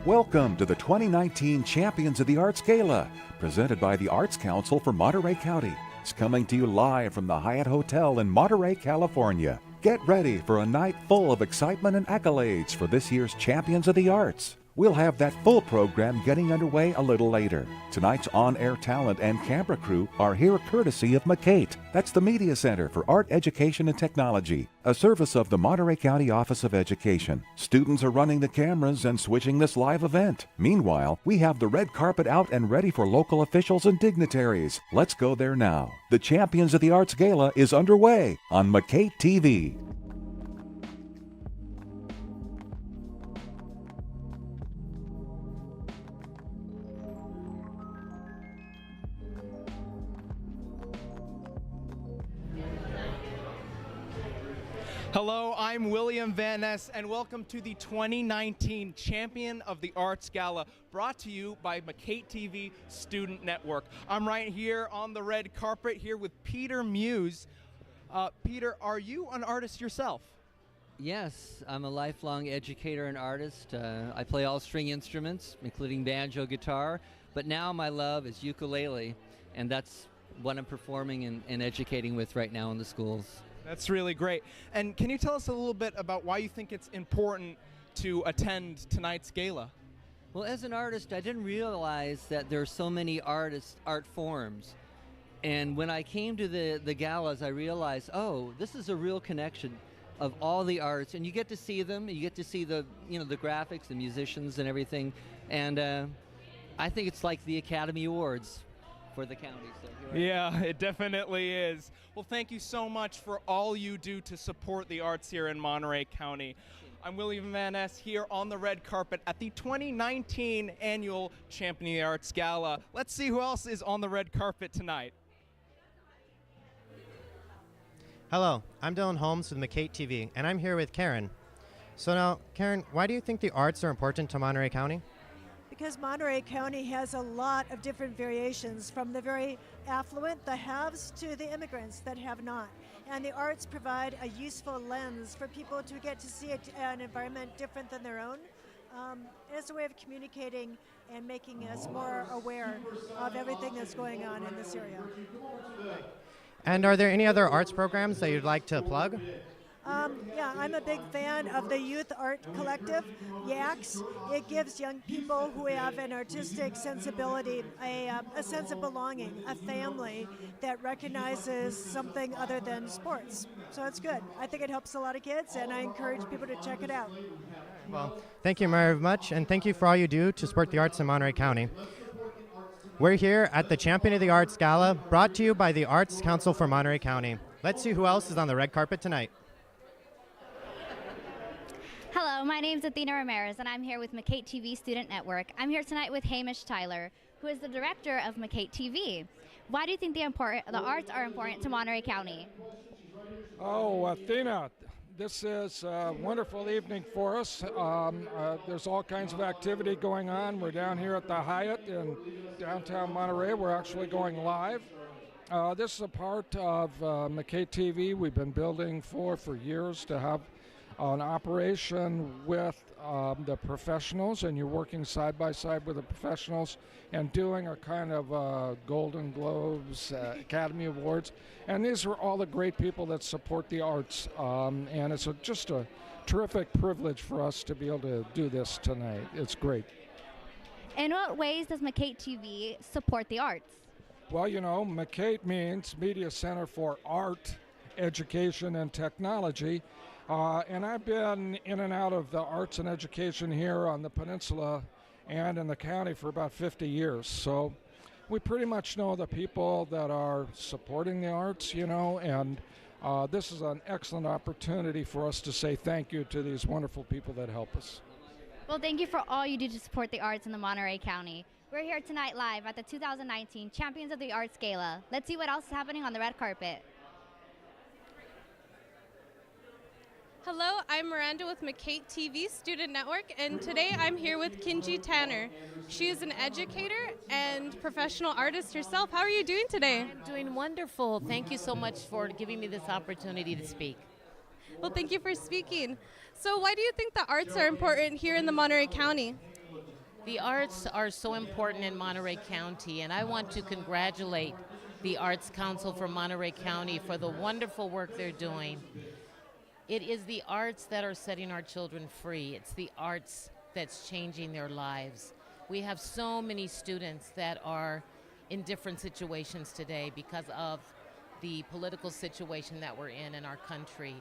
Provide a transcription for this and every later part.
Welcome to the 2019 Champions of the Arts Gala, presented by the Arts Council for Monterey County. It's coming to you live from the Hyatt Hotel in Monterey, California. Get ready for a night full of excitement and accolades for this year's Champions of the Arts. We'll have that full program getting underway a little later. Tonight's on-air talent and camera crew are here courtesy of McCate. That's the Media Center for Art Education and Technology, a service of the Monterey County Office of Education. Students are running the cameras and switching this live event. Meanwhile, we have the red carpet out and ready for local officials and dignitaries. Let's go there now. The Champions of the Arts Gala is underway on McCate TV. Hello, I'm William Van Ness, and welcome to the 2019 Champion of the Arts Gala, brought to you by McCate TV Student Network. I'm right here on the red carpet here with Peter Muse. Peter, are you an artist yourself? Yes, I'm a lifelong educator and artist. I play all string instruments, including banjo, guitar, but now my love is ukulele, and that's what I'm performing and educating with right now in the schools. That's really great. And can you tell us a little bit about why you think it's important to attend tonight's gala? Well, as an artist, I didn't realize that there are so many art forms. And when I came to the galas, I realized, oh, this is a real connection of all the arts, and you get to see them. You get to see the graphics, the musicians, and everything. And I think it's like the Academy Awards for the county. So yeah, it definitely is. Well, thank you so much for all you do to support the arts here in Monterey County. I'm William Van Ness here on the red carpet at the 2019 annual Champion of the Arts Gala. Let's see who else is on the red carpet tonight. Hello, I'm Dylan Holmes with McCate TV, and I'm here with Karen. So now, Karen, why do you think the arts are important to Monterey County? Because Monterey County has a lot of different variations, from the very affluent, the haves, to the immigrants that have not. And the arts provide a useful lens for people to get to see an environment different than their own. It's a way of communicating and making us more aware of everything that's going on in this area. And are there any other arts programs that you'd like to plug? Yeah, I'm a big fan of the Youth Art Collective, YACS. It gives young people who have an artistic sensibility a sense of belonging, a family that recognizes something other than sports. So it's good. I think it helps a lot of kids, and I encourage people to check it out. Well, thank you very much, and thank you for all you do to support the arts in Monterey County. We're here at the Champion of the Arts Gala, brought to you by the Arts Council for Monterey County. Let's see who else is on the red carpet tonight. Hello, my name is Athena Ramirez, and I'm here with McCate TV Student Network. I'm here tonight with Hamish Tyler, who is the director of McCate TV. Why do you think the arts are important to Monterey County? Oh, Athena, this is a wonderful evening for us. There's all kinds of activity going on. We're down here at the Hyatt in downtown Monterey. We're actually going live. This is a part of McCate TV we've been building for years, to have an operation with the professionals, and you're working side by side with the professionals and doing a kind of Golden Globes, Academy Awards. And these are all the great people that support the arts. And it's just a terrific privilege for us to be able to do this tonight. It's great. In what ways does McCate TV support the arts? Well, McCate means Media Center for Art, Education, and Technology. And I've been in and out of the arts and education here on the peninsula and in the county for about 50 years. So we pretty much know the people that are supporting the arts, and this is an excellent opportunity for us to say thank you to these wonderful people that help us. Well, thank you for all you do to support the arts in the Monterey County. We're here tonight live at the 2019 Champions of the Arts Gala. Let's see what else is happening on the red carpet. Hello, I'm Miranda with McCate TV Student Network, and today I'm here with Kinji Tanner. She is an educator and professional artist herself. How are you doing today? I'm doing wonderful. Thank you so much for giving me this opportunity to speak. Well, thank you for speaking. So why do you think the arts are important here in the Monterey County? The arts are so important in Monterey County, and I want to congratulate the Arts Council for Monterey County for the wonderful work they're doing. It is the arts that are setting our children free. It's the arts that's changing their lives. We have so many students that are in different situations today because of the political situation that we're in our country.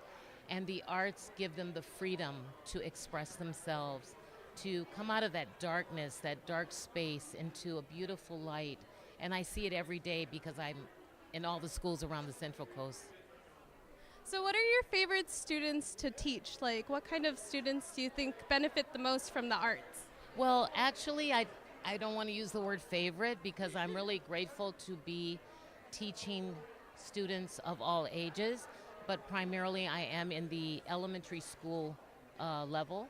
And the arts give them the freedom to express themselves, to come out of that darkness, that dark space, into a beautiful light. And I see it every day because I'm in all the schools around the Central Coast. So what are your favorite students to teach? Like, what kind of students do you think benefit the most from the arts? Well, actually, I don't want to use the word favorite because I'm really grateful to be teaching students of all ages, but primarily I am in the elementary school level,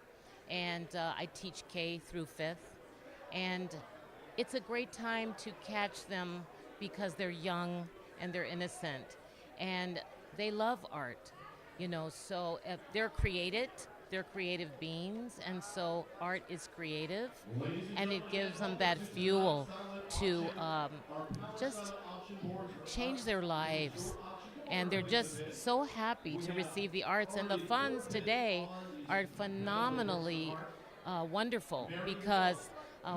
and I teach K through 5th, and it's a great time to catch them because they're young and they're innocent, and they love art, so if they're creative beings, and so art is creative, and it gives them that fuel to just change their lives. And they're just so happy to receive the arts, and the funds today are phenomenally wonderful because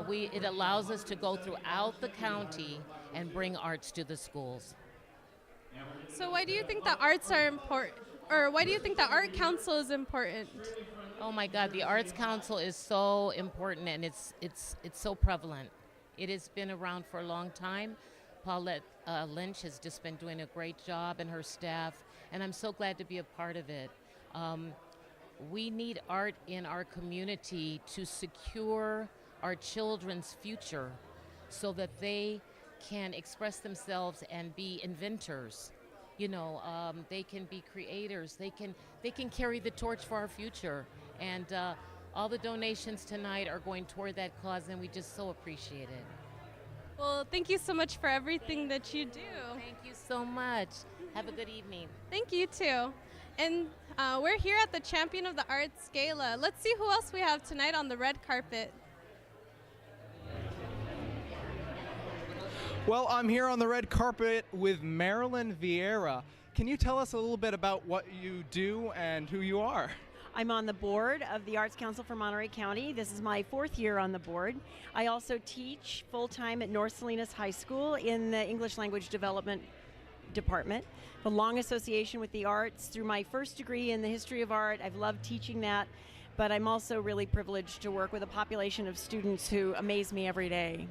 it allows us to go throughout the county and bring arts to the schools. So why do you think the arts are important, or why do you think the Art Council is important? Oh my God, the Arts Council is so important, and it's so prevalent. It has been around for a long time. Paulette Lynch has just been doing a great job, and her staff, and I'm so glad to be a part of it. We need art in our community to secure our children's future so that they can express themselves and be inventors. They can be creators. They can carry the torch for our future. And all the donations tonight are going toward that cause, and we just so appreciate it. Well, thank you so much for everything that you do. Thank you so much. Have a good evening. Thank you too. And we're here at the Champion of the Arts Gala. Let's see who else we have tonight on the red carpet. Well, I'm here on the red carpet with Marilyn Vieira. Can you tell us a little bit about what you do and who you are? I'm on the board of the Arts Council for Monterey County. This is my 4th year on the board. I also teach full-time at North Salinas High School in the English Language Development Department. A long association with the arts. Through my first degree in the history of art, I've loved teaching that, but I'm also really privileged to work with a population of students who amaze me every day.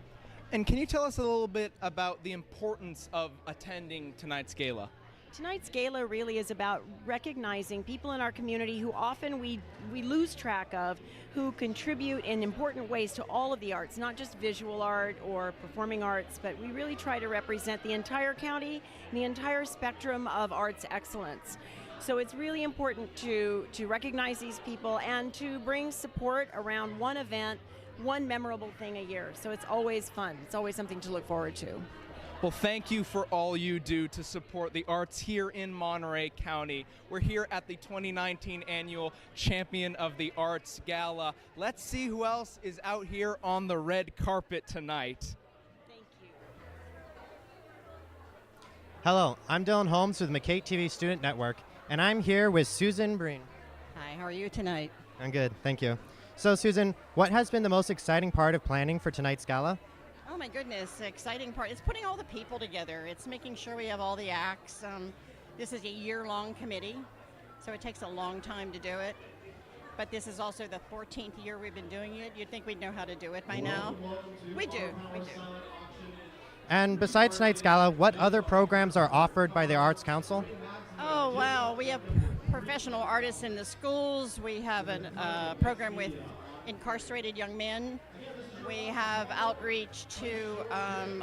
And can you tell us a little bit about the importance of attending tonight's gala? Tonight's gala really is about recognizing people in our community who often we lose track of, who contribute in important ways to all of the arts, not just visual art or performing arts, but we really try to represent the entire county and the entire spectrum of arts excellence. So it's really important to recognize these people and to bring support around one event, one memorable thing a year. So it's always fun. It's always something to look forward to. Well, thank you for all you do to support the arts here in Monterey County. We're here at the 2019 annual Champion of the Arts Gala. Let's see who else is out here on the red carpet tonight. Thank you. Hello, I'm Dylan Holmes with McCate TV Student Network, and I'm here with Susan Breen. Hi, how are you tonight? I'm good, thank you. So Susan, what has been the most exciting part of planning for tonight's gala? Oh my goodness, the exciting part is putting all the people together. It's making sure we have all the acts. This is a year-long committee, so it takes a long time to do it. But this is also the 14th year we've been doing it. You'd think we'd know how to do it by now. We do. And besides tonight's gala, what other programs are offered by the Arts Council? Oh, wow. We have professional artists in the schools. We have a program with incarcerated young men. We have outreach to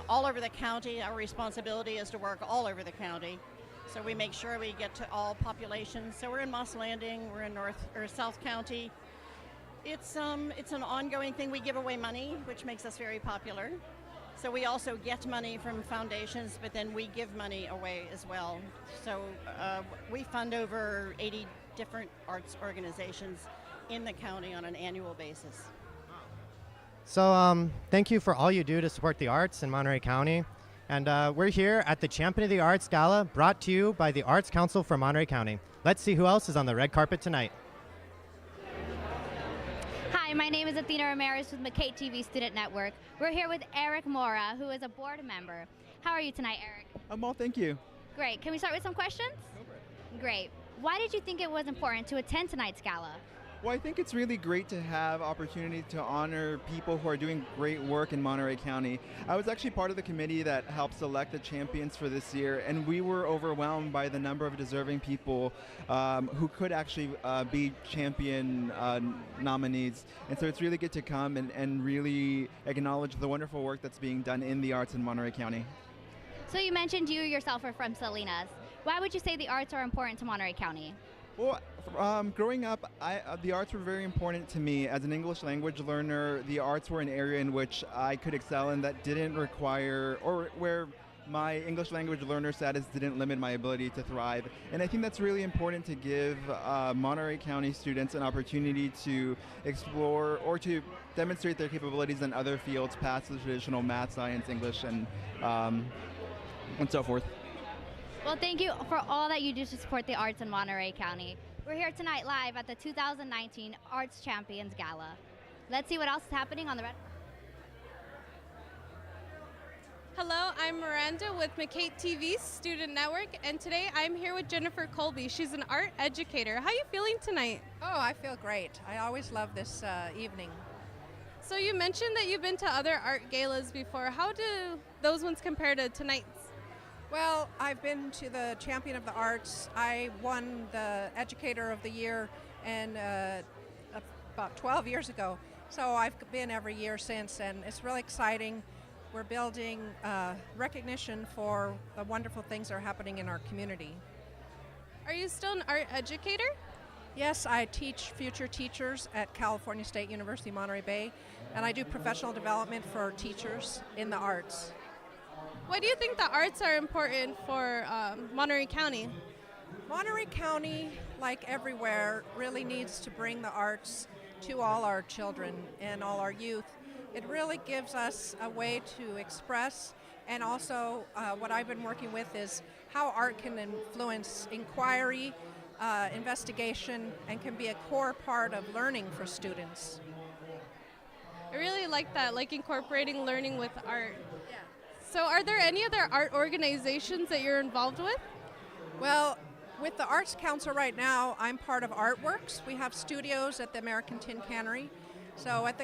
all over the county. Our responsibility is to work all over the county. So we make sure we get to all populations. So we're in Moss Landing, we're in North or South County. It's an ongoing thing. We give away money, which makes us very popular. So we also get money from foundations, but then we give money away as well. So we fund over 80 different arts organizations in the county on an annual basis. So thank you for all you do to support the arts in Monterey County. And we're here at the Champion of the Arts Gala, brought to you by the Arts Council for Monterey County. Let's see who else is on the red carpet tonight. Hi, my name is Athena Ramirez with McCate TV Student Network. We're here with Eric Mora, who is a board member. How are you tonight, Eric? I'm well, thank you. Great. Can we start with some questions? Great. Why did you think it was important to attend tonight's gala? Well, I think it's really great to have opportunity to honor people who are doing great work in Monterey County. I was actually part of the committee that helped select the champions for this year, and we were overwhelmed by the number of deserving people who could actually be champion nominees. And so it's really good to come and really acknowledge the wonderful work that's being done in the arts in Monterey County. So you mentioned you yourself are from Salinas. Why would you say the arts are important to Monterey County? Well, growing up, the arts were very important to me. As an English language learner, the arts were an area in which I could excel and that didn't require, or where my English language learner status didn't limit my ability to thrive. And I think that's really important to give Monterey County students an opportunity to explore or to demonstrate their capabilities in other fields past the traditional math, science, English, and so forth. Well, thank you for all that you do to support the arts in Monterey County. We're here tonight live at the 2019 Arts Champions Gala. Let's see what else is happening on the red. Hello, I'm Miranda with McCate TV Student Network, and today I'm here with Jennifer Colby. She's an art educator. How are you feeling tonight? Oh, I feel great. I always love this evening. So you mentioned that you've been to other art galas before. How do those ones compare to tonight's? Well, I've been to the Champion of the Arts. I won the Educator of the Year and about 12 years ago. So I've been every year since, and it's really exciting. We're building recognition for the wonderful things that are happening in our community. Are you still an art educator? Yes, I teach future teachers at California State University, Monterey Bay, and I do professional development for teachers in the arts. Why do you think the arts are important for Monterey County? Monterey County, like everywhere, really needs to bring the arts to all our children and all our youth. It really gives us a way to express, and also what I've been working with is how art can influence inquiry, investigation, and can be a core part of learning for students. I really like that, like incorporating learning with art. Yeah. So are there any other art organizations that you're involved with? Well, with the Arts Council right now, I'm part of Artworks. We have studios at the American Tin Cannery. So at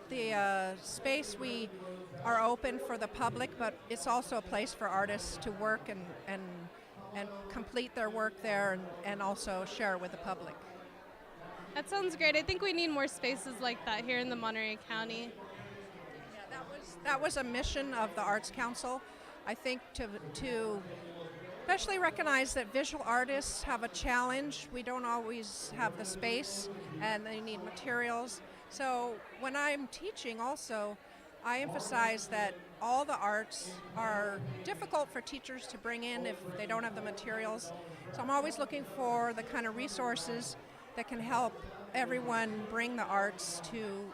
the space we are open for the public, but it's also a place for artists to work and complete their work there and also share it with the public. That sounds great. I think we need more spaces like that here in the Monterey County. That was a mission of the Arts Council, I think, to especially recognize that visual artists have a challenge. We don't always have the space, and they need materials. So when I'm teaching also, I emphasize that all the arts are difficult for teachers to bring in if they don't have the materials. So I'm always looking for the kind of resources that can help everyone bring the arts to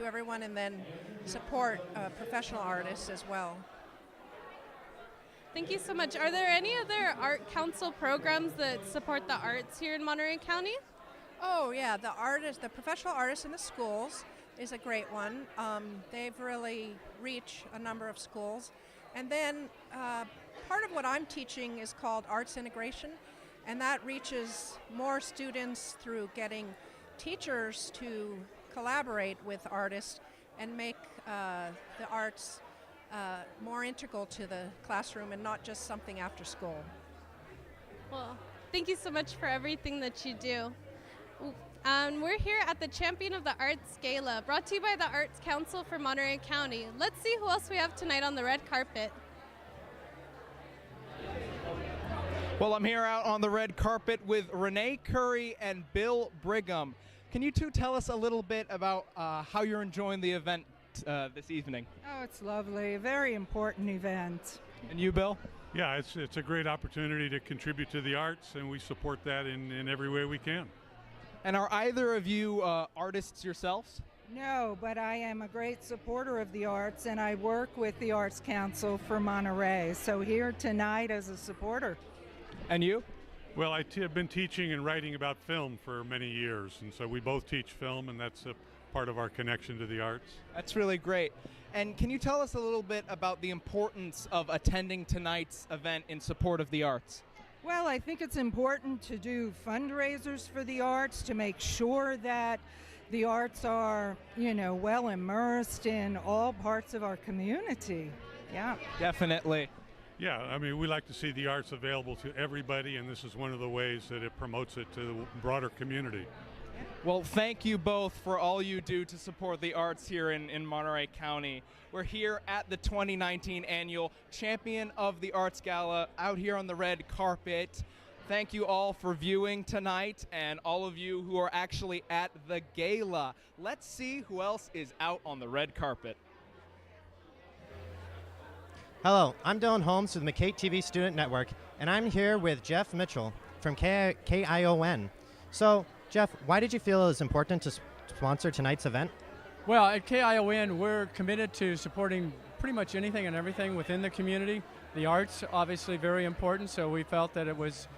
everyone, and then support professional artists as well. Thank you so much. Are there any other art council programs that support the arts here in Monterey County? Oh yeah, the professional artists in the schools is a great one. They've really reached a number of schools. And then part of what I'm teaching is called arts integration, and that reaches more students through getting teachers to collaborate with artists and make the arts more integral to the classroom and not just something after school. Well, thank you so much for everything that you do. We're here at the Champion of the Arts Gala, brought to you by the Arts Council for Monterey County. Let's see who else we have tonight on the red carpet. Well, I'm here out on the red carpet with Renee Curry and Bill Brigham. Can you two tell us a little bit about how you're enjoying the event this evening? Oh, it's lovely. A very important event. And you, Bill? Yeah, it's a great opportunity to contribute to the arts, and we support that in every way we can. And are either of you artists yourselves? No, but I am a great supporter of the arts, and I work with the Arts Council for Monterey. So here tonight as a supporter. And you? Well, I've been teaching and writing about film for many years, and so we both teach film, and that's a part of our connection to the arts. That's really great. And can you tell us a little bit about the importance of attending tonight's event in support of the arts? Well, I think it's important to do fundraisers for the arts to make sure that the arts are, well immersed in all parts of our community. Yeah. Definitely. Yeah, I mean, we like to see the arts available to everybody, and this is one of the ways that it promotes it to the broader community. Well, thank you both for all you do to support the arts here in Monterey County. We're here at the 2019 annual Champion of the Arts Gala out here on the red carpet. Thank you all for viewing tonight and all of you who are actually at the gala. Let's see who else is out on the red carpet. Hello, I'm Dylan Holmes with McCate TV Student Network, and I'm here with Jeff Mitchell from KION. So, Jeff, why did you feel it was important to sponsor tonight's event? Well, at KION, we're committed to supporting pretty much anything and everything within the community. The arts, obviously, very important, so we felt that it was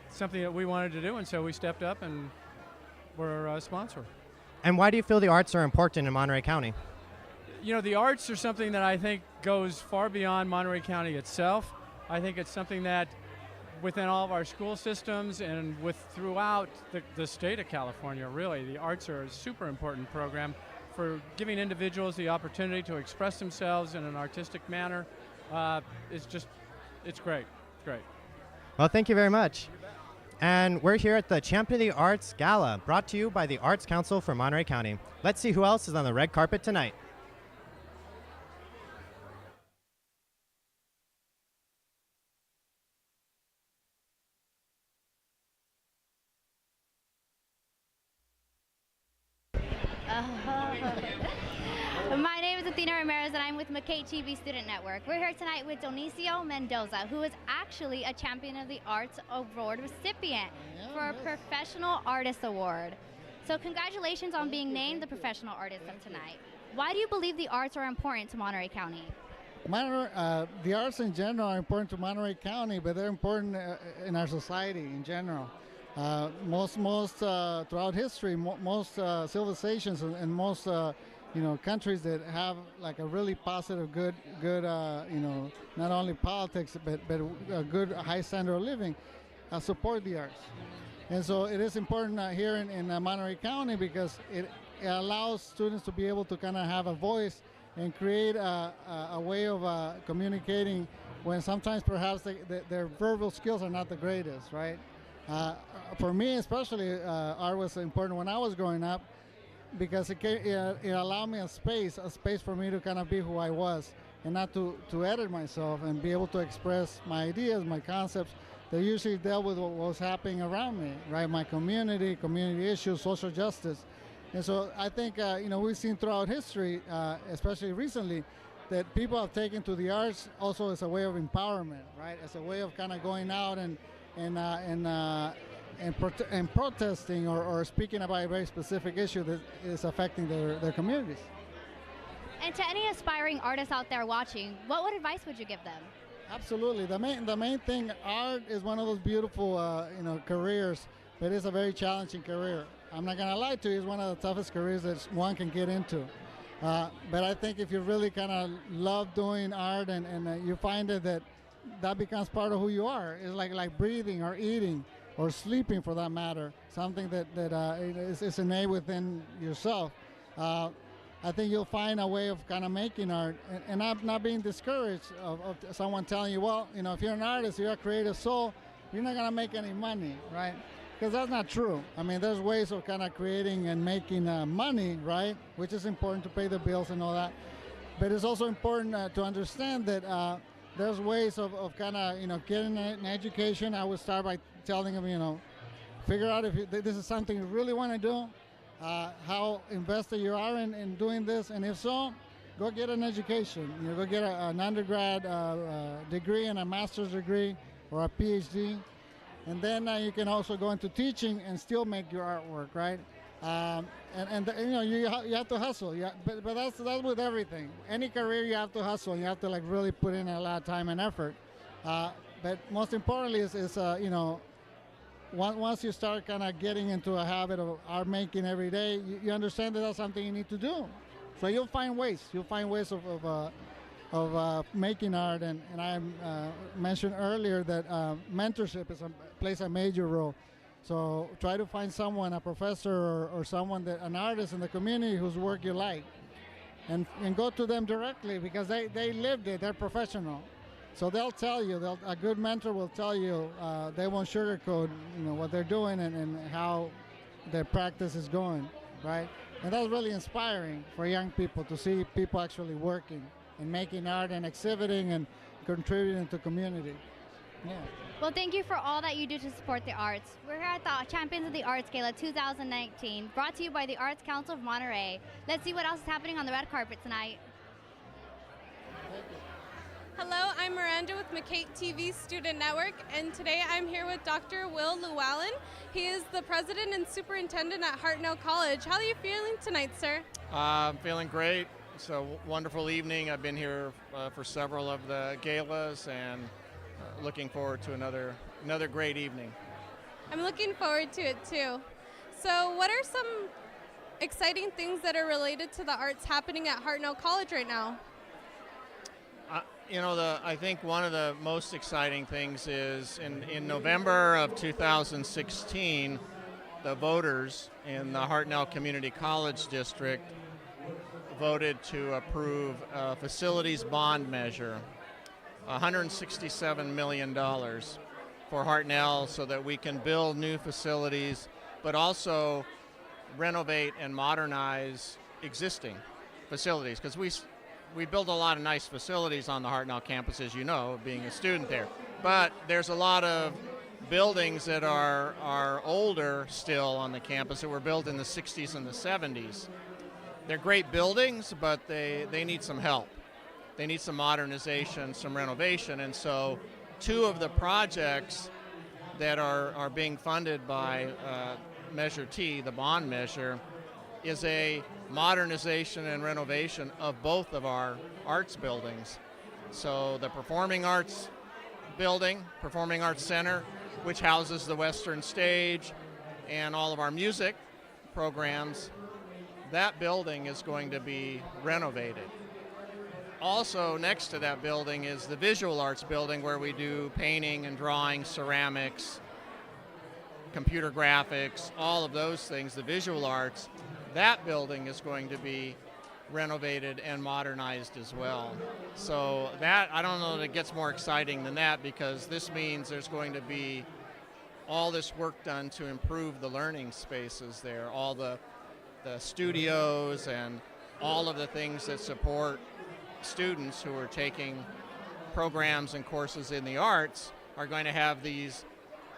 something that we wanted to do, and so we stepped up and were a sponsor. And why do you feel the arts are important in Monterey County? The arts are something that I think goes far beyond Monterey County itself. I think it's something that within all of our school systems and throughout the state of California, really, the arts are a super important program for giving individuals the opportunity to express themselves in an artistic manner. It's great. Great. Well, thank you very much. And we're here at the Champion of the Arts Gala, brought to you by the Arts Council for Monterey County. Let's see who else is on the red carpet tonight. My name is Athena Ramirez, and I'm with McCate TV Student Network. We're here tonight with Donicio Mendoza, who is actually a Champion of the Arts Award recipient for a Professional Artist Award. So congratulations on being named the Professional Artist of tonight. Why do you believe the arts are important to Monterey County? The arts in general are important to Monterey County, but they're important in our society in general. Most throughout history, most civilizations and most countries that have like a really positive, good not only politics but a good high standard of living, support the arts. And so it is important here in Monterey County because it allows students to be able to kind of have a voice and create a way of communicating when sometimes perhaps their verbal skills are not the greatest, right? For me especially, art was important when I was growing up because it allowed me a space for me to kind of be who I was and not to edit myself and be able to express my ideas, my concepts that usually dealt with what was happening around me, right? My community issues, social justice. And so I think, we've seen throughout history, especially recently, that people have taken to the arts also as a way of empowerment, right? As a way of kind of going out and protesting or speaking about a very specific issue that is affecting their communities. And to any aspiring artists out there watching, what advice would you give them? Absolutely. The main thing, art is one of those beautiful careers, but it's a very challenging career. I'm not going to lie to you, it's one of the toughest careers that one can get into. But I think if you really kind of love doing art and you find that becomes part of who you are. It's like breathing or eating or sleeping for that matter, something that is innate within yourself. I think you'll find a way of kind of making art and not being discouraged of someone telling you, well, if you're an artist, you're a creative soul, you're not going to make any money, right? Because that's not true. I mean, there's ways of kind of creating and making money, right? Which is important to pay the bills and all that. But it's also important to understand that there's ways of kind of, getting an education. I would start by telling them, figure out if this is something you really want to do, how invested you are in doing this, and if so, go get an education. Go get an undergrad degree and a master's degree or a PhD. And then you can also go into teaching and still make your artwork, right? You have to hustle. But that's with everything. Any career you have to hustle. And you have to like really put in a lot of time and effort. But most importantly is once you start kind of getting into a habit of art making every day, you understand that that's something you need to do. So you'll find ways. You'll find ways of making art. And I mentioned earlier that mentorship plays a major role. So try to find someone, a professor or someone, an artist in the community whose work you like, and go to them directly because they lived it. They're professional. So they'll tell you. A good mentor will tell you. They won't sugarcoat, what they're doing and how their practice is going, right? And that's really inspiring for young people to see people actually working and making art and exhibiting and contributing to community. Yeah. Well, thank you for all that you do to support the arts. We're here at the Champions of the Arts Gala 2019, brought to you by the Arts Council of Monterey. Let's see what else is happening on the red carpet tonight. Hello, I'm Miranda with McCate TV Student Network, and today I'm here with Dr. Will Llewellyn. He is the president and superintendent at Hartnell College. How are you feeling tonight, sir? I'm feeling great. It's a wonderful evening. I've been here for several of the galas and looking forward to another great evening. I'm looking forward to it too. So what are some exciting things that are related to the arts happening at Hartnell College right now? I think one of the most exciting things is in November of 2016, the voters in the Hartnell Community College District voted to approve a facilities bond measure, $167 million for Hartnell so that we can build new facilities, but also renovate and modernize existing facilities, because we build a lot of nice facilities on the Hartnell campus, as you know, being a student there. But there's a lot of buildings that are older still on the campus that were built in the 60s and the 70s. They're great buildings, but they need some help. They need some modernization, some renovation, and so two of the projects that are being funded by Measure T, the bond measure, is a modernization and renovation of both of our arts buildings. So the Performing Arts building, Performing Arts Center, which houses the Western Stage and all of our music programs, that building is going to be renovated. Also next to that building is the Visual Arts building, where we do painting and drawing, ceramics, computer graphics, all of those things, the visual arts. That building is going to be renovated and modernized as well. So that, I don't know that it gets more exciting than that, because this means there's going to be all this work done to improve the learning spaces there, all the studios and all of the things that support students who are taking programs and courses in the arts are going to have these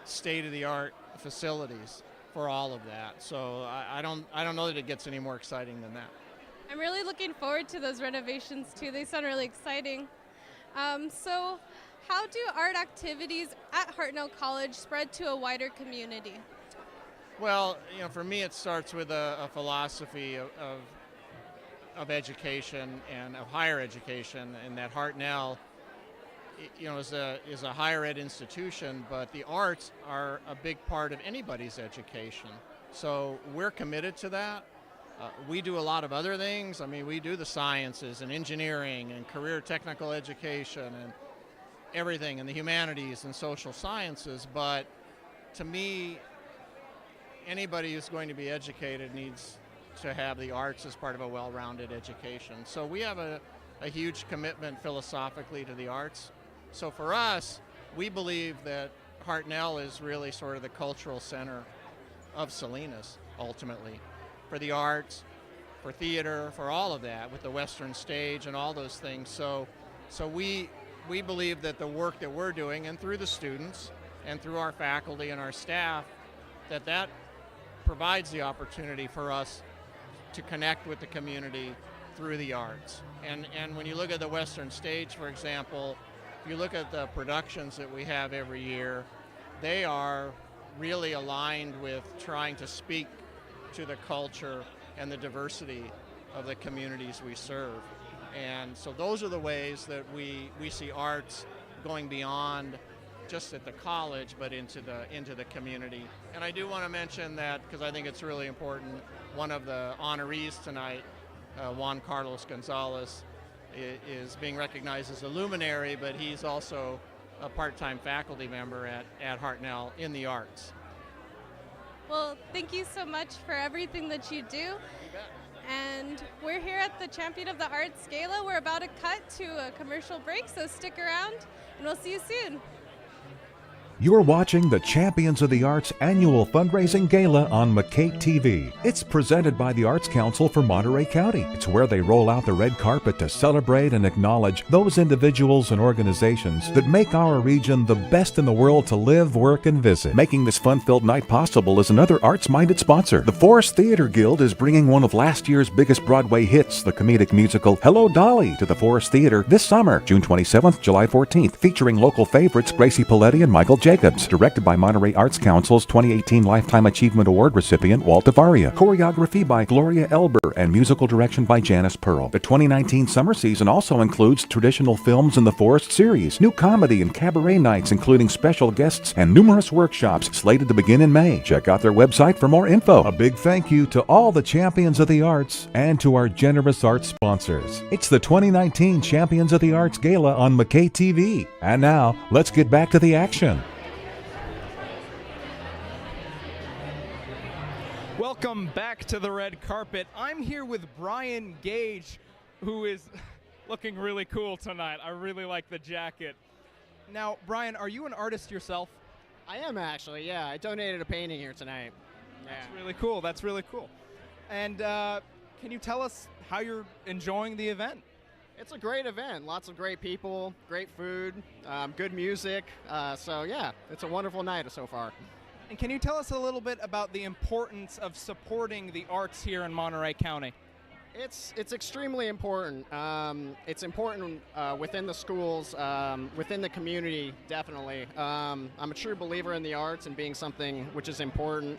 state-of-the-art facilities for all of that. So I don't know that it gets any more exciting than that. I'm really looking forward to those renovations too. They sound really exciting. So how do art activities at Hartnell College spread to a wider community? Well, for me it starts with a philosophy of education and of higher education, and that Hartnell is a higher ed institution, but the arts are a big part of anybody's education. So we're committed to that. We do a lot of other things. I mean, we do the sciences and engineering and career technical education and everything, and the humanities and social sciences, but to me, anybody who's going to be educated needs to have the arts as part of a well-rounded education. So we have a huge commitment philosophically to the arts. So for us, we believe that Hartnell is really sort of the cultural center of Salinas, ultimately, for the arts, for theater, for all of that, with the Western Stage and all those things. So we believe that the work that we're doing, and through the students and through our faculty and our staff, that provides the opportunity for us to connect with the community through the arts. And when you look at the Western Stage, for example, if you look at the productions that we have every year, they are really aligned with trying to speak to the culture and the diversity of the communities we serve. And so those are the ways that we see arts going beyond just at the college, but into the community. And I do want to mention that, because I think it's really important, one of the honorees tonight, Juan Carlos Gonzalez, is being recognized as a luminary, but he's also a part-time faculty member at Hartnell in the arts. Well, thank you so much for everything that you do. And we're here at the Champion of the Arts Gala. We're about to cut to a commercial break, so stick around and we'll see you soon. You're watching the Champions of the Arts annual fundraising gala on McCate TV. It's presented by the Arts Council for Monterey County. It's where they roll out the red carpet to celebrate and acknowledge those individuals and organizations that make our region the best in the world to live, work, and visit. Making this fun-filled night possible is another arts-minded sponsor. The Forest Theater Guild is bringing one of last year's biggest Broadway hits, the comedic musical Hello, Dolly, to the Forest Theater this summer, June 27th, July 14th, featuring local favorites Gracie Paletti and Michael Jacobs. Directed by Monterey Arts Council's 2018 Lifetime Achievement Award recipient Walt Devaria. Choreography by Gloria Elber and musical direction by Janice Pearl. The 2019 summer season also includes traditional films in the Forest series, new comedy and cabaret nights including special guests and numerous workshops slated to begin in May. Check out their website for more info. A big thank you to all the champions of the arts and to our generous arts sponsors. It's the 2019 Champions of the Arts Gala on McCate TV. And now, let's get back to the action. Welcome back to the red carpet. I'm here with Brian Gage, who is looking really cool tonight. I really like the jacket. Now, Brian, are you an artist yourself? I am actually, yeah. I donated a painting here tonight. That's really cool. That's really cool. And can you tell us how you're enjoying the event? It's a great event. Lots of great people, great food, good music. So yeah, it's a wonderful night so far. And can you tell us a little bit about the importance of supporting the arts here in Monterey County? It's extremely important. It's important within the schools, within the community, definitely. I'm a true believer in the arts and being something which is important.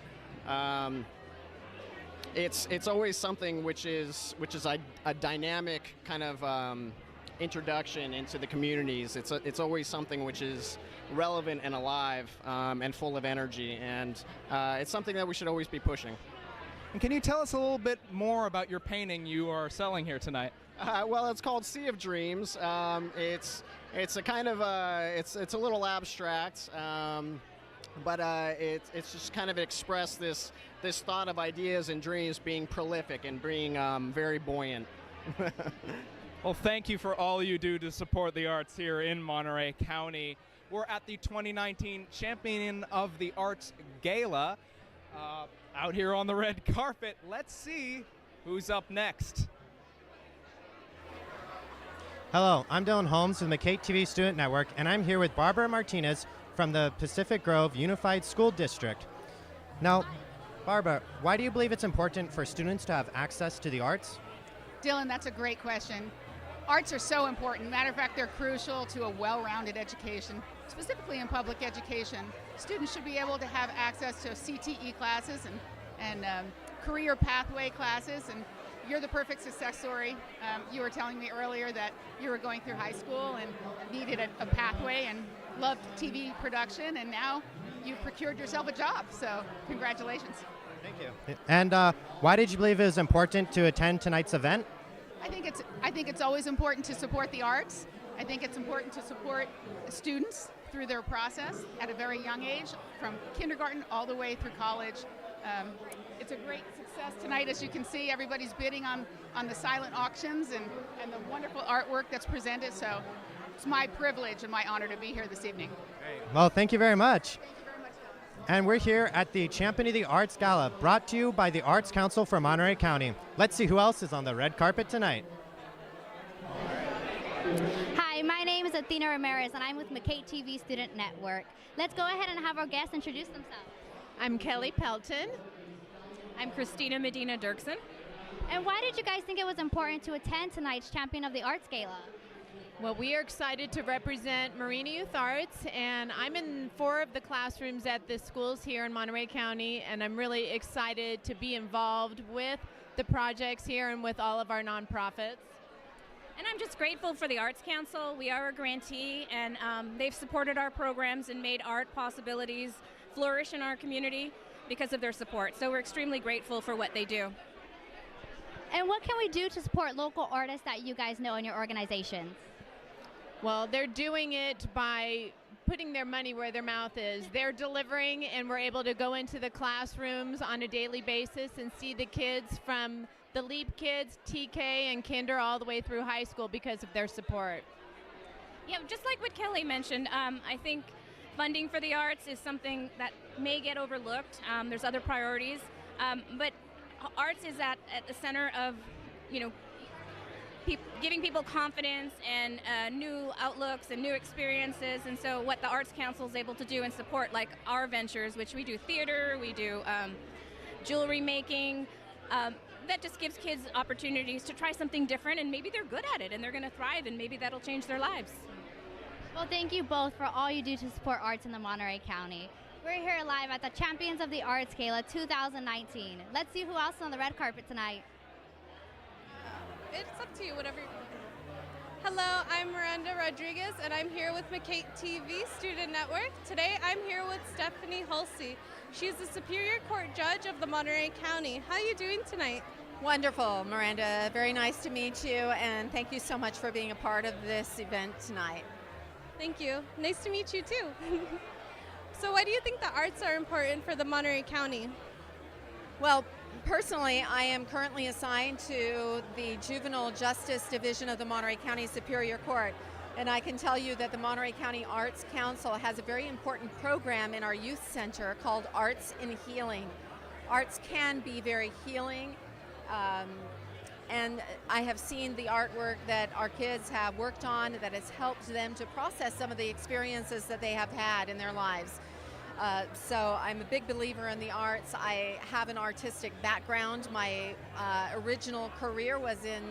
It's always something which is a dynamic kind of introduction into the communities. It's always something which is relevant and alive and full of energy, and it's something that we should always be pushing. And can you tell us a little bit more about your painting you are selling here tonight? Well, it's called Sea of Dreams. It's a kind of it's a little abstract, but it's just kind of express this thought of ideas and dreams being prolific and being very buoyant. Well, thank you for all you do to support the arts here in Monterey County. We're at the 2019 Champion of the Arts Gala out here on the red carpet. Let's see who's up next. Hello, I'm Dylan Holmes with McCate TV Student Network, and I'm here with Barbara Martinez from the Pacific Grove Unified School District. Now, Barbara, why do you believe it's important for students to have access to the arts? Dylan, that's a great question. Arts are so important. Matter of fact, they're crucial to a well-rounded education, specifically in public education. Students should be able to have access to CTE classes and career pathway classes, and you're the perfect success story. You were telling me earlier that you were going through high school and needed a pathway and loved TV production, and now you've procured yourself a job, so congratulations. Thank you. And why did you believe it was important to attend tonight's event? I think it's always important to support the arts. I think it's important to support students through their process at a very young age, from kindergarten all the way through college. It's a great success tonight, as you can see. Everybody's bidding on the silent auctions and the wonderful artwork that's presented. So it's my privilege and my honor to be here this evening. Well, thank you very much. And we're here at the Champion of the Arts Gala, brought to you by the Arts Council for Monterey County. Let's see who else is on the red carpet tonight. Hi, my name is Athena Ramirez, and I'm with McCate TV Student Network. Let's go ahead and have our guests introduce themselves. I'm Kelly Pelton. I'm Christina Medina Dirksen. And why did you guys think it was important to attend tonight's Champion of the Arts Gala? Well, we are excited to represent Marina Youth Arts, and I'm in 4 of the classrooms at the schools here in Monterey County, and I'm really excited to be involved with the projects here and with all of our nonprofits. And I'm just grateful for the Arts Council. We are a grantee, and they've supported our programs and made art possibilities flourish in our community because of their support. So we're extremely grateful for what they do. And what can we do to support local artists that you guys know in your organizations? Well, they're doing it by putting their money where their mouth is. They're delivering, and we're able to go into the classrooms on a daily basis and see the kids from the LEAP kids, TK, and Kinder all the way through high school because of their support. Yeah, just like what Kelly mentioned, I think funding for the arts is something that may get overlooked. There's other priorities, but arts is at the center of, giving people confidence and new outlooks and new experiences. And so what the Arts Council is able to do and support, like our ventures, which we do theater, we do jewelry making, that just gives kids opportunities to try something different, and maybe they're good at it and they're going to thrive, and maybe that'll change their lives. Well, thank you both for all you do to support arts in the Monterey County. We're here live at the Champions of the Arts Gala 2019. Let's see who else is on the red carpet tonight. It's up to you, whatever. Hello, I'm Miranda Rodriguez, and I'm here with McCate TV Student Network. Today, I'm here with Stephanie Hulsey. She's the Superior Court Judge of the Monterey County. How are you doing tonight? Wonderful, Miranda. Very nice to meet you, and thank you so much for being a part of this event tonight. Thank you. Nice to meet you, too. So why do you think the arts are important for the Monterey County? Well, personally, I am currently assigned to the Juvenile Justice Division of the Monterey County Superior Court, and I can tell you that the Monterey County Arts Council has a very important program in our youth center called Arts in Healing. Arts can be very healing, and I have seen the artwork that our kids have worked on that has helped them to process some of the experiences that they have had in their lives. So I'm a big believer in the arts. I have an artistic background. My original career was in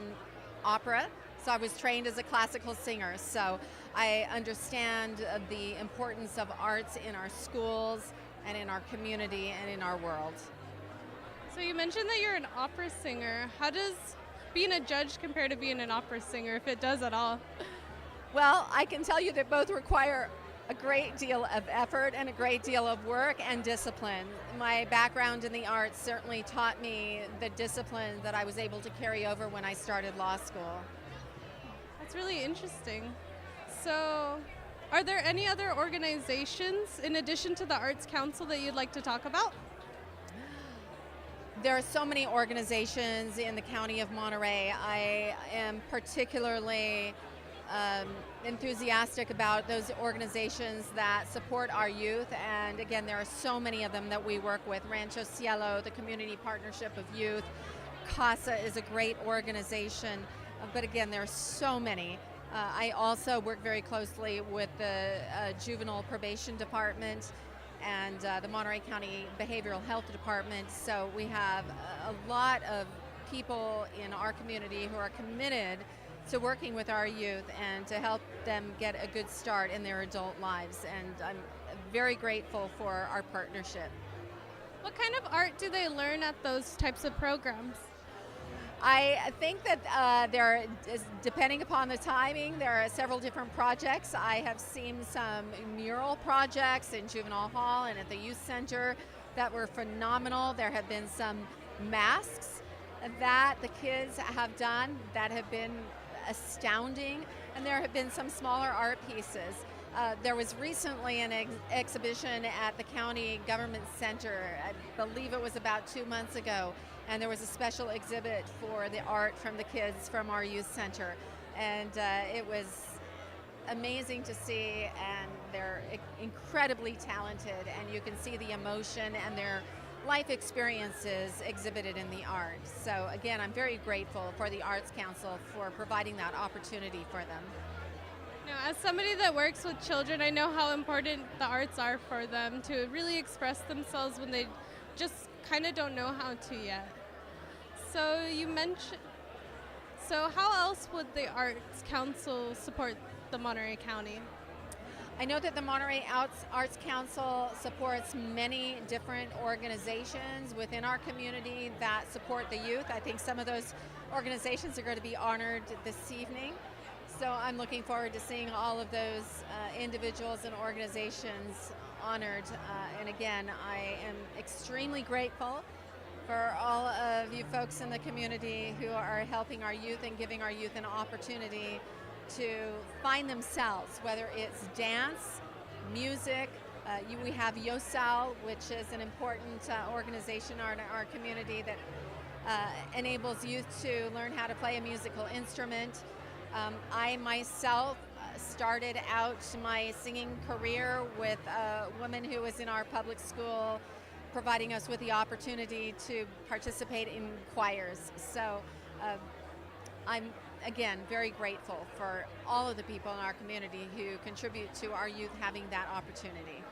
opera, so I was trained as a classical singer. So I understand the importance of arts in our schools and in our community and in our world. So you mentioned that you're an opera singer. How does being a judge compare to being an opera singer, if it does at all? Well, I can tell you that both require a great deal of effort and a great deal of work and discipline. My background in the arts certainly taught me the discipline that I was able to carry over when I started law school. That's really interesting. So, are there any other organizations in addition to the Arts Council that you'd like to talk about? There are so many organizations in the county of Monterey. I am particularly enthusiastic about those organizations that support our youth, and again, there are so many of them that we work with. Rancho Cielo, the Community Partnership of Youth. CASA is a great organization, but again, there are so many. I also work very closely with the Juvenile Probation Department and the Monterey County Behavioral Health Department, so we have a lot of people in our community who are committed to working with our youth and to help them get a good start in their adult lives, and I'm very grateful for our partnership. What kind of art do they learn at those types of programs? I think that depending upon the timing, there are several different projects. I have seen some mural projects in Juvenile Hall and at the Youth Center that were phenomenal. There have been some masks that the kids have done that have been astounding, and there have been some smaller art pieces. There was recently an exhibition at the County Government Center, I believe it was about 2 months ago, and there was a special exhibit for the art from the kids from our youth center, and it was amazing to see, and they're incredibly talented, and you can see the emotion and their life experiences exhibited in the art. So again, I'm very grateful for the Arts Council for providing that opportunity for them. Now, as somebody that works with children, I know how important the arts are for them to really express themselves when they just kind of don't know how to yet. So you So how else would the Arts Council support the Monterey County? I know that the Monterey Arts Council supports many different organizations within our community that support the youth. I think some of those organizations are going to be honored this evening. So I'm looking forward to seeing all of those individuals and organizations honored. And again, I am extremely grateful for all of you folks in the community who are helping our youth and giving our youth an opportunity to find themselves, whether it's dance, music. We have YOSAL, which is an important organization in our community that enables youth to learn how to play a musical instrument. I myself started out my singing career with a woman who was in our public school, providing us with the opportunity to participate in choirs. So I'm, again, very grateful for all of the people in our community who contribute to our youth having that opportunity.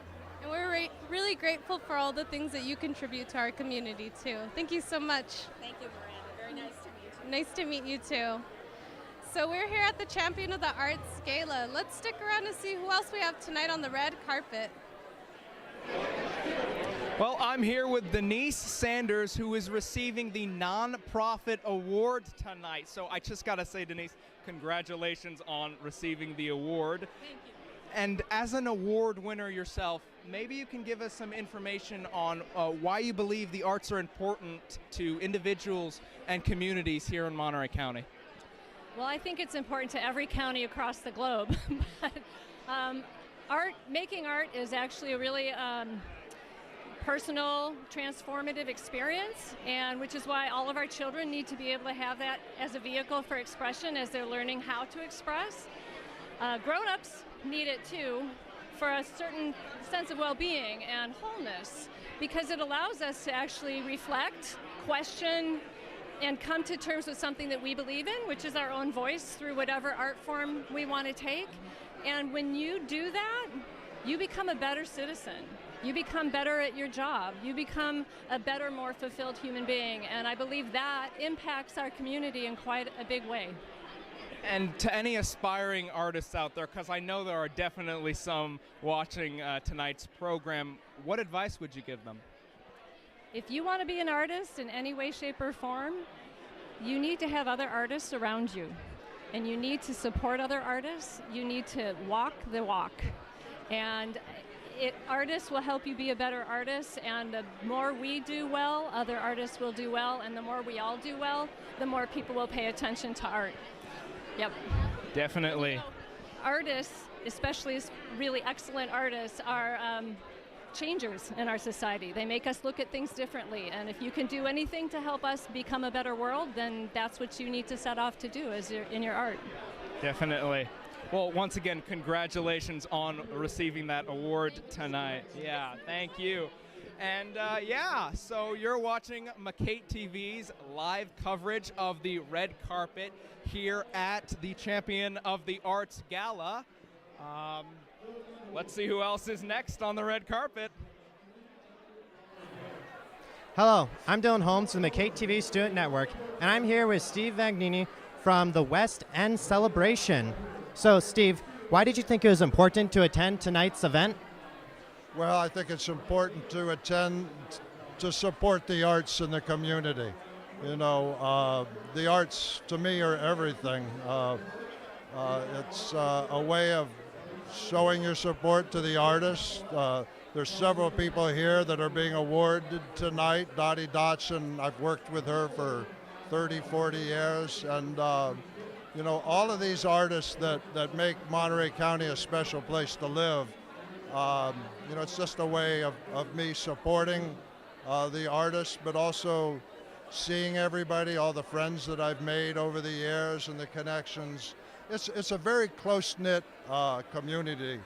And we're really grateful for all the things that you contribute to our community, too. Thank you so much. Thank you, Miranda. Very nice to meet you. Nice to meet you, too. So we're here at the Champion of the Arts Gala. Let's stick around and see who else we have tonight on the red carpet. Well, I'm here with Denise Sanders, who is receiving the Nonprofit Award tonight. So I just got to say, Denise, congratulations on receiving the award. Thank you. And as an award winner yourself, maybe you can give us some information on why you believe the arts are important to individuals and communities here in Monterey County. Well, I think it's important to every county across the globe. But making art is actually a really personal, transformative experience, and which is why all of our children need to be able to have that as a vehicle for expression as they're learning how to express. Grown-ups need it too for a certain sense of well-being and wholeness, because it allows us to actually reflect, question, and come to terms with something that we believe in, which is our own voice through whatever art form we want to take. And when you do that, you become a better citizen. You become better at your job. You become a better, more fulfilled human being. And I believe that impacts our community in quite a big way. And to any aspiring artists out there, because I know there are definitely some watching tonight's program, what advice would you give them? If you want to be an artist in any way, shape, or form, you need to have other artists around you. And you need to support other artists. You need to walk the walk. And artists will help you be a better artist, and the more we do well, other artists will do well, and the more we all do well, the more people will pay attention to art. Yep. Definitely. You know, artists, especially really excellent artists, are changers in our society. They make us look at things differently, and if you can do anything to help us become a better world, then that's what you need to set off to do in your art. Definitely. Well, once again, congratulations on receiving that award tonight. Yeah, thank you. And so you're watching McCate TV's live coverage of the red carpet here at the Champion of the Arts Gala. Let's see who else is next on the red carpet. Hello, I'm Dylan Holmes from the McCate TV Student Network, and I'm here with Steve Vagnini from the West End Celebration. So, Steve, why did you think it was important to attend tonight's event? Well, I think it's important to attend to support the arts in the community. You know, the arts to me are everything. It's a way of showing your support to the artists. There's several people here that are being awarded tonight. Dottie Dotson, I've worked with her for 30, 40 years, and you know, all of these artists that make Monterey County a special place to live, you know, it's just a way of me supporting the artists, but also seeing everybody, all the friends that I've made over the years and the connections. It's a very close-knit community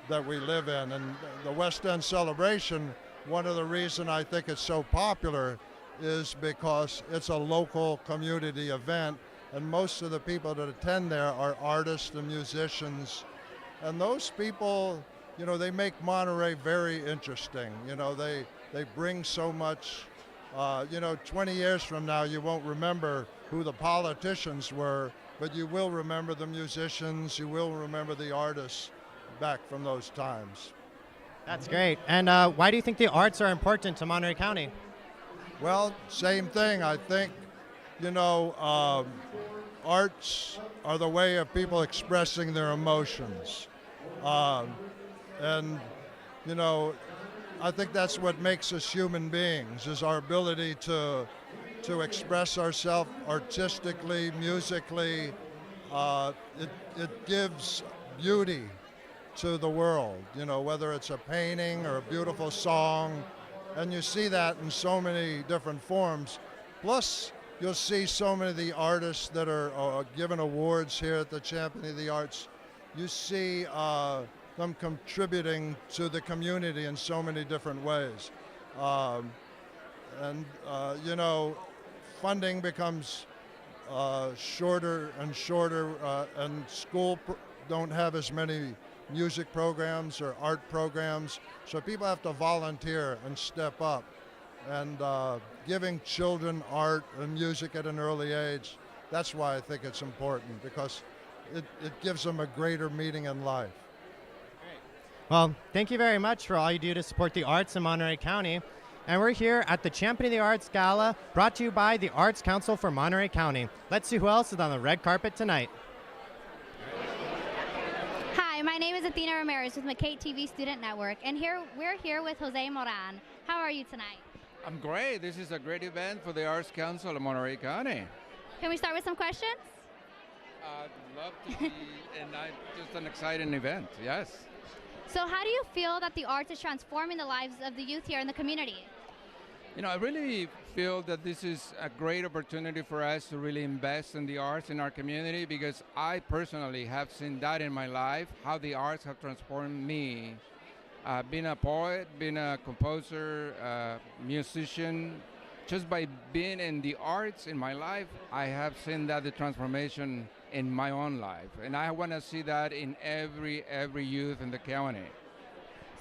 that we live in, and the West End Celebration, one of the reasons I think it's so popular is because it's a local community event, and most of the people that attend there are artists and musicians, and those people, you know, they make Monterey very interesting. You know, they bring so much. You know, 20 years from now, you won't remember who the politicians were, but you will remember the musicians, you will remember the artists back from those times. That's great. And why do you think the arts are important to Monterey County? Well, same thing. I think, arts are the way of people expressing their emotions. And, I think that's what makes us human beings, is our ability to express ourselves artistically, musically. It gives beauty to the world, whether it's a painting or a beautiful song. And you see that in so many different forms. Plus, you'll see so many of the artists that are given awards here at the Champion of the Arts. You see them contributing to the community in so many different ways. Funding becomes shorter and shorter, and school don't have as many music programs or art programs, so people have to volunteer and step up. And giving children art and music at an early age, that's why I think it's important, because it gives them a greater meaning in life. Well, thank you very much for all you do to support the arts in Monterey County. And we're here at the Champion of the Arts Gala, brought to you by the Arts Council for Monterey County. Let's see who else is on the red carpet tonight. Hi, my name is Athena Ramirez with McCate TV Student Network, and we're here with Jose Moran. How are you tonight? I'm great. This is a great event for the Arts Council of Monterey County. Can we start with some questions? I'd love to be, and just an exciting event, yes. So how do you feel that the arts is transforming the lives of the youth here in the community? I really feel that this is a great opportunity for us to really invest in the arts in our community, because I personally have seen that in my life, how the arts have transformed me. Being a poet, being a composer, musician, just by being in the arts in my life, I have seen that the transformation in my own life. And I want to see that in every youth in the county.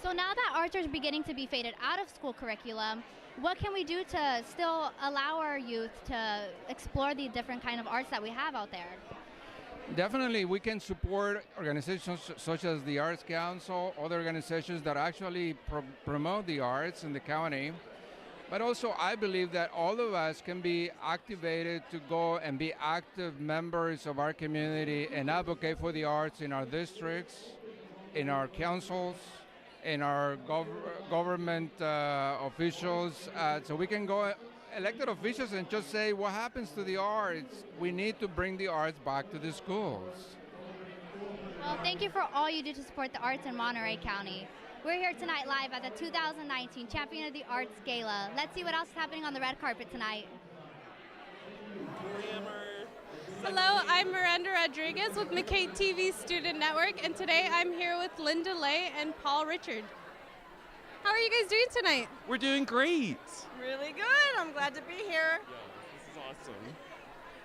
So now that arts are beginning to be faded out of school curriculum, what can we do to still allow our youth to explore the different kind of arts that we have out there? Definitely, we can support organizations such as the Arts Council, other organizations that actually promote the arts in the county. But also, I believe that all of us can be activated to go and be active members of our community and advocate for the arts in our districts, in our councils, in our government officials. So we can go elected officials and just say, what happens to the arts? We need to bring the arts back to the schools. Well, thank you for all you do to support the arts in Monterey County. We're here tonight live at the 2019 Champion of the Arts Gala. Let's see what else is happening on the red carpet tonight. Hello, I'm Miranda Rodriguez with McCate TV Student Network, and today I'm here with Linda Lay and Paul Richard. How are you guys doing tonight? We're doing great. Really good. I'm glad to be here. Yeah, this is awesome.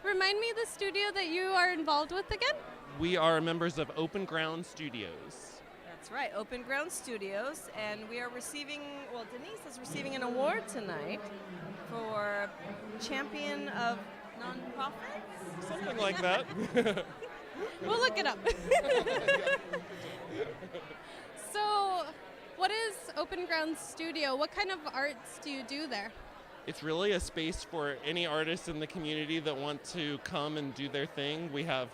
Remind me the studio that you are involved with again? We are members of Open Ground Studios. That's right, Open Ground Studios, and we are receiving, well, Denise is receiving an award tonight for Champion of Nonprofits? Something like that. We'll look it up. So, what is Open Ground Studio? What kind of arts do you do there? It's really a space for any artists in the community that want to come and do their thing. We have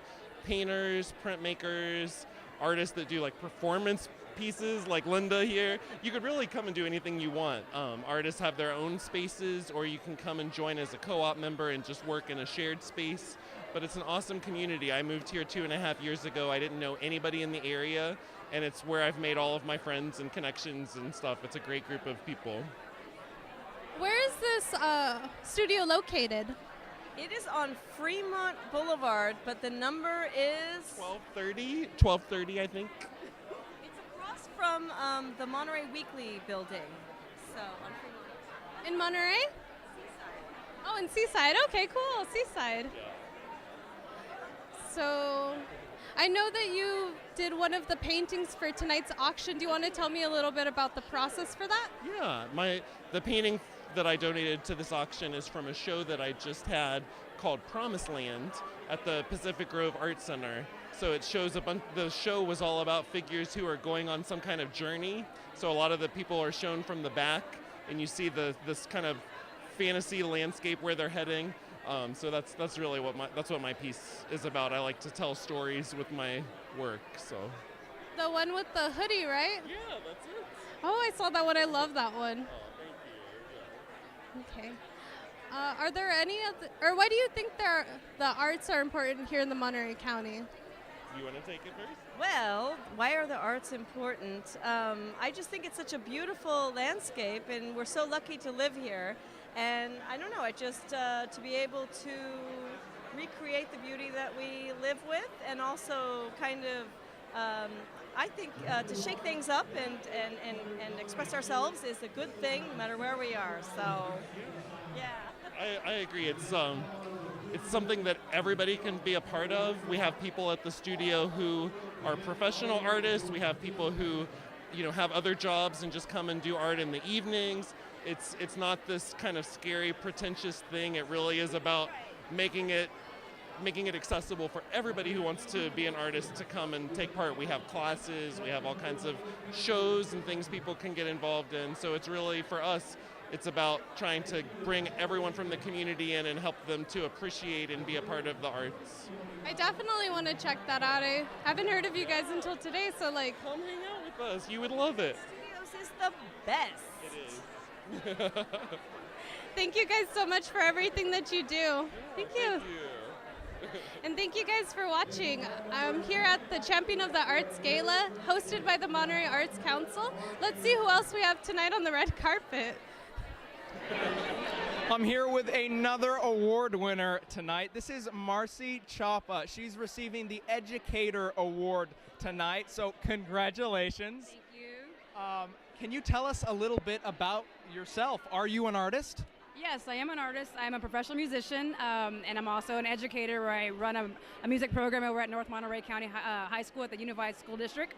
painters, printmakers, artists that do like performance pieces like Linda here. You could really come and do anything you want. Artists have their own spaces, or you can come and join as a co-op member and just work in a shared space. But it's an awesome community. I moved here 2.5 years ago. I didn't know anybody in the area, and it's where I've made all of my friends and connections and stuff. It's a great group of people. Where is this studio located? It is on Fremont Boulevard, but the number is 1230, I think. It's across from the Monterey Weekly building. So on Fremont. In Monterey? Seaside. Oh, in Seaside. Okay, cool. Seaside. Yeah. So I know that you did one of the paintings for tonight's auction. Do you want to tell me a little bit about the process for that? Yeah, the painting that I donated to this auction is from a show that I just had called Promised Land at the Pacific Grove Art Center. So it shows the show was all about figures who are going on some kind of journey. So a lot of the people are shown from the back, and you see this kind of fantasy landscape where they're heading. So that's really what my piece is about. I like to tell stories with my work. So The one with the hoodie, right? Yeah, that's it. Oh, I saw that one. I love that one. Oh, thank you. Yeah. Okay. Are there any or why do you think the arts are important here in the Monterey County? You want to take it first? Well, why are the arts important? I just think it's such a beautiful landscape, and we're so lucky to live here. And I don't know, to be able to recreate the beauty that we live with, and also kind of, I think to shake things up and express ourselves is a good thing no matter where we are. So, yeah. I agree. It's something that everybody can be a part of. We have people at the studio who are professional artists. We have people who, have other jobs and just come and do art in the evenings. It's not this kind of scary, pretentious thing. It really is about making it accessible for everybody who wants to be an artist to come and take part. We have classes, we have all kinds of shows and things people can get involved in. So it's really, for us, it's about trying to bring everyone from the community in and help them to appreciate and be a part of the arts. I definitely want to check that out. I haven't heard of you guys until today, so come hang out with us. You would love it. Studios is the best. It is. Thank you guys so much for everything that you do. Thank you. Thank you. And thank you guys for watching. I'm here at the Champion of the Arts Gala, hosted by the Monterey Arts Council. Let's see who else we have tonight on the red carpet. I'm here with another award winner tonight. This is Marcy Chapa. She's receiving the Educator Award tonight, so congratulations. Thank you. Can you tell us a little bit about yourself? Are you an artist? Yes, I am an artist. I'm a professional musician, and I'm also an educator where I run a music program over at North Monterey County High School at the Unified School District.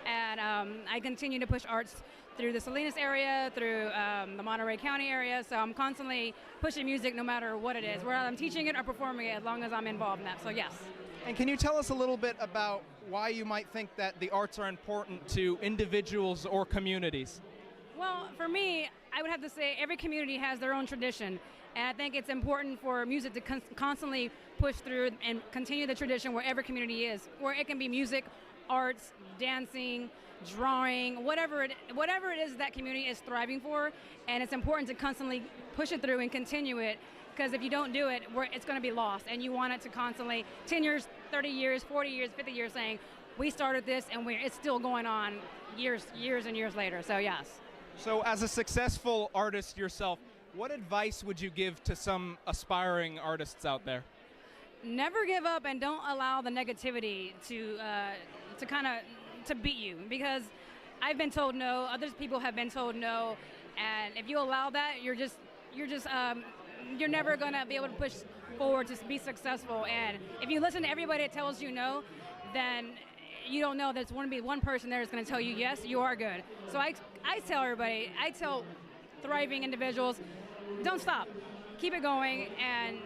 And I continue to push arts through the Salinas area, through the Monterey County area. So I'm constantly pushing music no matter what it is, whether I'm teaching it or performing it, as long as I'm involved in that. So yes. And can you tell us a little bit about why you might think that the arts are important to individuals or communities? Well, for me, I would have to say every community has their own tradition. And I think it's important for music to constantly push through and continue the tradition wherever community is, where it can be music, arts, dancing, drawing, whatever it is that community is thriving for. And it's important to constantly push it through and continue it, because if you don't do it, it's going to be lost. And you want it to constantly, 10 years, 30 years, 40 years, 50 years, saying, we started this and it's still going on years and years later. So yes. So as a successful artist yourself, what advice would you give to some aspiring artists out there? Never give up, and don't allow the negativity to beat you, because I've been told no, other people have been told no, and if you allow that, you're never gonna be able to push forward to be successful. And if you listen to everybody that tells you no, then you don't know there's going to be one person there that's going to tell you yes, you are good. So I tell everybody, I tell thriving individuals, don't stop, keep it going, and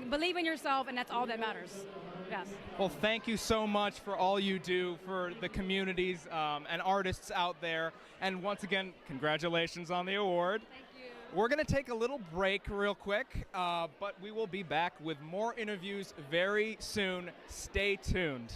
believe in yourself, and that's all that matters. Yes. Well, thank you so much for all you do for the communities and artists out there. And once again, congratulations on the award. Thank you. We're going to take a little break real quick, but we will be back with more interviews very soon. Stay tuned.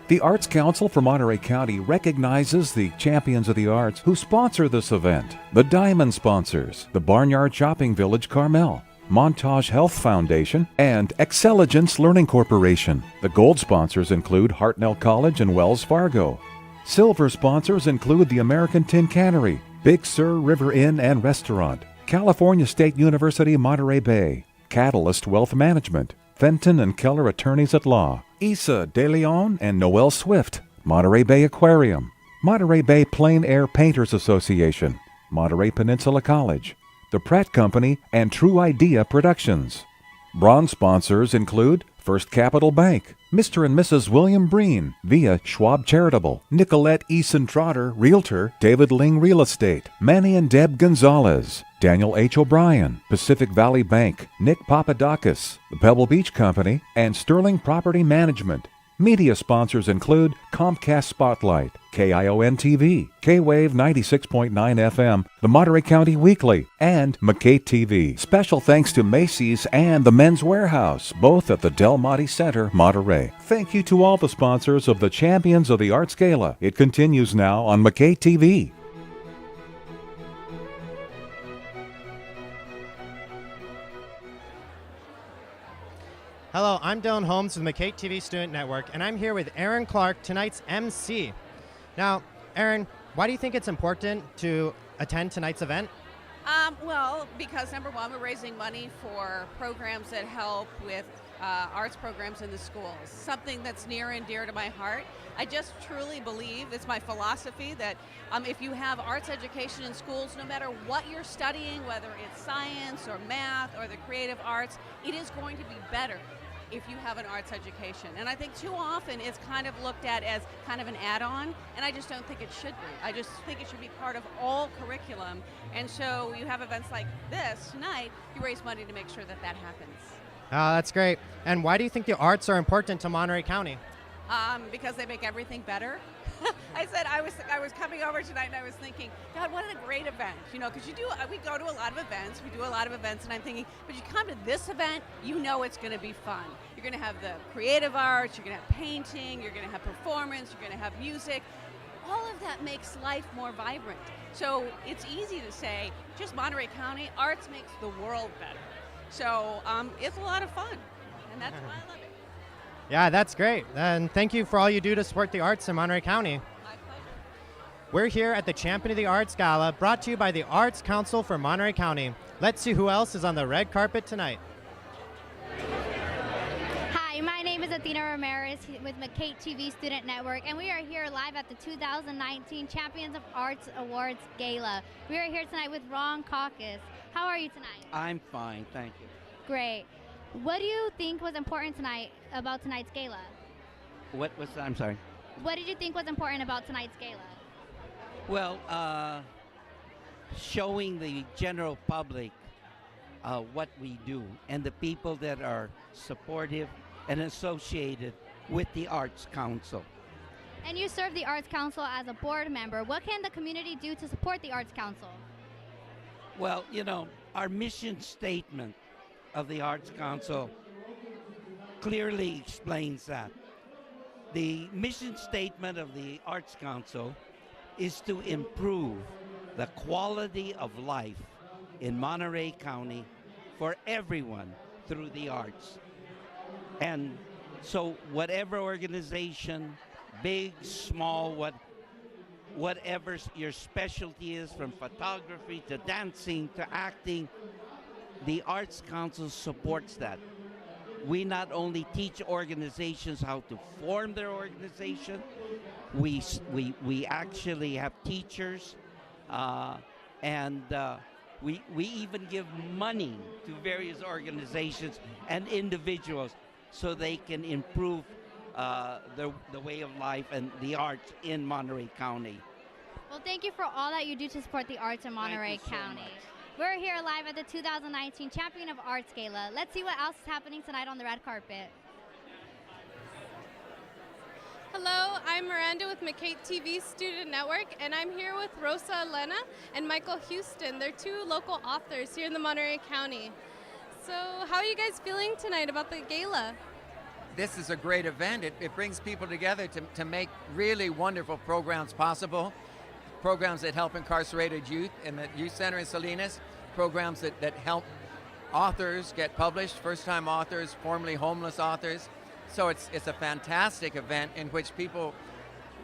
The Arts Council for Monterey County recognizes the champions of the arts who sponsor this event. The Diamond sponsors the Barnyard Shopping Village Carmel, Montage Health Foundation, and Excelligence Learning Corporation. The gold sponsors include Hartnell College and Wells Fargo. Silver sponsors include the American Tin Cannery, Big Sur River Inn and Restaurant, California State University Monterey Bay, Catalyst Wealth Management, Fenton and Keller Attorneys at Law, Isa De Leon and Noel Swift, Monterey Bay Aquarium, Monterey Bay Plein Air Painters Association, Monterey Peninsula College, The Pratt Company, and True Idea Productions. Bronze sponsors include First Capital Bank, Mr. and Mrs. William Breen via Schwab Charitable, Nicolette Eason Trotter, Realtor, David Ling Real Estate, Manny and Deb Gonzalez, Daniel H. O'Brien, Pacific Valley Bank, Nick Papadakis, the Pebble Beach Company, and Sterling Property Management. Media sponsors include Comcast Spotlight, KION-TV, K-Wave 96.9 FM, the Monterey County Weekly, and McKay TV. Special thanks to Macy's and the Men's Warehouse, both at the Del Monte Center, Monterey. Thank you to all the sponsors of the Champions of the Arts Gala. It continues now on McKay TV. Hello, I'm Dylan Holmes with McKay TV Student Network, and I'm here with Aaron Clark, tonight's MC. Now, Aaron, why do you think it's important to attend tonight's event? Well, because number one, we're raising money for programs that help with arts programs in the schools, something that's near and dear to my heart. I just truly believe, it's my philosophy, that if you have arts education in schools, no matter what you're studying, whether it's science or math or the creative arts, it is going to be better if you have an arts education. And I think too often it's kind of looked at as kind of an add-on, and I just don't think it should be. I just think it should be part of all curriculum. And so you have events like this tonight, you raise money to make sure that that happens. That's great. And why do you think the arts are important to Monterey County? Because they make everything better. I said I was coming over tonight and I was thinking, God, what a great event, because we go to a lot of events, and I'm thinking, but you come to this event, it's going to be fun. You're going to have the creative arts, you're going to have painting, you're going to have performance, you're going to have music. All of that makes life more vibrant. So it's easy to say, just Monterey County, arts makes the world better. So it's a lot of fun, and that's why I love it. Yeah, that's great. And thank you for all you do to support the arts in Monterey County. My pleasure. We're here at the Champion of the Arts Gala, brought to you by the Arts Council for Monterey County. Let's see who else is on the red carpet tonight. Hi, my name is Athena Ramirez with McKay TV Student Network, and we are here live at the 2019 Champions of Arts Awards Gala. We are here tonight with Ron Caucus. How are you tonight? I'm fine, thank you. Great. What do you think was important tonight about tonight's gala? What was I'm sorry? What did you think was important about tonight's gala? Well, showing the general public what we do and the people that are supportive and associated with the Arts Council. And you serve the Arts Council as a board member. What can the community do to support the Arts Council? Well, our mission statement of the Arts Council clearly explains that. The mission statement of the Arts Council is to improve the quality of life in Monterey County for everyone through the arts. And so whatever organization, big, small, whatever your specialty is, from photography to dancing to acting, the Arts Council supports that. We not only teach organizations how to form their organization, we actually have teachers, and we even give money to various organizations and individuals so they can improve the way of life and the arts in Monterey County. Well, thank you for all that you do to support the arts in Monterey County. We're here live at the 2019 Champion of Arts Gala. Let's see what else is happening tonight on the red carpet. Hello, I'm Miranda with McKay TV Student Network, and I'm here with Rosa Elena and Michael Houston. They're two local authors here in the Monterey County. So how are you guys feeling tonight about the gala? This is a great event. It brings people together to make really wonderful programs possible. Programs that help incarcerated youth in the Youth Center in Salinas, programs that help authors get published, first-time authors, formerly homeless authors. So it's a fantastic event in which people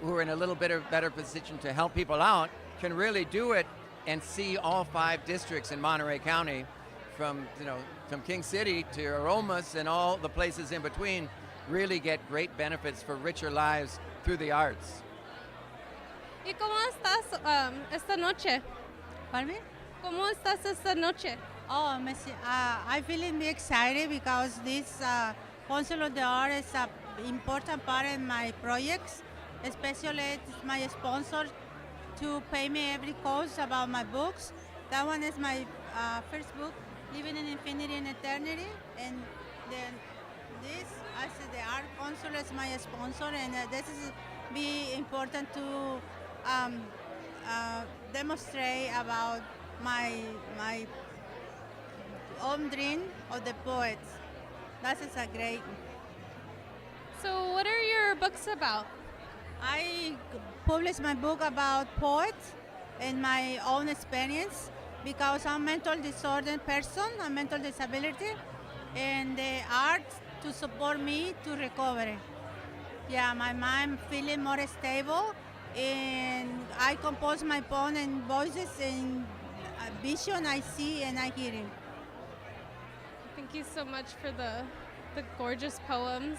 who are in a little bit of better position to help people out can really do it and see all 5 districts in Monterey County, from King City to Aromas and all the places in between, really get great benefits for richer lives through the arts. ¿Y cómo estás esta noche? Pardon me? ¿Cómo estás esta noche? Oh, I'm feeling excited because this Council of the Art is an important part in my projects. Especially, it's my sponsor to pay me every cost about my books. That one is my first book, Living in Infinity and Eternity, and then this, as the Art Council is my sponsor, and this is be important to demonstrate about my own dream of the poets. That is a great. So, what are your books about? I published my book about poets and my own experience because I'm a mental disorder person, a mental disability, and the art to support me to recovery. Yeah, my mind feeling more stable, and I compose my poem and voices and vision I see and I hear it. Thank you so much for the gorgeous poems.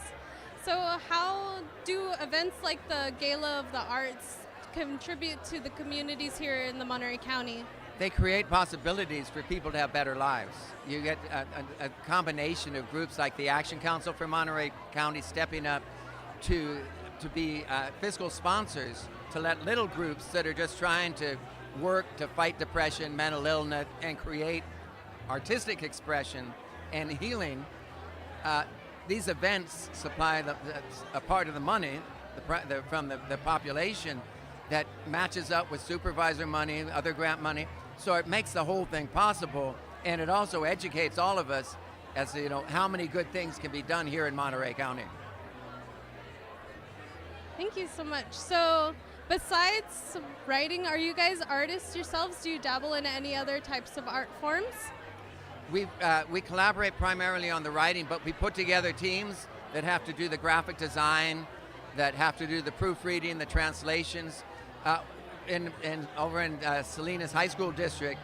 So how do events like the Gala of the Arts contribute to the communities here in the Monterey County? They create possibilities for people to have better lives. You get a combination of groups like the Action Council for Monterey County stepping up to be fiscal sponsors to let little groups that are just trying to work to fight depression, mental illness, and create artistic expression and healing. These events supply a part of the money from the population that matches up with supervisor money, other grant money. So it makes the whole thing possible, and it also educates all of us as to, how many good things can be done here in Monterey County. Thank you so much. So besides writing, are you guys artists yourselves? Do you dabble in any other types of art forms? We collaborate primarily on the writing, but we put together teams that have to do the graphic design, that have to do the proofreading, the translations. Over in Salinas High School District,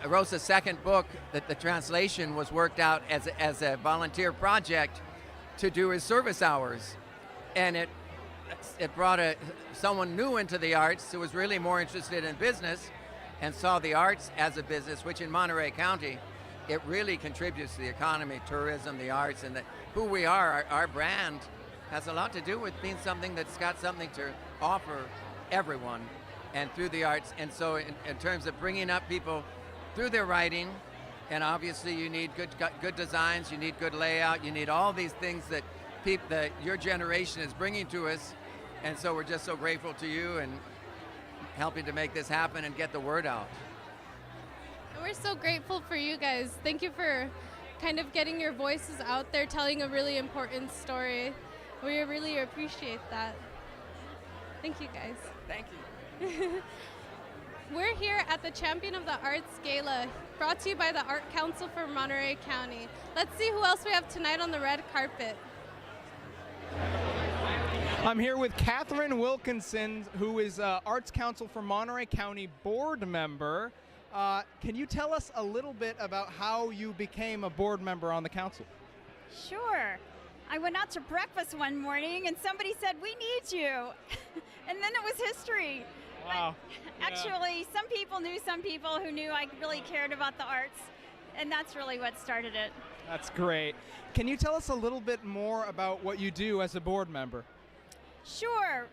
Rosa's second book, that the translation was worked out as a volunteer project to do his service hours, and it brought someone new into the arts who was really more interested in business and saw the arts as a business, which in Monterey County, it really contributes to the economy, tourism, the arts, and who we are. Our brand has a lot to do with being something that's got something to offer everyone and through the arts. And so in terms of bringing up people through their writing, and obviously you need good designs, you need good layout, you need all these things that your generation is bringing to us. And so we're just so grateful to you and helping to make this happen and get the word out. We're so grateful for you guys. Thank you for kind of getting your voices out there, telling a really important story. We really appreciate that. Thank you guys. Thank you. We're here at the Champion of the Arts Gala, brought to you by the Art Council for Monterey County. Let's see who else we have tonight on the red carpet. I'm here with Catherine Wilkinson, who is Arts Council for Monterey County board member. Can you tell us a little bit about how you became a board member on the council? Sure. I went out to breakfast one morning and somebody said, "We need you." And then it was history. Wow. But actually, some people knew some people who knew I really cared about the arts, and that's really what started it. That's great. Can you tell us a little bit more about what you do as a board member? Sure.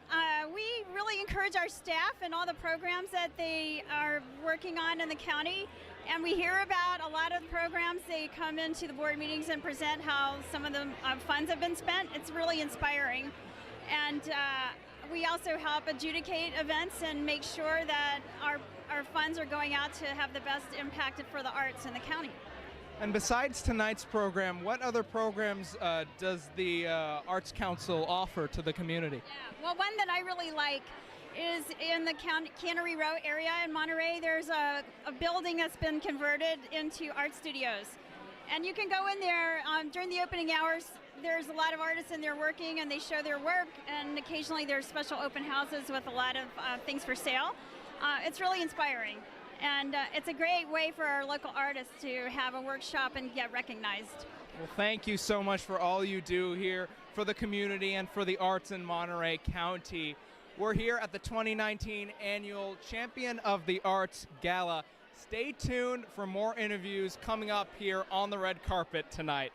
We really encourage our staff and all the programs that they are working on in the county. And we hear about a lot of the programs. They come into the board meetings and present how some of the funds have been spent. It's really inspiring. And we also help adjudicate events and make sure that our funds are going out to have the best impact for the arts in the county. And besides tonight's program, what other programs does the Arts Council offer to the community? Yeah. Well, one that I really like is in the Cannery Row area in Monterey. There's a building that's been converted into art studios. And you can go in there during the opening hours. There's a lot of artists in there working, and they show their work. And occasionally there's special open houses with a lot of things for sale. It's really inspiring. And it's a great way for our local artists to have a workshop and get recognized. Well, thank you so much for all you do here for the community and for the arts in Monterey County. We're here at the 2019 annual Champion of the Arts Gala. Stay tuned for more interviews coming up here on the red carpet tonight.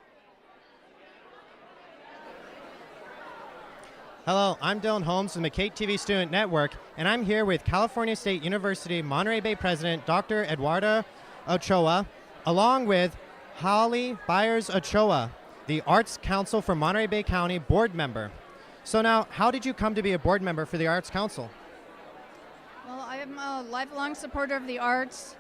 Hello, I'm Dylan Holmes with McCate TV Student Network, and I'm here with California State University Monterey Bay President Dr. Eduarda Ochoa, along with Holly Byers Ochoa, the Arts Council for Monterey Bay County board member. So now, how did you come to be a board member for the Arts Council? Well, I'm a lifelong supporter of the arts,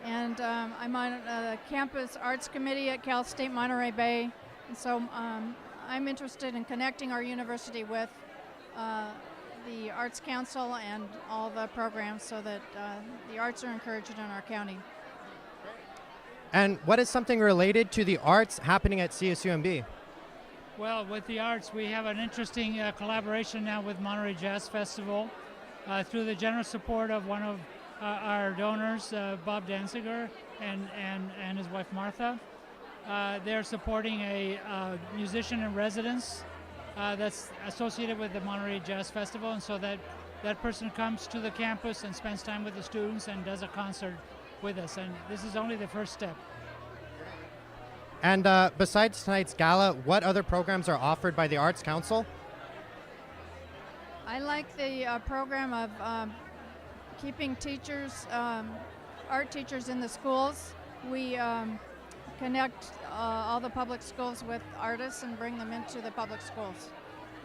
and I'm on the campus arts committee at Cal State Monterey Bay. And so I'm interested in connecting our university with the Arts Council and all the programs so that the arts are encouraged in our county. And what is something related to the arts happening at CSUMB? Well, with the arts, we have an interesting collaboration now with Monterey Jazz Festival through the generous support of one of our donors, Bob Danziger, and his wife Martha. They're supporting a musician in residence that's associated with the Monterey Jazz Festival, and so that person comes to the campus and spends time with the students and does a concert with us, and this is only the first step. And besides tonight's gala, what other programs are offered by the Arts Council? I like the program of keeping teachers, art teachers in the schools. We connect all the public schools with artists and bring them into the public schools.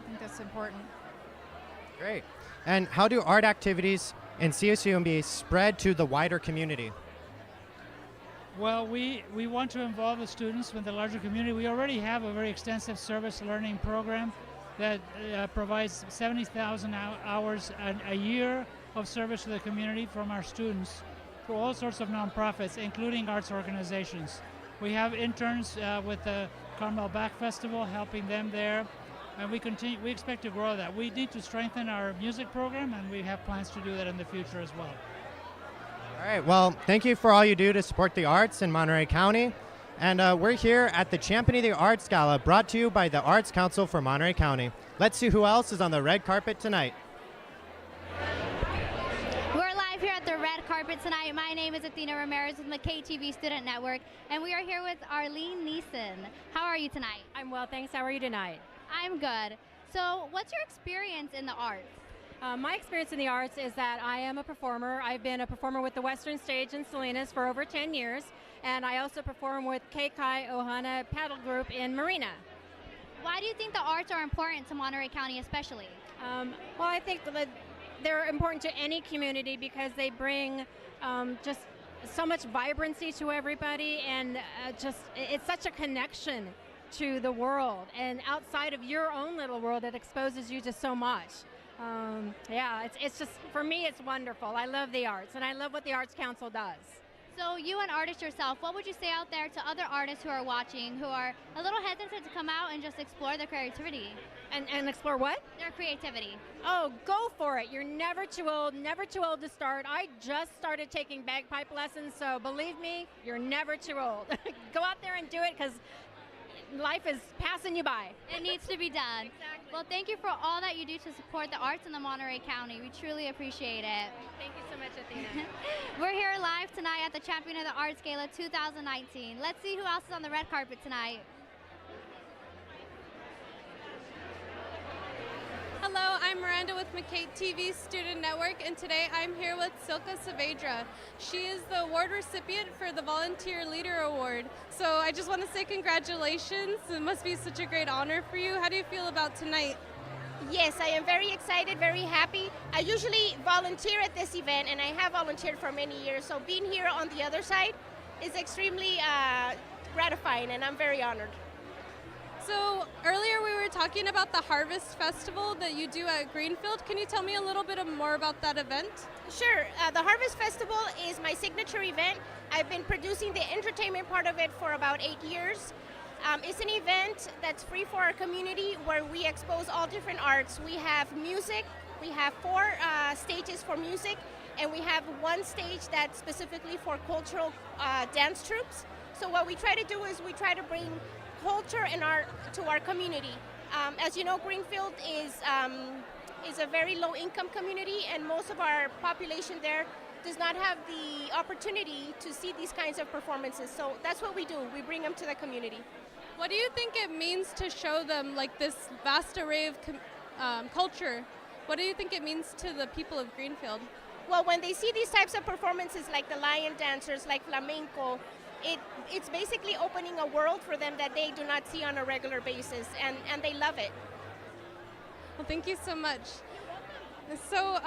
I think that's important. Great. And how do art activities in CSUMB spread to the wider community? Well, we want to involve the students with the larger community. We already have a very extensive service learning program that provides 70,000 hours a year of service to the community from our students through all sorts of nonprofits, including arts organizations. We have interns with the Carmel Back Festival, helping them there, and we expect to grow that. We need to strengthen our music program, and we have plans to do that in the future as well. All right, well, thank you for all you do to support the arts in Monterey County. And we're here at the Champion of the Arts Gala, brought to you by the Arts Council for Monterey County. Let's see who else is on the red carpet tonight. We're live here at the red carpet tonight. My name is Athena Ramirez with McKay TV Student Network, and we are here with Arlene Neeson. How are you tonight? I'm well, thanks. How are you tonight? I'm good. So what's your experience in the arts? My experience in the arts is that I am a performer. I've been a performer with the Western Stage in Salinas for over 10 years, and I also perform with Keikai Ohana Paddle Group in Marina. Why do you think the arts are important to Monterey County especially? Well, I think that they're important to any community because they bring just so much vibrancy to everybody, and it's such a connection to the world, and outside of your own little world, it exposes you to so much. Yeah, it's just, for me, it's wonderful. I love the arts, and I love what the Arts Council does. So you, an artist yourself, what would you say out there to other artists who are watching, who are a little hesitant to come out and just explore their creativity? And explore what? Their creativity. Oh, go for it. You're never too old to start. I just started taking bagpipe lessons, so believe me, you're never too old. Go out there and do it, because life is passing you by. It needs to be done. Exactly. Well, thank you for all that you do to support the arts in the Monterey County. We truly appreciate it. Thank you so much, Athena. We're here live tonight at the Champion of the Arts Gala 2019. Let's see who else is on the red carpet tonight. Hello, I'm Miranda with McKay TV Student Network, and today I'm here with Silka Saavedra. She is the award recipient for the Volunteer Leader Award. So I just want to say congratulations. It must be such a great honor for you. How do you feel about tonight? Yes, I am very excited, very happy. I usually volunteer at this event, and I have volunteered for many years, so being here on the other side is extremely gratifying, and I'm very honored. So earlier we were talking about the Harvest Festival that you do at Greenfield. Can you tell me a little bit more about that event? Sure. The Harvest Festival is my signature event. I've been producing the entertainment part of it for about 8 years. It's an event that's free for our community where we expose all different arts. We have music, we have 4 stages for music, and we have 1 stage that's specifically for cultural dance troupes. So what we try to do is we try to bring culture and art to our community. As you know, Greenfield is a very low-income community, and most of our population there does not have the opportunity to see these kinds of performances. So that's what we do. We bring them to the community. What do you think it means to show them like this vast array of culture? What do you think it means to the people of Greenfield? Well, when they see these types of performances like the lion dancers, like flamenco, it's basically opening a world for them that they do not see on a regular basis, and they love it. Well, thank you so much. So,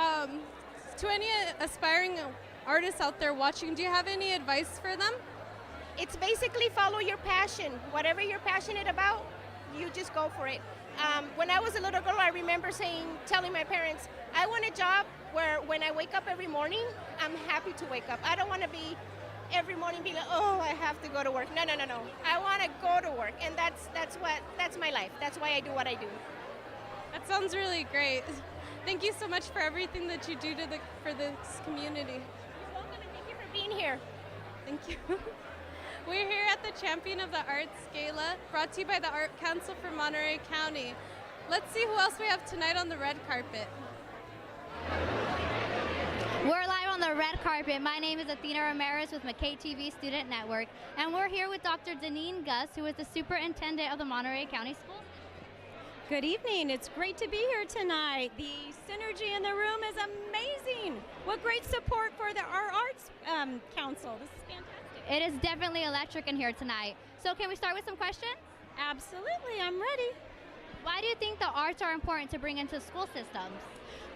to any aspiring artists out there watching, do you have any advice for them? It's basically follow your passion. Whatever you're passionate about, you just go for it. When I was a little girl, I remember telling my parents, I want a job where when I wake up every morning, I'm happy to wake up. I don't want to be every morning be like, oh, I have to go to work. No. I want to go to work, and that's my life. That's why I do what I do. That sounds really great. Thank you so much for everything that you do for this community. You're welcome, and thank you for being here. Thank you. We're here at the Champion of the Arts Gala, brought to you by the Art Council for Monterey County. Let's see who else we have tonight on the red carpet. We're live on the red carpet. My name is Athena Ramirez with McKay TV Student Network, and we're here with Dr. Deneen Gus, who is the superintendent of the Monterey County Schools. Good evening. It's great to be here tonight. The synergy in the room is amazing. What great support for our Arts Council. This is fantastic. It is definitely electric in here tonight. So can we start with some questions? Absolutely. I'm ready. Why do you think the arts are important to bring into school systems?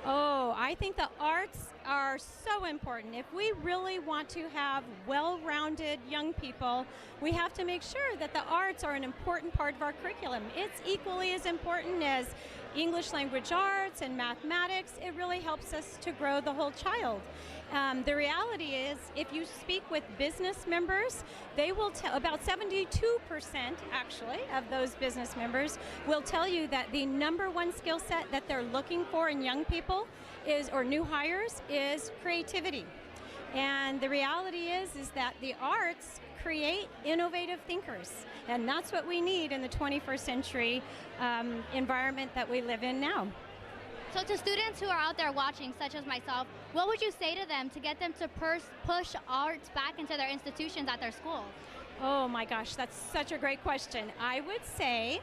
Oh, I think the arts are so important. If we really want to have well-rounded young people, we have to make sure that the arts are an important part of our curriculum. It's equally as important as English language arts and mathematics. It really helps us to grow the whole child. The reality is, if you speak with business members, they will tell, about 72% actually of those business members will tell you that the number one skill set that they're looking for in young people or new hires is creativity. And the reality is that the arts create innovative thinkers, and that's what we need in the 21st century environment that we live in now. So to students who are out there watching, such as myself, what would you say to them to get them to push arts back into their institutions at their schools? Oh my gosh, that's such a great question. I would say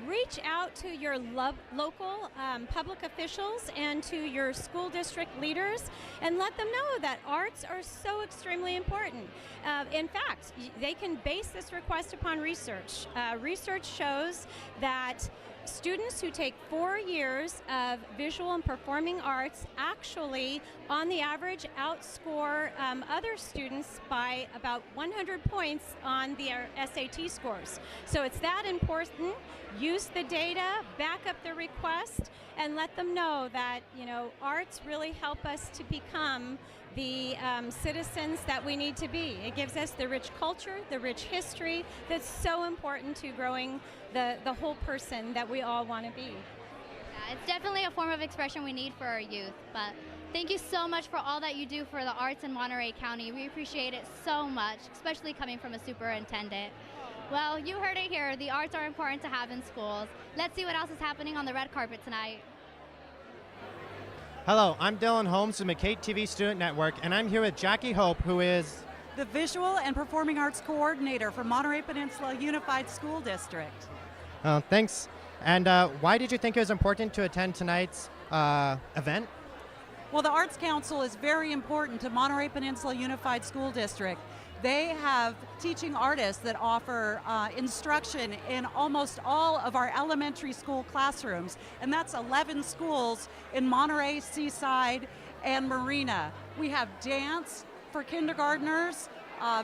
reach out to your local public officials and to your school district leaders and let them know that arts are so extremely important. In fact, they can base this request upon research. Research shows that students who take 4 years of visual and performing arts actually, on the average, outscore other students by about 100 points on their SAT scores. So it's that important. Use the data, back up the request, and let them know that, arts really help us to become the citizens that we need to be. It gives us the rich culture, the rich history that's so important to growing the whole person that we all want to be. Yeah, it's definitely a form of expression we need for our youth, but thank you so much for all that you do for the arts in Monterey County. We appreciate it so much, especially coming from a superintendent. Well, you heard it here. The arts are important to have in schools. Let's see what else is happening on the red carpet tonight. Hello, I'm Dylan Holmes with McKay TV Student Network, and I'm here with Jackie Hope, who is the Visual and Performing Arts Coordinator for Monterey Peninsula Unified School District. Thanks. And why did you think it was important to attend tonight's event? Well, the Arts Council is very important to Monterey Peninsula Unified School District. They have teaching artists that offer instruction in almost all of our elementary school classrooms, and that's 11 schools in Monterey, Seaside, and Marina. We have dance for kindergartners,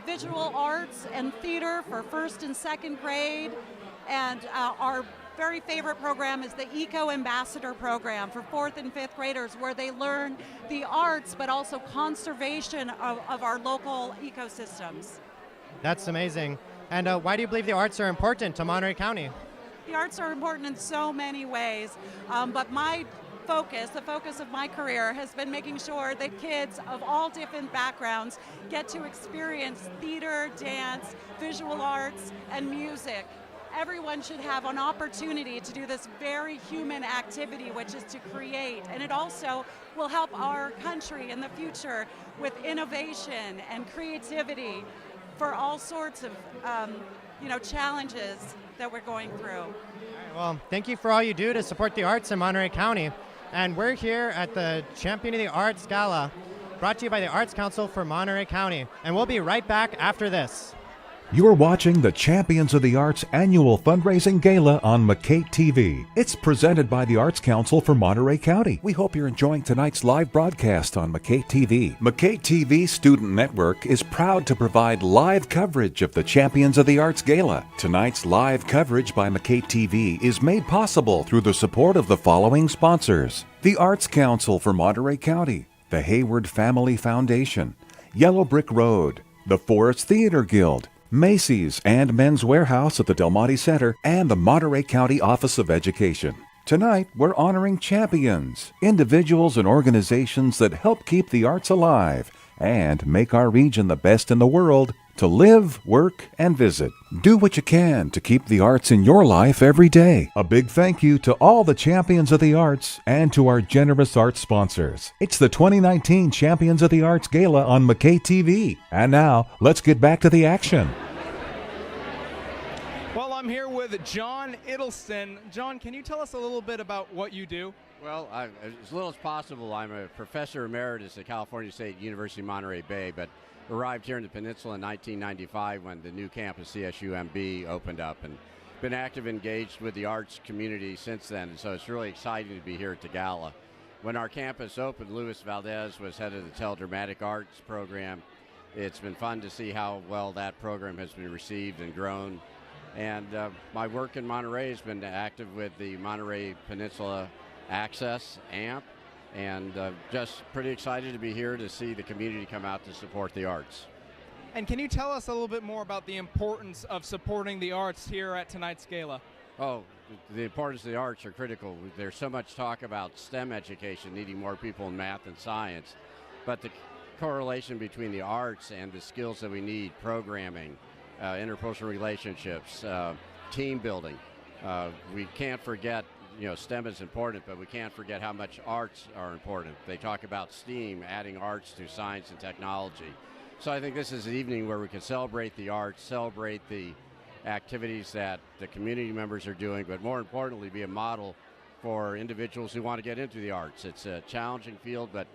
visual arts and theater for first and second grade, and our very favorite program is the Eco Ambassador program for 4th and 5th graders, where they learn the arts but also conservation of our local ecosystems. That's amazing. And why do you believe the arts are important to Monterey County? The arts are important in so many ways, but my focus, the focus of my career, has been making sure that kids of all different backgrounds get to experience theater, dance, visual arts, and music. Everyone should have an opportunity to do this very human activity, which is to create. And it also will help our country in the future with innovation and creativity for all sorts of challenges that we're going through. Well, thank you for all you do to support the arts in Monterey County. and we're here at the Champion of the Arts Gala, brought to you by the Arts Council for Monterey County. And we'll be right back after this. You're watching the Champions of the Arts annual fundraising gala on McCate TV. It's presented by the Arts Council for Monterey County. We hope you're enjoying tonight's live broadcast on McCate TV. McCate TV Student Network is proud to provide live coverage of the Champions of the Arts Gala. Tonight's live coverage by McCate TV is made possible through the support of the following sponsors: the Arts Council for Monterey County, the Hayward Family Foundation, Yellow Brick Road, the Forest Theater Guild, Macy's and Men's Warehouse at the Del Monte Center, and the Monterey County Office of Education. Tonight, we're honoring champions, individuals and organizations that help keep the arts alive and make our region the best in the world to live, work, and visit. Do what you can to keep the arts in your life every day. A big thank you to all the champions of the arts and to our generous arts sponsors. It's the 2019 Champions of the Arts Gala on McCate TV. And now, let's get back to the action. Well, I'm here with John Iddleston. John, can you tell us a little bit about what you do? Well, as little as possible. I'm a professor emeritus at California State University, Monterey Bay, but arrived here in the peninsula in 1995 when the new campus, CSUMB, opened up, and been active engaged with the arts community since then. And so it's really exciting to be here at the Gala. When our campus opened, Luis Valdez was head of the Tel Dramatic Arts program. It's been fun to see how well that program has been received and grown. And my work in Monterey has been active with the Monterey Peninsula Access, AMP, and just pretty excited to be here to see the community come out to support the arts. And can you tell us a little bit more about the importance of supporting the arts here at tonight's gala? Oh, the importance of the arts are critical. There's so much talk about STEM education, needing more people in math and science, but the correlation between the arts and the skills that we need, programming, interpersonal relationships, team building, we can't forget. STEM is important, but we can't forget how much arts are important. They talk about STEAM, adding arts to science and technology. So I think this is an evening where we can celebrate the arts, celebrate the activities that the community members are doing, but more importantly, be a model for individuals who want to get into the arts. It's a challenging field, but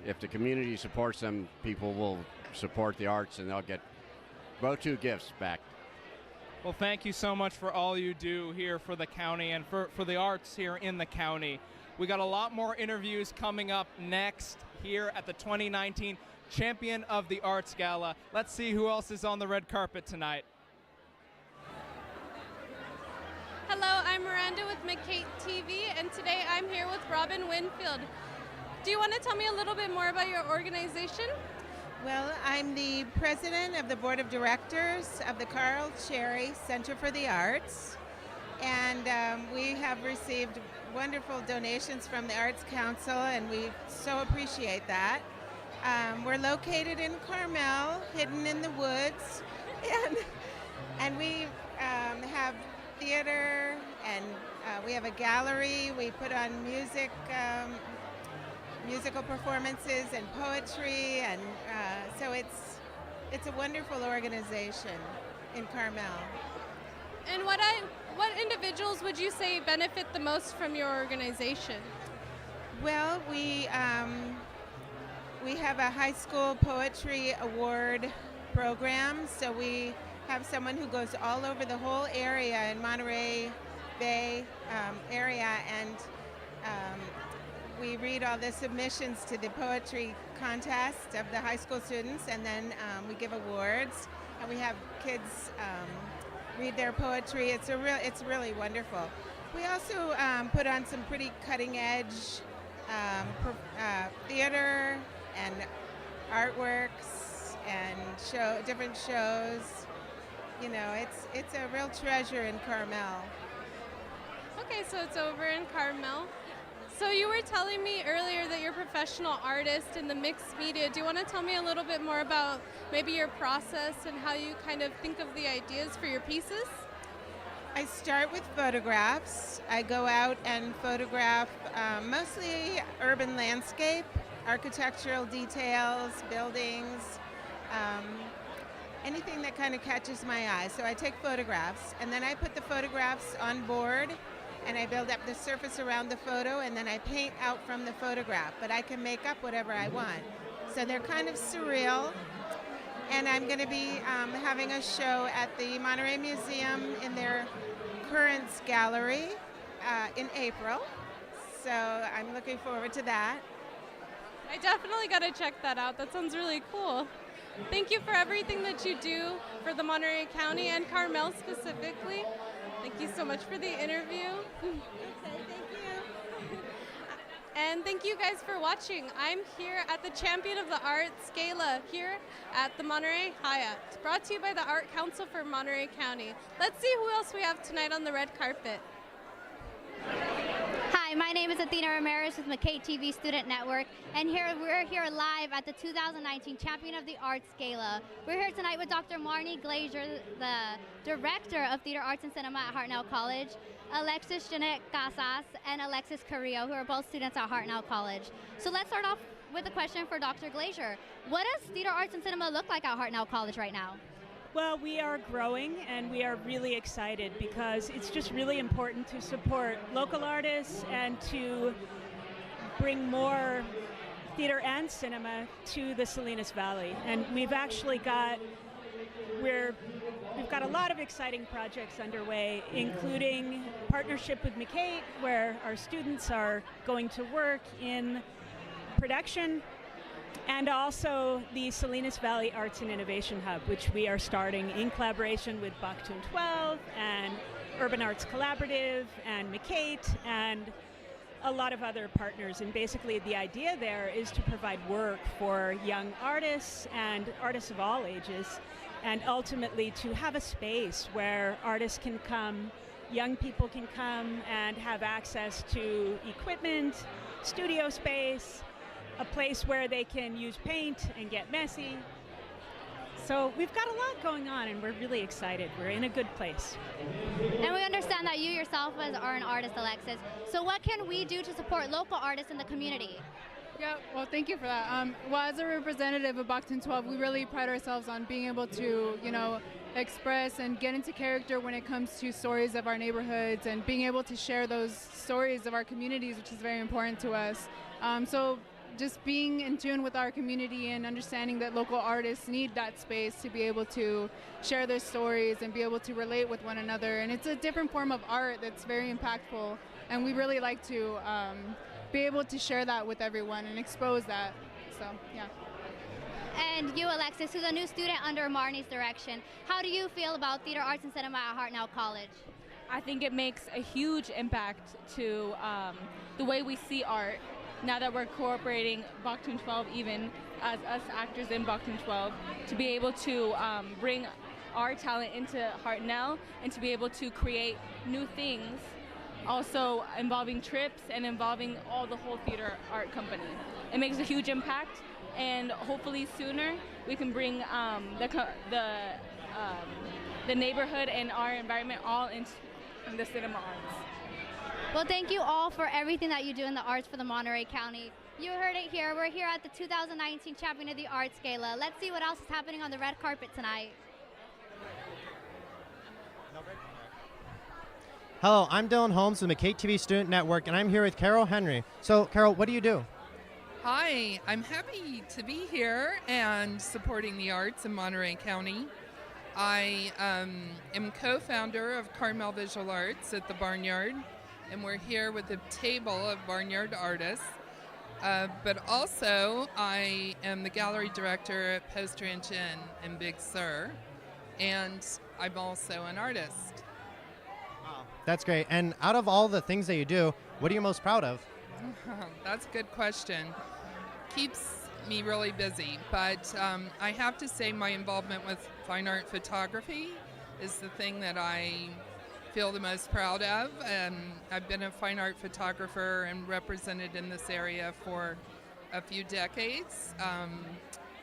if the community supports them, people will support the arts and they'll get both two gifts back. Well, thank you so much for all you do here for the county and for the arts here in the county. We got a lot more interviews coming up next here at the 2019 Champion of the Arts Gala. Let's see who else is on the red carpet tonight. Hello, I'm Miranda with McCate TV, and today I'm here with Robin Winfield. Do you want to tell me a little bit more about your organization? Well, I'm the president of the board of directors of the Carl Cherry Center for the Arts, and we have received wonderful donations from the Arts Council, and we so appreciate that. We're located in Carmel, hidden in the woods, and we have theater, and we have a gallery. We put on musical performances and poetry, and so it's a wonderful organization in Carmel. And what individuals would you say benefit the most from your organization? Well, we have a high school poetry award program, so we have someone who goes all over the whole area in Monterey Bay area, and we read all the submissions to the poetry contest of the high school students, and then we give awards, and we have kids read their poetry. It's really wonderful. We also put on some pretty cutting-edge theater and artworks and different shows. It's a real treasure in Carmel. Okay, so it's over in Carmel. So you were telling me earlier that you're a professional artist in the mixed media. Do you want to tell me a little bit more about maybe your process and how you kind of think of the ideas for your pieces? I start with photographs. I go out and photograph mostly urban landscape, architectural details, buildings, anything that kind of catches my eye. So I take photographs, and then I put the photographs on board, and I build up the surface around the photo, and then I paint out from the photograph, but I can make up whatever I want. So they're kind of surreal, and I'm going to be having a show at the Monterey Museum in their Currents Gallery in April, so I'm looking forward to that. I definitely got to check that out. That sounds really cool. Thank you for everything that you do for the Monterey County and Carmel specifically. Thank you so much for the interview. Okay, thank you. And thank you guys for watching. I'm here at the Champion of the Arts Gala here at the Monterey Hyatt. It's brought to you by the Art Council for Monterey County. Let's see who else we have tonight on the red carpet. Hi, my name is Athena Ramirez with McKay TV Student Network, and we're here live at the 2019 Champion of the Arts Gala. We're here tonight with Dr. Marnie Glazier, the Director of Theater Arts and Cinema at Hartnell College, Alexis Jeanette Casas, and Alexis Carrillo, who are both students at Hartnell College. So let's start off with a question for Dr. Glazier. What does theater arts and cinema look like at Hartnell College right now? Well, we are growing, and we are really excited because it's just really important to support local artists and to bring more theater and cinema to the Salinas Valley. And we've actually got we've got a lot of exciting projects underway, including partnership with McKay, where our students are going to work in production, and also the Salinas Valley Arts and Innovation Hub, which we are starting in collaboration with Bachtoon 12 and Urban Arts Collaborative and McKay and a lot of other partners. And basically the idea there is to provide work for young artists and artists of all ages, and ultimately to have a space where artists can come, young people can come and have access to equipment, studio space, a place where they can use paint and get messy. So we've got a lot going on, and we're really excited. We're in a good place. And we understand that you yourself are an artist, Alexis. So what can we do to support local artists in the community? Yeah, well, thank you for that. Well, as a representative of Bachtoon 12, we really pride ourselves on being able to, express and get into character when it comes to stories of our neighborhoods and being able to share those stories of our communities, which is very important to us. So just being in tune with our community and understanding that local artists need that space to be able to share their stories and be able to relate with one another. And it's a different form of art that's very impactful, and we really like to be able to share that with everyone and expose that. So, yeah. And you, Alexis, who's a new student under Marnie's direction, how do you feel about theater arts and cinema at Hartnell College? I think it makes a huge impact to the way we see art. Now that we're cooperating Bachtoon 12, even as us actors in Bachtoon 12, to be able to bring our talent into Hartnell and to be able to create new things, also involving trips and involving the whole theater art company. It makes a huge impact, and hopefully sooner we can bring the neighborhood and our environment all into the cinema arts. Well, thank you all for everything that you do in the arts for the Monterey County. You heard it here. We're here at the 2019 Champion of the Arts Gala. Let's see what else is happening on the red carpet tonight. Hello, I'm Dylan Holmes with McKay TV Student Network, and I'm here with Carol Henry. So, Carol, what do you do? Hi, I'm happy to be here and supporting the arts in Monterey County. I am co-founder of Carmel Visual Arts at the Barnyard, and we're here with a table of Barnyard artists. But also, I am the gallery director at Post Ranch Inn in Big Sur, and I'm also an artist. That's great. And out of all the things that you do, what are you most proud of? That's a good question. Keeps me really busy, but I have to say my involvement with fine art photography is the thing that I feel the most proud of. I've been a fine art photographer and represented in this area for a few decades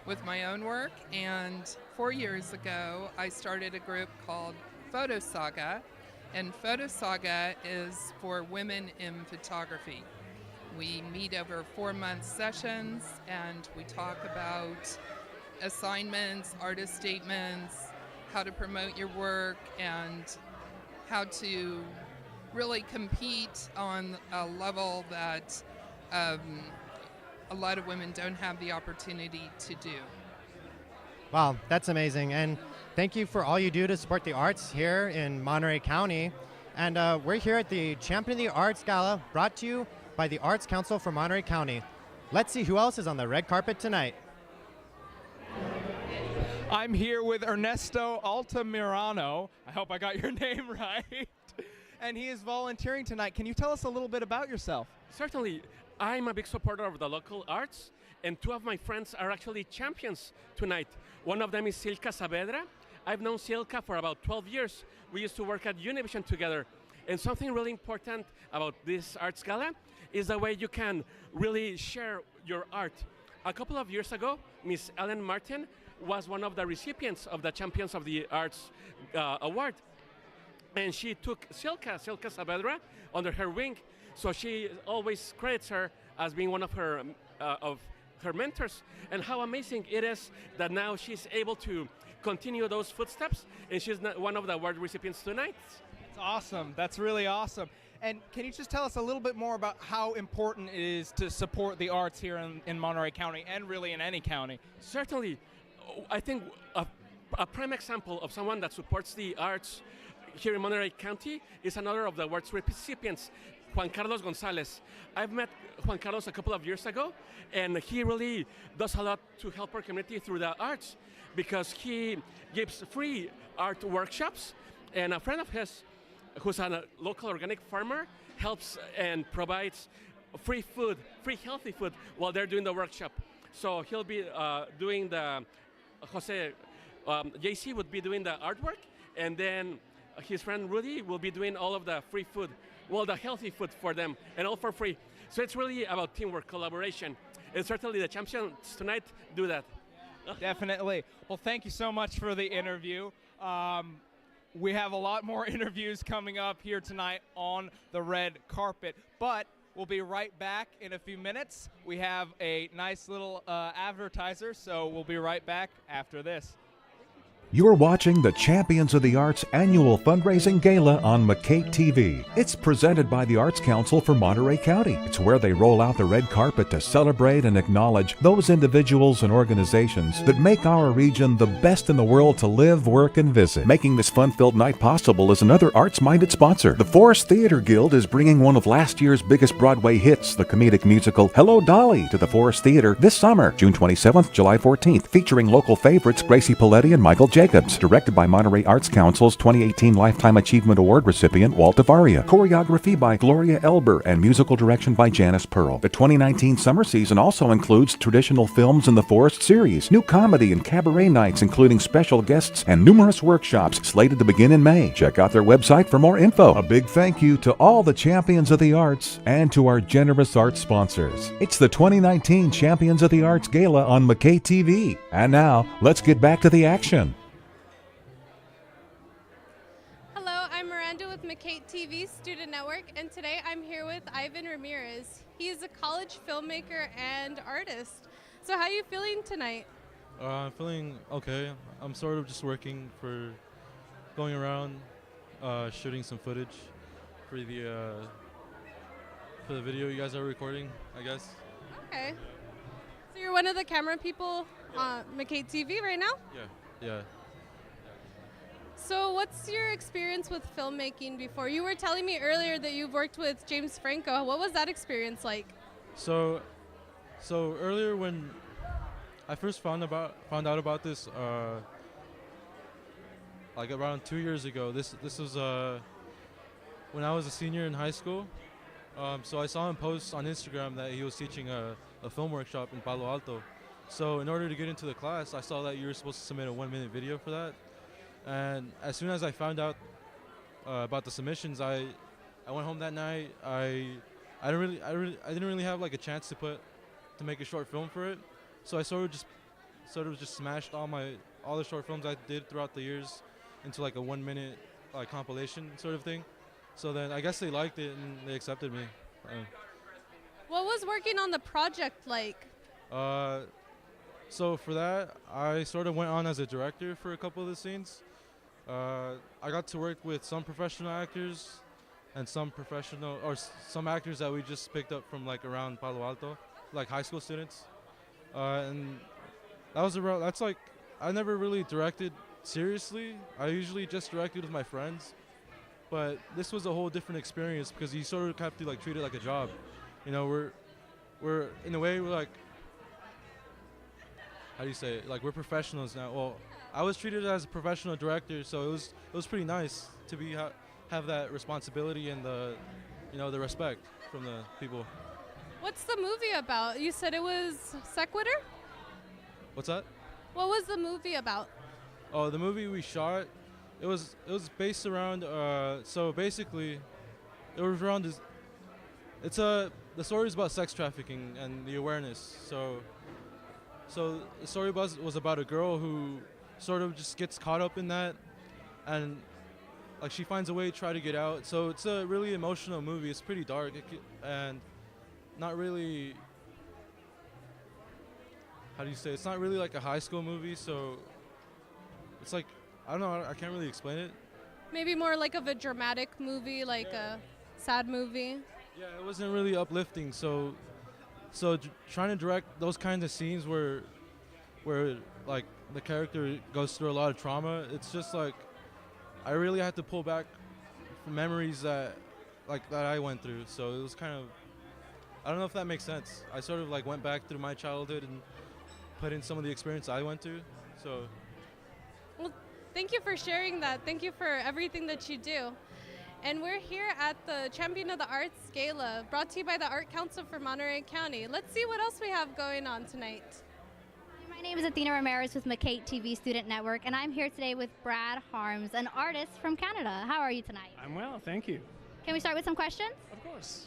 with my own work, and 4 years ago I started a group called Photo Saga, and Photo Saga is for women in photography. We meet over 4-month sessions, and we talk about assignments, artist statements, how to promote your work, and how to really compete on a level that a lot of women don't have the opportunity to do. Wow, that's amazing. And thank you for all you do to support the arts here in Monterey County. And we're here at the Champion of the Arts Gala, brought to you by the Arts Council for Monterey County. Let's see who else is on the red carpet tonight. I'm here with Ernesto Altamirano. I hope I got your name right. And he is volunteering tonight. Can you tell us a little bit about yourself? Certainly. I'm a big supporter of the local arts, and two of my friends are actually champions tonight. One of them is Silka Saavedra. I've known Silka for about 12 years. We used to work at Univision together. And something really important about this Arts Gala is the way you can really share your art. A couple of years ago, Miss Ellen Martin was one of the recipients of the Champions of the Arts Award. And she took Silka Saavedra under her wing. So she always credits her as being one of her mentors. And how amazing it is that now she's able to continue those footsteps, and she's one of the award recipients tonight. That's awesome. That's really awesome. And can you just tell us a little bit more about how important it is to support the arts here in Monterey County and really in any county? Certainly. I think a prime example of someone that supports the arts here in Monterey County is another of the awards recipients, Juan Carlos Gonzalez. I've met Juan Carlos a couple of years ago, and he really does a lot to help our community through the arts because he gives free art workshops, and a friend of his who's a local organic farmer helps and provides free food, free healthy food while they're doing the workshop. So he'll be doing the, JC would be doing the artwork, and then his friend Rudy will be doing all of the free food, well, the healthy food for them, and all for free. So it's really about teamwork, collaboration, and certainly the champions tonight do that. Definitely. Well, thank you so much for the interview. We have a lot more interviews coming up here tonight on the red carpet, but we'll be right back in a few minutes. We have a nice little advertiser, so we'll be right back after this. You're watching the Champions of the Arts annual fundraising gala on McCate TV. It's presented by the Arts Council for Monterey County. It's where they roll out the red carpet to celebrate and acknowledge those individuals and organizations that make our region the best in the world to live, work, and visit. Making this fun-filled night possible is another arts-minded sponsor. The Forest Theater Guild is bringing one of last year's biggest Broadway hits, the comedic musical Hello, Dolly, to the Forest Theater this summer, June 27th, July 14th, featuring local favorites Gracie Poletti and Michael Jacobs, directed by Monterey Arts Council's 2018 Lifetime Achievement Award recipient Walt Avaria. Choreography by Gloria Elber and musical direction by Janice Pearl. The 2019 summer season also includes traditional films in the Forest series, new comedy and cabaret nights including special guests, and numerous workshops slated to begin in May. Check out their website for more info. A big thank you to all the champions of the arts and to our generous arts sponsors. It's the 2019 Champions of the Arts Gala on McCate TV. And now, let's get back to the action. With McCate TV Student Network, and today I'm here with Ivan Ramirez. He is a college filmmaker and artist. So how are you feeling tonight? I'm feeling okay. I'm sort of just working for going around shooting some footage for the video you guys are recording, I guess. Okay. So you're one of the camera people on McCate TV right now? Yeah. So what's your experience with filmmaking before? You were telling me earlier that you've worked with James Franco. What was that experience like? So earlier when I first found out about this, like around 2 years ago. This was when I was a senior in high school. So I saw him post on Instagram that he was teaching a film workshop in Palo Alto. So in order to get into the class, I saw that you were supposed to submit a 1-minute video for that. And as soon as I found out about the submissions, I went home that night. I didn't really have like a chance to make a short film for it. So I sort of just smashed all the short films I did throughout the years into like a 1-minute like compilation sort of thing. So then I guess they liked it and they accepted me. What was working on the project like? So for that, I sort of went on as a director for a couple of the scenes. I got to work with some professional actors, and some professional or some actors that we just picked up from like around Palo Alto, like high school students. And that's like, I never really directed seriously. I usually just directed with my friends, but this was a whole different experience because you sort of have to like treat it like a job. You know, we're in a way, we're like, how do you say it? Like, we're professionals now. Well, I was treated as a professional director, so it was pretty nice to be have that responsibility and the respect from the people. What's the movie about? You said it was Sequitur? What's that? What was the movie about? Oh, the movie we shot, it was based around. So basically, it was around this. The story is about sex trafficking and the awareness. So the story was about a girl who sort of just gets caught up in that, and like she finds a way to try to get out. So it's a really emotional movie. It's pretty dark and not really. How do you say? It's not really like a high school movie. So it's like, I don't know. I can't really explain it. Maybe more like of a dramatic movie, like a sad movie. Yeah, it wasn't really uplifting. So trying to direct those kinds of scenes where like the character goes through a lot of trauma, it's just like I really had to pull back from memories that I went through. So it was kind of, I don't know if that makes sense. I sort of like went back through my childhood and put in some of the experience I went through. So well, thank you for sharing that. Thank you for everything that you do. And we're here at the Champion of the Arts Gala, brought to you by the Art Council for Monterey County. Let's see what else we have going on tonight. My name is Athena Ramirez with McCate TV Student Network, and I'm here today with Brad Harms, an artist from Canada. How are you tonight? I'm well, thank you. Can we start with some questions? Of course.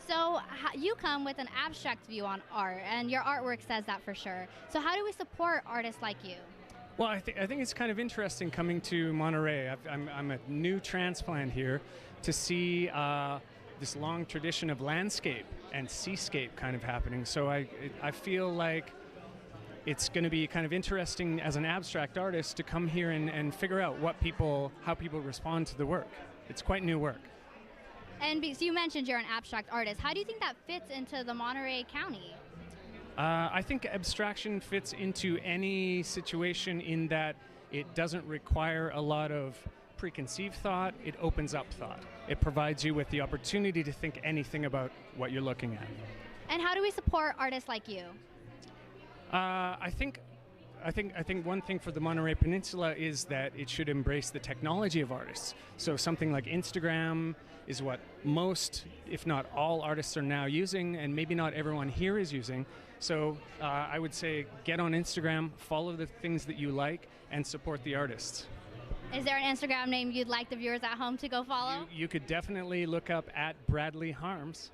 So you come with an abstract view on art, and your artwork says that for sure. So how do we support artists like you? Well, I think it's kind of interesting coming to Monterey. I'm a new transplant here to see this long tradition of landscape and seascape kind of happening. So I feel like it's going to be kind of interesting as an abstract artist to come here and figure out how people respond to the work. It's quite new work. And so you mentioned you're an abstract artist. How do you think that fits into the Monterey County? I think abstraction fits into any situation in that it doesn't require a lot of preconceived thought. It opens up thought. It provides you with the opportunity to think anything about what you're looking at. And how do we support artists like you? I think one thing for the Monterey Peninsula is that it should embrace the technology of artists. So something like Instagram is what most, if not all, artists are now using, and maybe not everyone here is using. So I would say get on Instagram, follow the things that you like, and support the artists. Is there an Instagram name you'd like the viewers at home to go follow? You could definitely look up at Bradley Harms.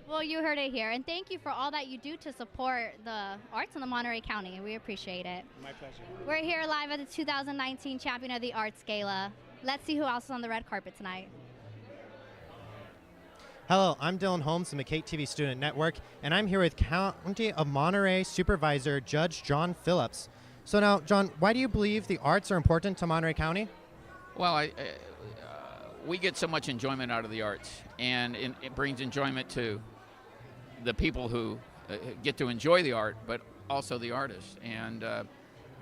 Well, you heard it here, and thank you for all that you do to support the arts in the Monterey County. We appreciate it. My pleasure. We're here live at the 2019 Champion of the Arts Gala. Let's see who else is on the red carpet tonight. Hello, I'm Dylan Holmes, the McCate TV Student Network, and I'm here with County of Monterey Supervisor Judge John Phillips. So now, John, why do you believe the arts are important to Monterey County? Well, we get so much enjoyment out of the arts, and it brings enjoyment to the people who get to enjoy the art, but also the artists. And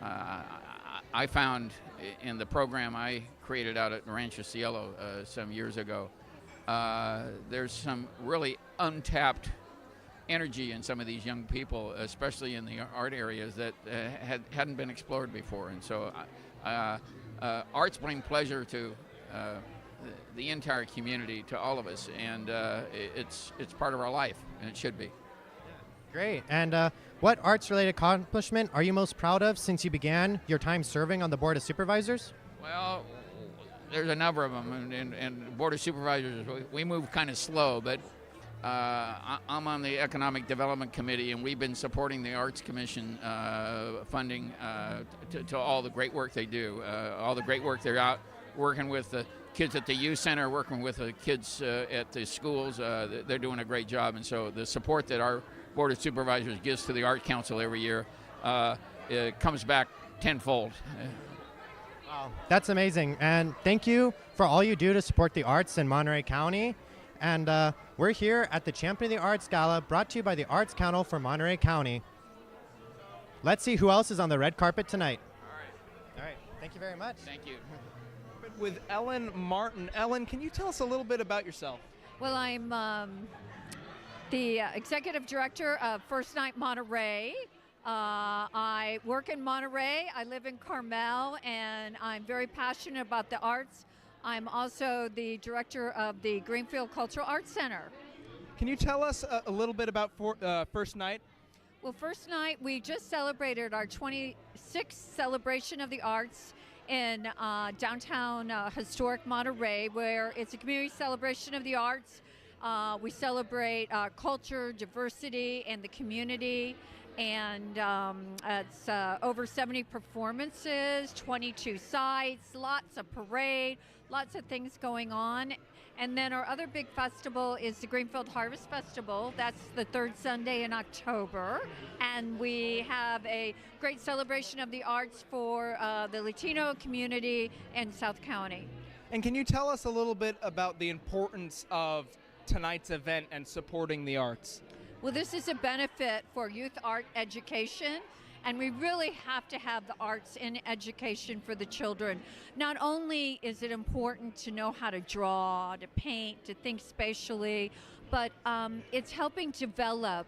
I found in the program I created out at Rancho Cielo some years ago, there's some really untapped energy in some of these young people, especially in the art areas that hadn't been explored before. And so arts bring pleasure to the entire community, to all of us, and it's part of our life, and it should be. Great. And what arts-related accomplishment are you most proud of since you began your time serving on the Board of Supervisors? Well, there's a number of them, and Board of Supervisors, we move kind of slow, but I'm on the Economic Development Committee, and we've been supporting the Arts Commission funding to all the great work they do, all the great work they're out working with the kids at the youth center, working with the kids at the schools. They're doing a great job, and so the support that our Board of Supervisors gives to the Art Council every year it comes back tenfold. Wow, that's amazing. And thank you for all you do to support the arts in Monterey County. And we're here at the Champion of the Arts Gala, brought to you by the Arts Council for Monterey County. Let's see who else is on the red carpet tonight. All right, thank you very much. Thank you. With Ellen Martin. Ellen, can you tell us a little bit about yourself? Well, I'm the executive director of First Night Monterey. I work in Monterey. I live in Carmel, and I'm very passionate about the arts. I'm also the director of the Greenfield Cultural Arts Center. Can you tell us a little bit about First Night? Well, First Night, we just celebrated our 26th celebration of the arts in downtown historic Monterey, where it's a community celebration of the arts. We celebrate culture, diversity, and the community. And it's over 70 performances, 22 sites, lots of parade, lots of things going on. And then our other big festival is the Greenfield Harvest Festival. That's the third Sunday in October. And we have a great celebration of the arts for the Latino community in South County. And can you tell us a little bit about the importance of tonight's event and supporting the arts? Well, this is a benefit for youth art education, and we really have to have the arts in education for the children. Not only is it important to know how to draw, to paint, to think spatially, but it's helping develop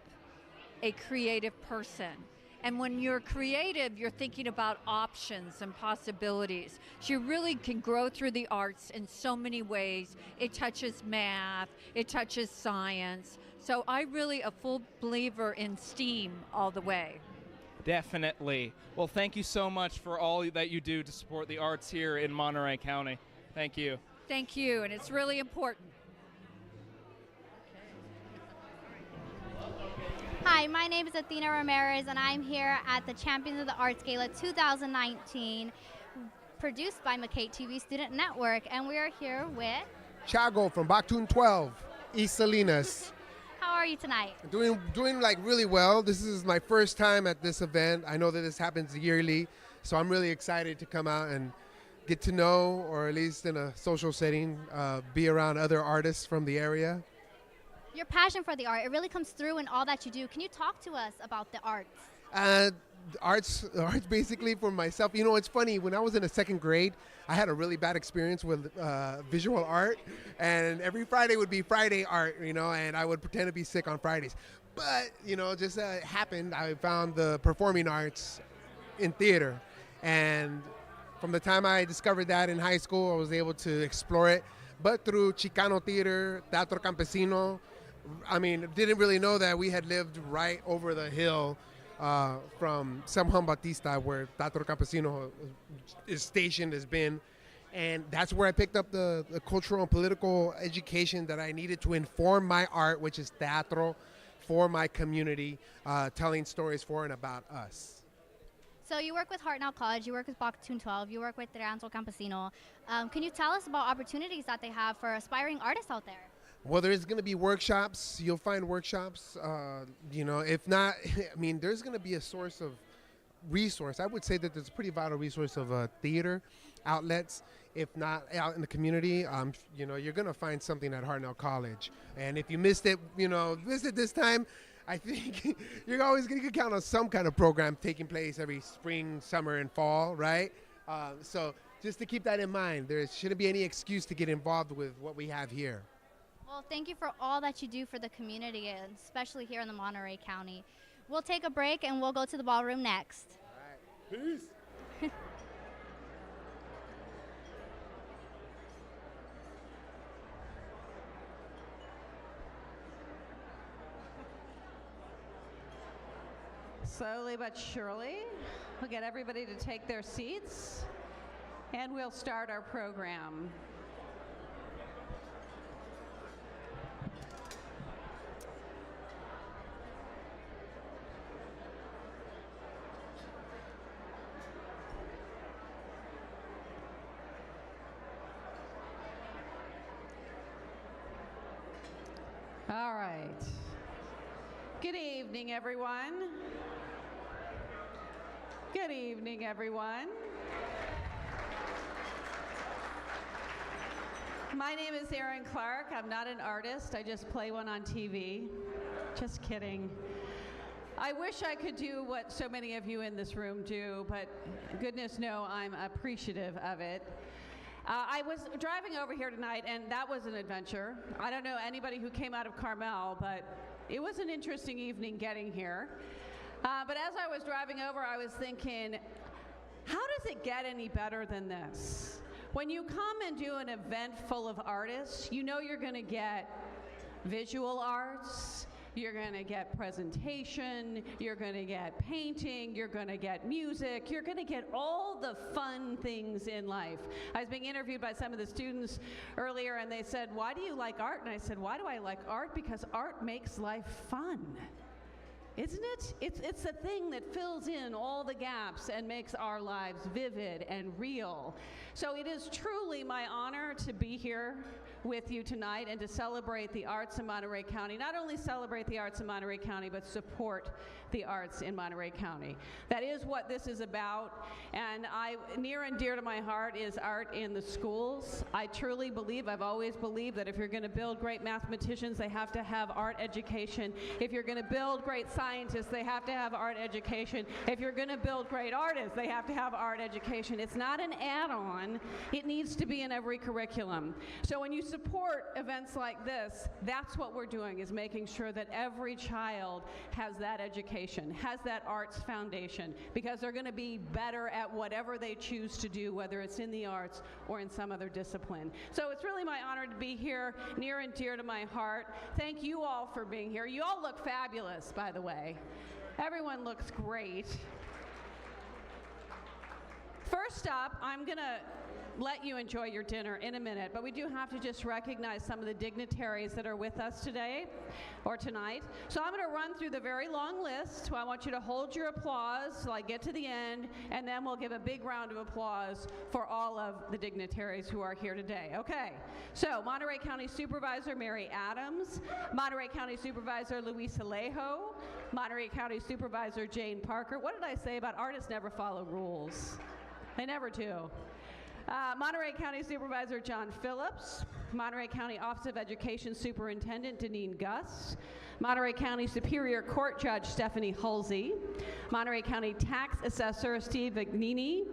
a creative person. And when you're creative, you're thinking about options and possibilities. So you really can grow through the arts in so many ways. It touches math, it touches science. So I'm really a full believer in STEAM all the way. Definitely. Well, thank you so much for all that you do to support the arts here in Monterey County. Thank you. Thank you, and it's really important. Hi, my name is Athena Ramirez, and I'm here at the Champions of the Arts Gala 2019, produced by McKay TV Student Network, and we are here with... Chago from Bactun 12, East Salinas. How are you tonight? Doing like really well. This is my first time at this event. I know that this happens yearly, so I'm really excited to come out and get to know, or at least in a social setting, be around other artists from the area. Your passion for the art, it really comes through in all that you do. Can you talk to us about the arts? Arts basically for myself. You know, it's funny, when I was in the second grade, I had a really bad experience with visual art, and every Friday would be Friday art, you know, and I would pretend to be sick on Fridays. But, you know, just happened, I found the performing arts in theater, and from the time I discovered that in high school, I was able to explore it, but through Chicano theater, Teatro Campesino. I mean, didn't really know that we had lived right over the hill from San Juan Bautista, where Teatro Campesino is stationed, has been. And that's where I picked up the cultural and political education that I needed to inform my art, which is teatro, for my community, telling stories for and about us. So you work with Hartnell College, you work with Bactun 12, you work with Teatro Campesino. Can you tell us about opportunities that they have for aspiring artists out there? Well, there's going to be workshops. You'll find workshops. You know, if not, I mean, there's going to be a source of resource. I would say that there's a pretty vital resource of theater outlets. If not out in the community, you know, you're going to find something at Hartnell College. And if you missed it, you know, visit this time. I think you're always going to count on some kind of program taking place every spring, summer, and fall, right? So just to keep that in mind, there shouldn't be any excuse to get involved with what we have here. Well, thank you for all that you do for the community, and especially here in the Monterey County. We'll take a break and we'll go to the ballroom next. All right. Peace. Slowly but surely, we'll get everybody to take their seats, and we'll start our program. All right. Good evening, everyone. Good evening, everyone. My name is Erin Clark. I'm not an artist. I just play one on TV. Just kidding. I wish I could do what so many of you in this room do, but goodness no, I'm appreciative of it. I was driving over here tonight, and that was an adventure. I don't know anybody who came out of Carmel, but it was an interesting evening getting here. But as I was driving over, I was thinking, how does it get any better than this? When you come and do an event full of artists, you know you're going to get visual arts, you're going to get presentation, you're going to get painting, you're going to get music, you're going to get all the fun things in life. I was being interviewed by some of the students earlier, and they said, why do you like art? And I said, why do I like art? Because art makes life fun. Isn't it? It's the thing that fills in all the gaps and makes our lives vivid and real. So it is truly my honor to be here with you tonight and to celebrate the arts in Monterey County. Not only celebrate the arts in Monterey County, but support the arts in Monterey County. That is what this is about, and near and dear to my heart is art in the schools. I truly believe, I've always believed, that if you're going to build great mathematicians, they have to have art education. If you're going to build great scientists, they have to have art education. If you're going to build great artists, they have to have art education. It's not an add-on. It needs to be in every curriculum. So when you support events like this, that's what we're doing, is making sure that every child has that education, has that arts foundation, because they're going to be better at whatever they choose to do, whether it's in the arts or in some other discipline. So it's really my honor to be here, near and dear to my heart. Thank you all for being here. You all look fabulous, by the way. Everyone looks great. First up, I'm going to let you enjoy your dinner in a minute, but we do have to just recognize some of the dignitaries that are with us today or tonight. So I'm going to run through the very long list. So I want you to hold your applause till I get to the end, and then we'll give a big round of applause for all of the dignitaries who are here today. Okay, so Monterey County Supervisor Mary Adams, Monterey County Supervisor Luis Alejo, Monterey County Supervisor Jane Parker. What did I say about artists never follow rules? They never do. Monterey County Supervisor John Phillips, Monterey County Office of Education Superintendent Deneen Gus, Monterey County Superior Court Judge Stephanie Hulsey, Monterey County Tax Assessor Steve Vignini,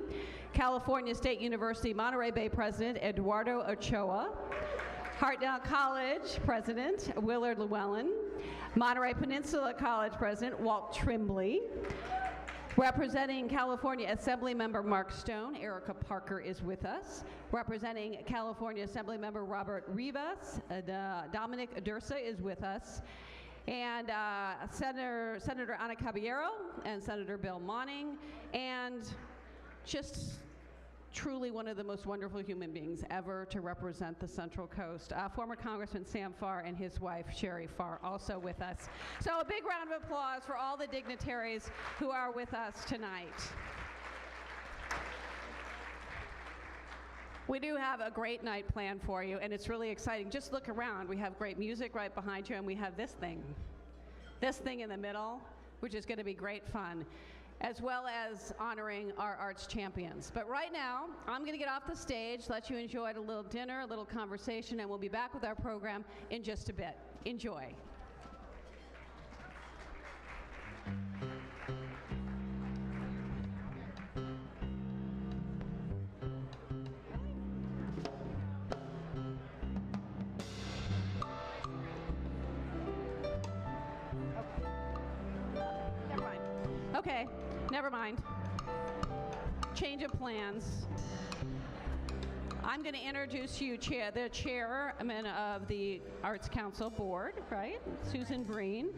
California State University Monterey Bay President Eduardo Ochoa, Hartnell College President Willard Llewellyn, Monterey Peninsula College President Walt Trimbley, representing California Assemblymember Mark Stone, Erica Parker is with us. Representing California Assemblymember Robert Rivas, Dominic Dursa is with us. And Senator Ana Caballero and Senator Bill Monning, and just truly one of the most wonderful human beings ever to represent the Central Coast. Former Congressman Sam Farr and his wife, Sherry Farr, also with us. So a big round of applause for all the dignitaries who are with us tonight. We do have a great night planned for you, and it's really exciting. Just look around. We have great music right behind you, and we have this thing in the middle, which is going to be great fun, as well as honoring our arts champions. But right now, I'm going to get off the stage, let you enjoy a little dinner, a little conversation, and we'll be back with our program in just a bit. Enjoy. Okay, never mind. Change of plans. I'm going to introduce you the chairman of the Arts Council Board, right? Susan Breen.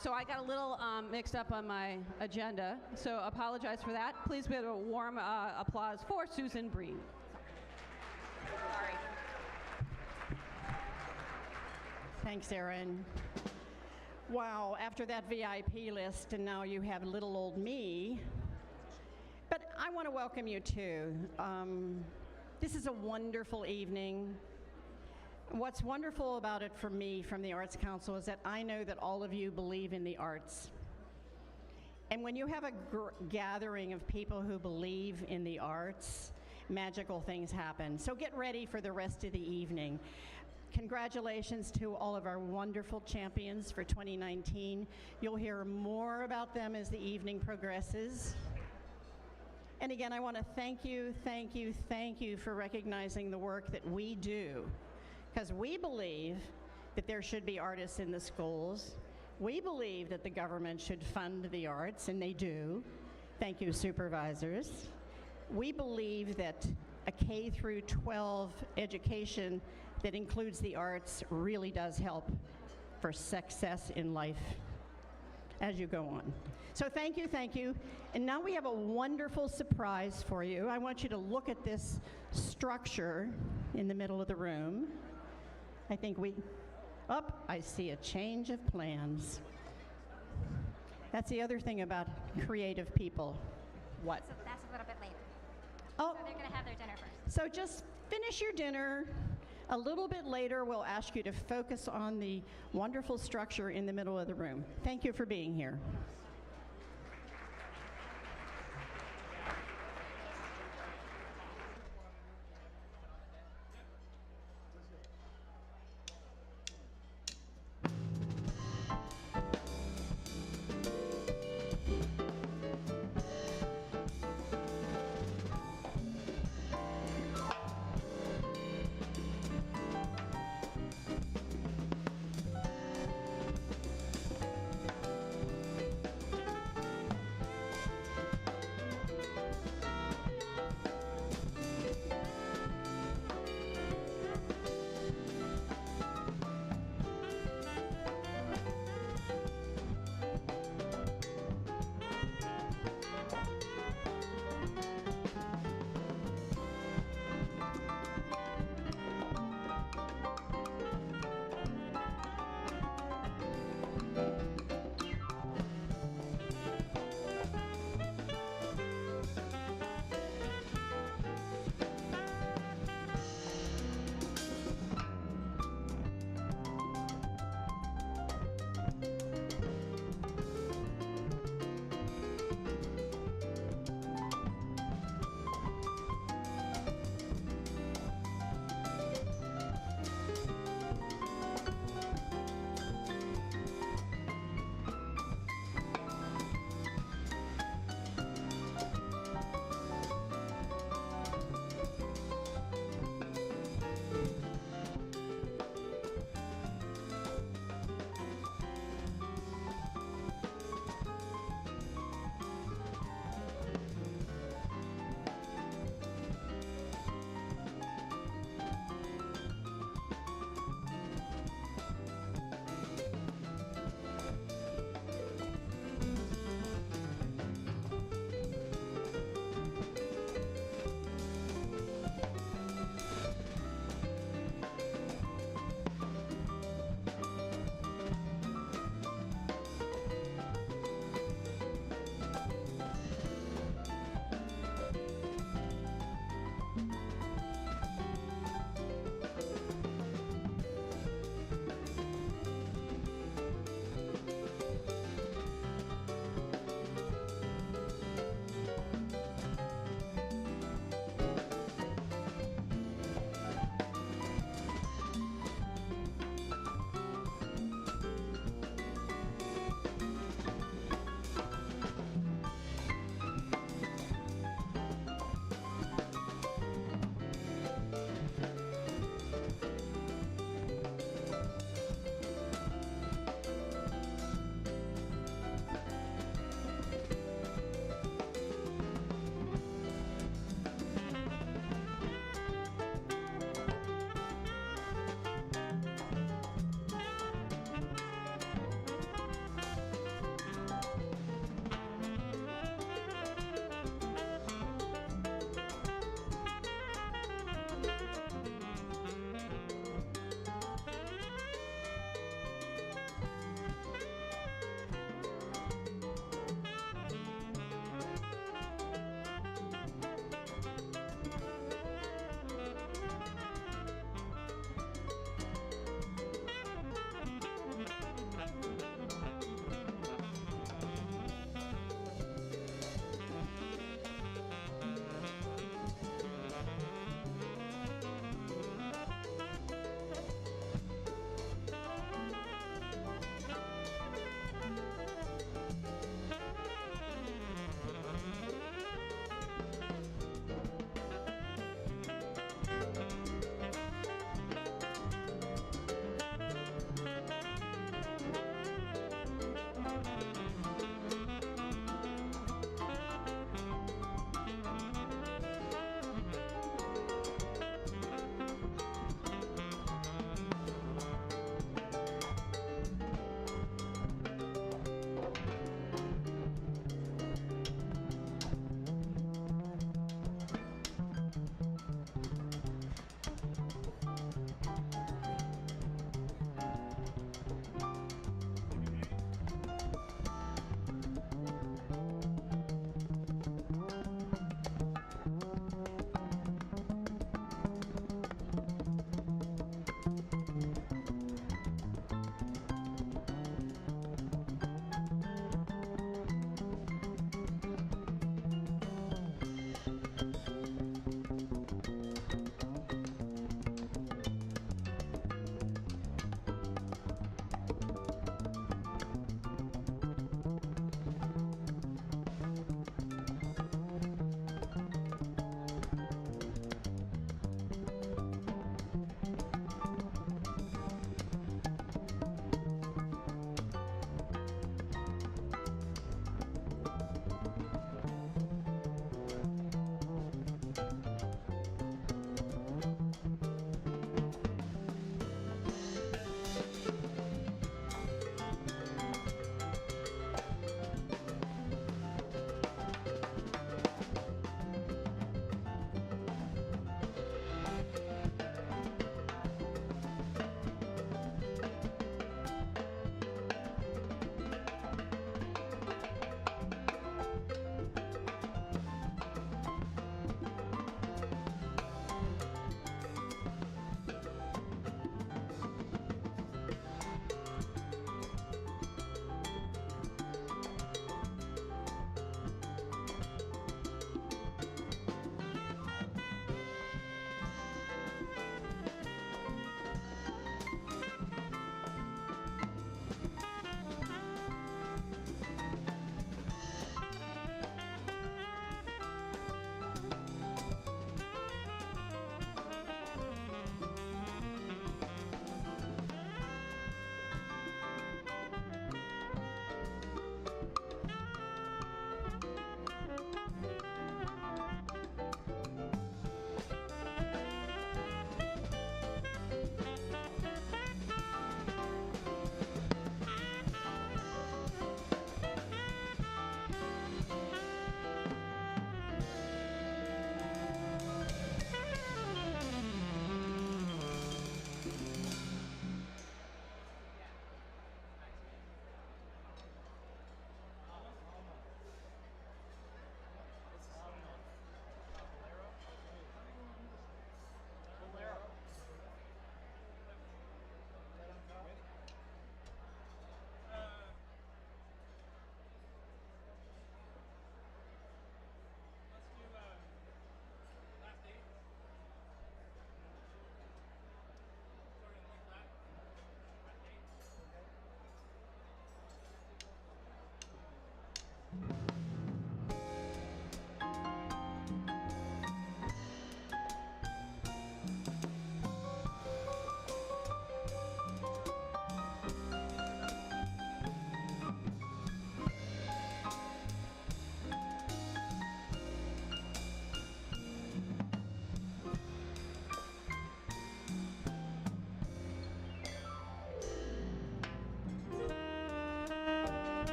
So I got a little mixed up on my agenda, so apologize for that. Please give a warm applause for Susan Breen. Sorry. Thanks, Erin. Wow, after that VIP list, and now you have little old me. But I want to welcome you too. This is a wonderful evening. What's wonderful about it for me from the Arts Council is that I know that all of you believe in the arts. And when you have a gathering of people who believe in the arts, magical things happen. So get ready for the rest of the evening. Congratulations to all of our wonderful champions for 2019. You'll hear more about them as the evening progresses. And again, I want to thank you for recognizing the work that we do, because we believe that there should be artists in the schools. We believe that the government should fund the arts, and they do. Thank you, supervisors. We believe that a K through 12 education that includes the arts really does help for success in life as you go on. So thank you. And now we have a wonderful surprise for you. I want you to look at this structure in the middle of the room. I see a change of plans. That's the other thing about creative people. What? So that's a little bit later. Oh. So they're going to have their dinner first. So just finish your dinner. A little bit later, we'll ask you to focus on the wonderful structure in the middle of the room. Thank you for being here.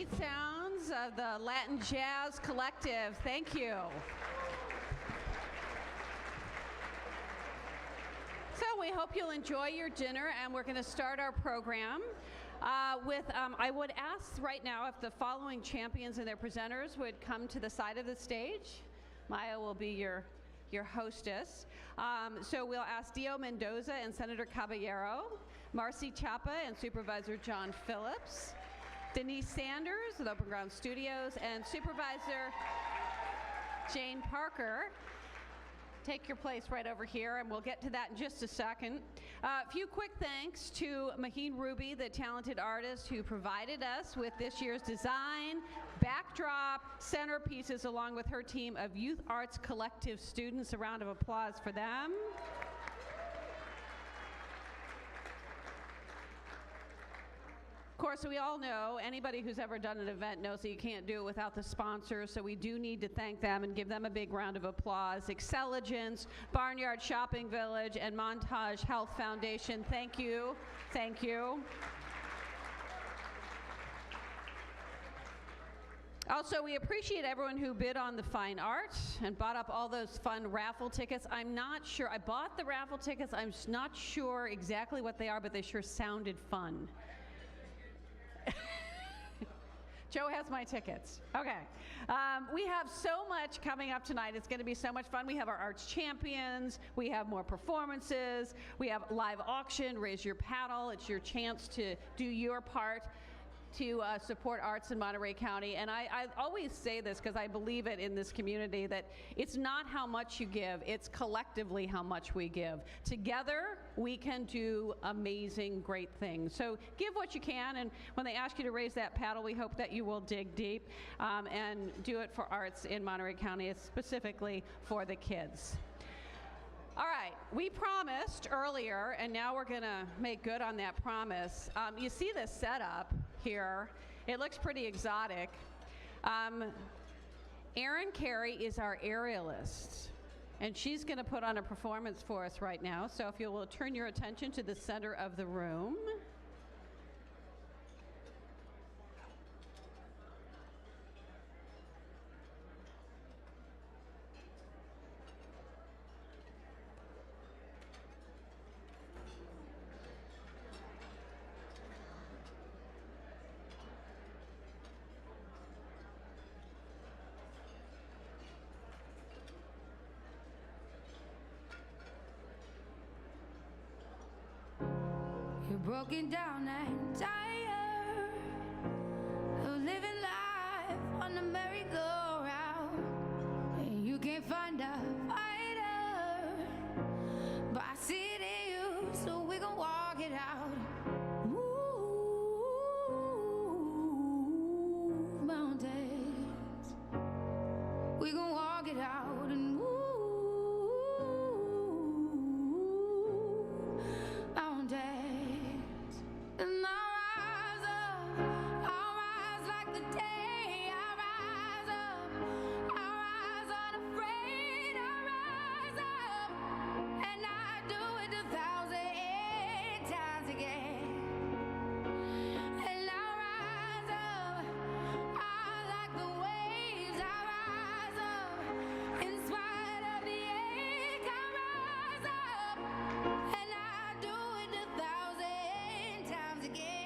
sweet sounds of the Latin Jazz Collective. Thank you. So we hope you'll enjoy your dinner, and we're going to start our program I would ask right now if the following champions and their presenters would come to the side of the stage. Maya will be your hostess. So we'll ask Dio Mendoza and Senator Caballero, Marcy Chapa and Supervisor John Phillips, Denise Sanders with Open Ground Studios, and Supervisor Jane Parker. Take your place right over here, and we'll get to that in just a second. A few quick thanks to Maheen Ruby, the talented artist who provided us with this year's design, backdrop, centerpieces, along with her team of Youth Arts Collective students. A round of applause for them. Of course, we all know, anybody who's ever done an event knows that you can't do it without the sponsors, so we do need to thank them and give them a big round of applause. Excelligence, Barnyard Shopping Village, and Montage Health Foundation, thank you. Thank you. Also, we appreciate everyone who bid on the fine art and bought up all those fun raffle tickets. I'm not sure, I bought the raffle tickets, I'm not sure exactly what they are, but they sure sounded fun. Joe has my tickets. Okay. We have so much coming up tonight. It's going to be so much fun. We have our arts champions. We have more performances. We have live auction, raise your paddle. It's your chance to do your part to support arts in Monterey County. And I always say this because I believe it in this community, that it's not how much you give, it's collectively how much we give. Together, we can do amazing, great things. So give what you can, and when they ask you to raise that paddle, we hope that you will dig deep and do it for arts in Monterey County, specifically for the kids. All right, we promised earlier, and now we're going to make good on that promise. You see this setup here. It looks pretty exotic. Erin Carey is our aerialist, and she's going to put on a performance for us right now. So if you will turn your attention to the center of the room. You're broken down and tired of living life on the merry-go-round, and you can't find a fighter, but I see it in you, so we gon' walk it out. Move mountains, we gon' walk it out and move mountains. And I'll rise like the day. I'll rise unafraid. I'll rise up, and I do it 1,000 times again. And I'll rise up, I like the waves. I'll rise up, in spite of the ache. I'll rise up, and I do it 1,000 times again.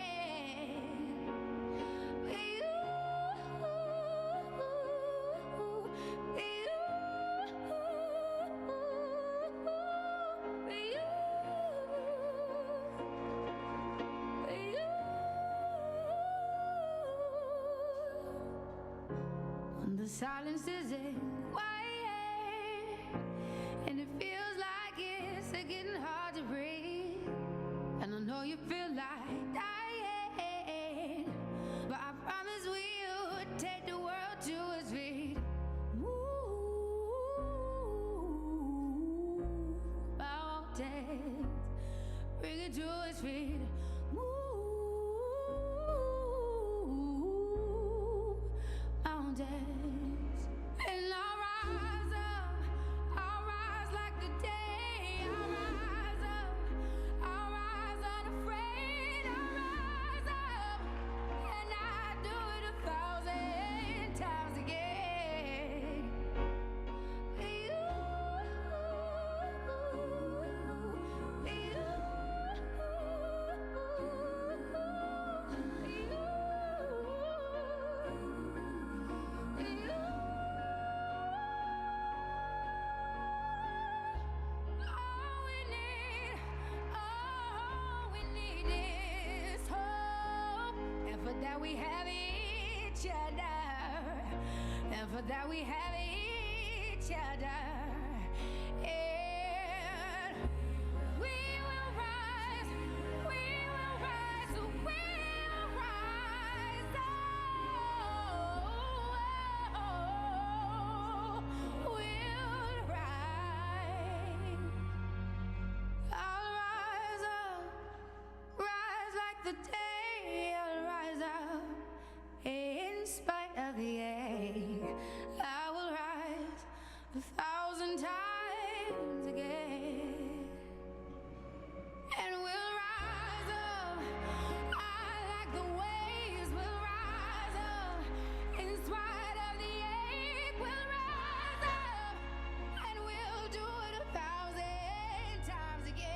When the silence isn't quiet and it feels like it's getting hard to breathe, and I know you feel like dying, but I promise we'll take the world to its feet. Move mountains, bring it to its feet. Move mountains, and I'll rise up. I'll rise like the day. I'll rise up. I'll rise unafraid. I'll rise up, and I do it we have each other, and for that we have each other. And we will rise, we will rise, we will rise. Oh, we'll rise. I'll rise up, rise like the day. I'll rise up in spite of the ache. I will rise 1,000 times again, and we'll rise up. I like the waves. We'll rise up in spite of the ache. We'll rise up, and we'll do it 1,000 times again.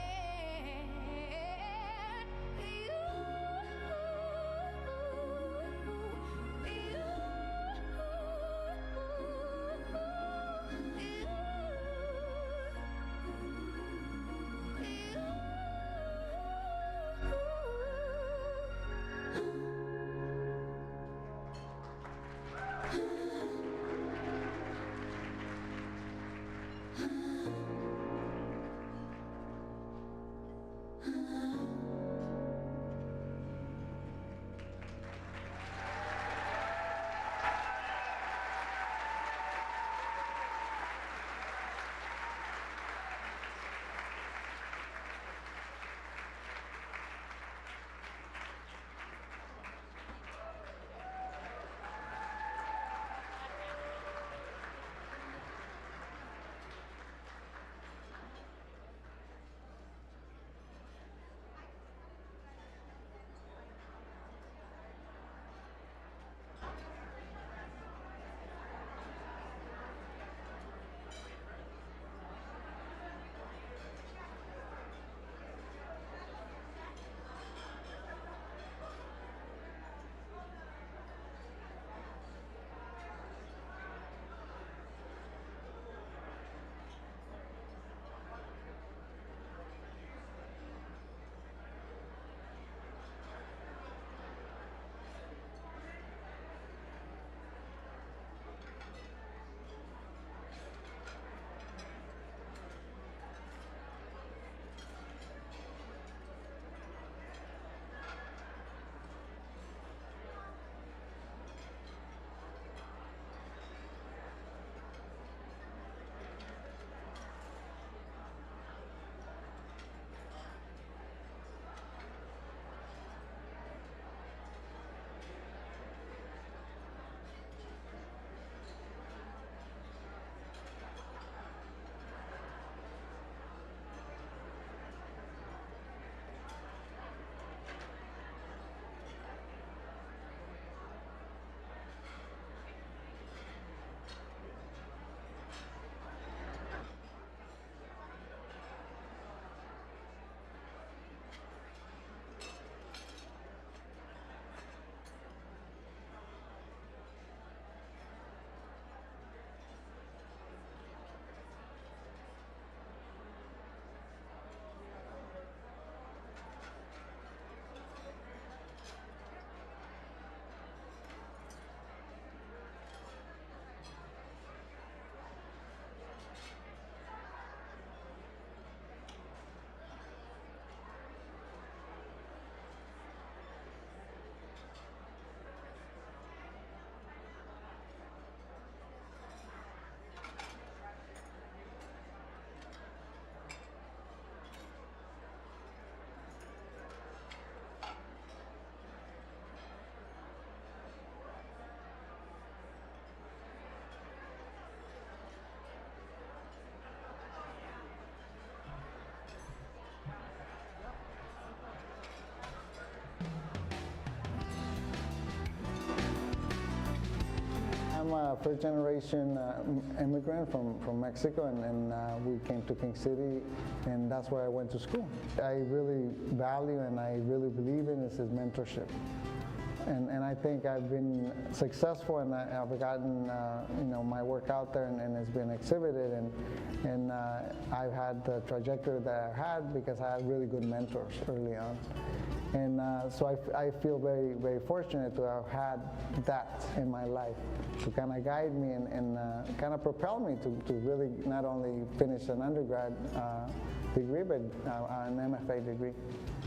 I'm a first generation immigrant from Mexico, and we came to King City, and that's where I went to school. I really value and I really believe in is mentorship. and I think I've been successful, and I've gotten my work out there, and it's been exhibited, and I've had the trajectory that I had because I had really good mentors early on. And so I feel very, very fortunate to have had that in my life to kind of guide me and kind of propel me to really not only finish an undergrad degree, but an MFA degree.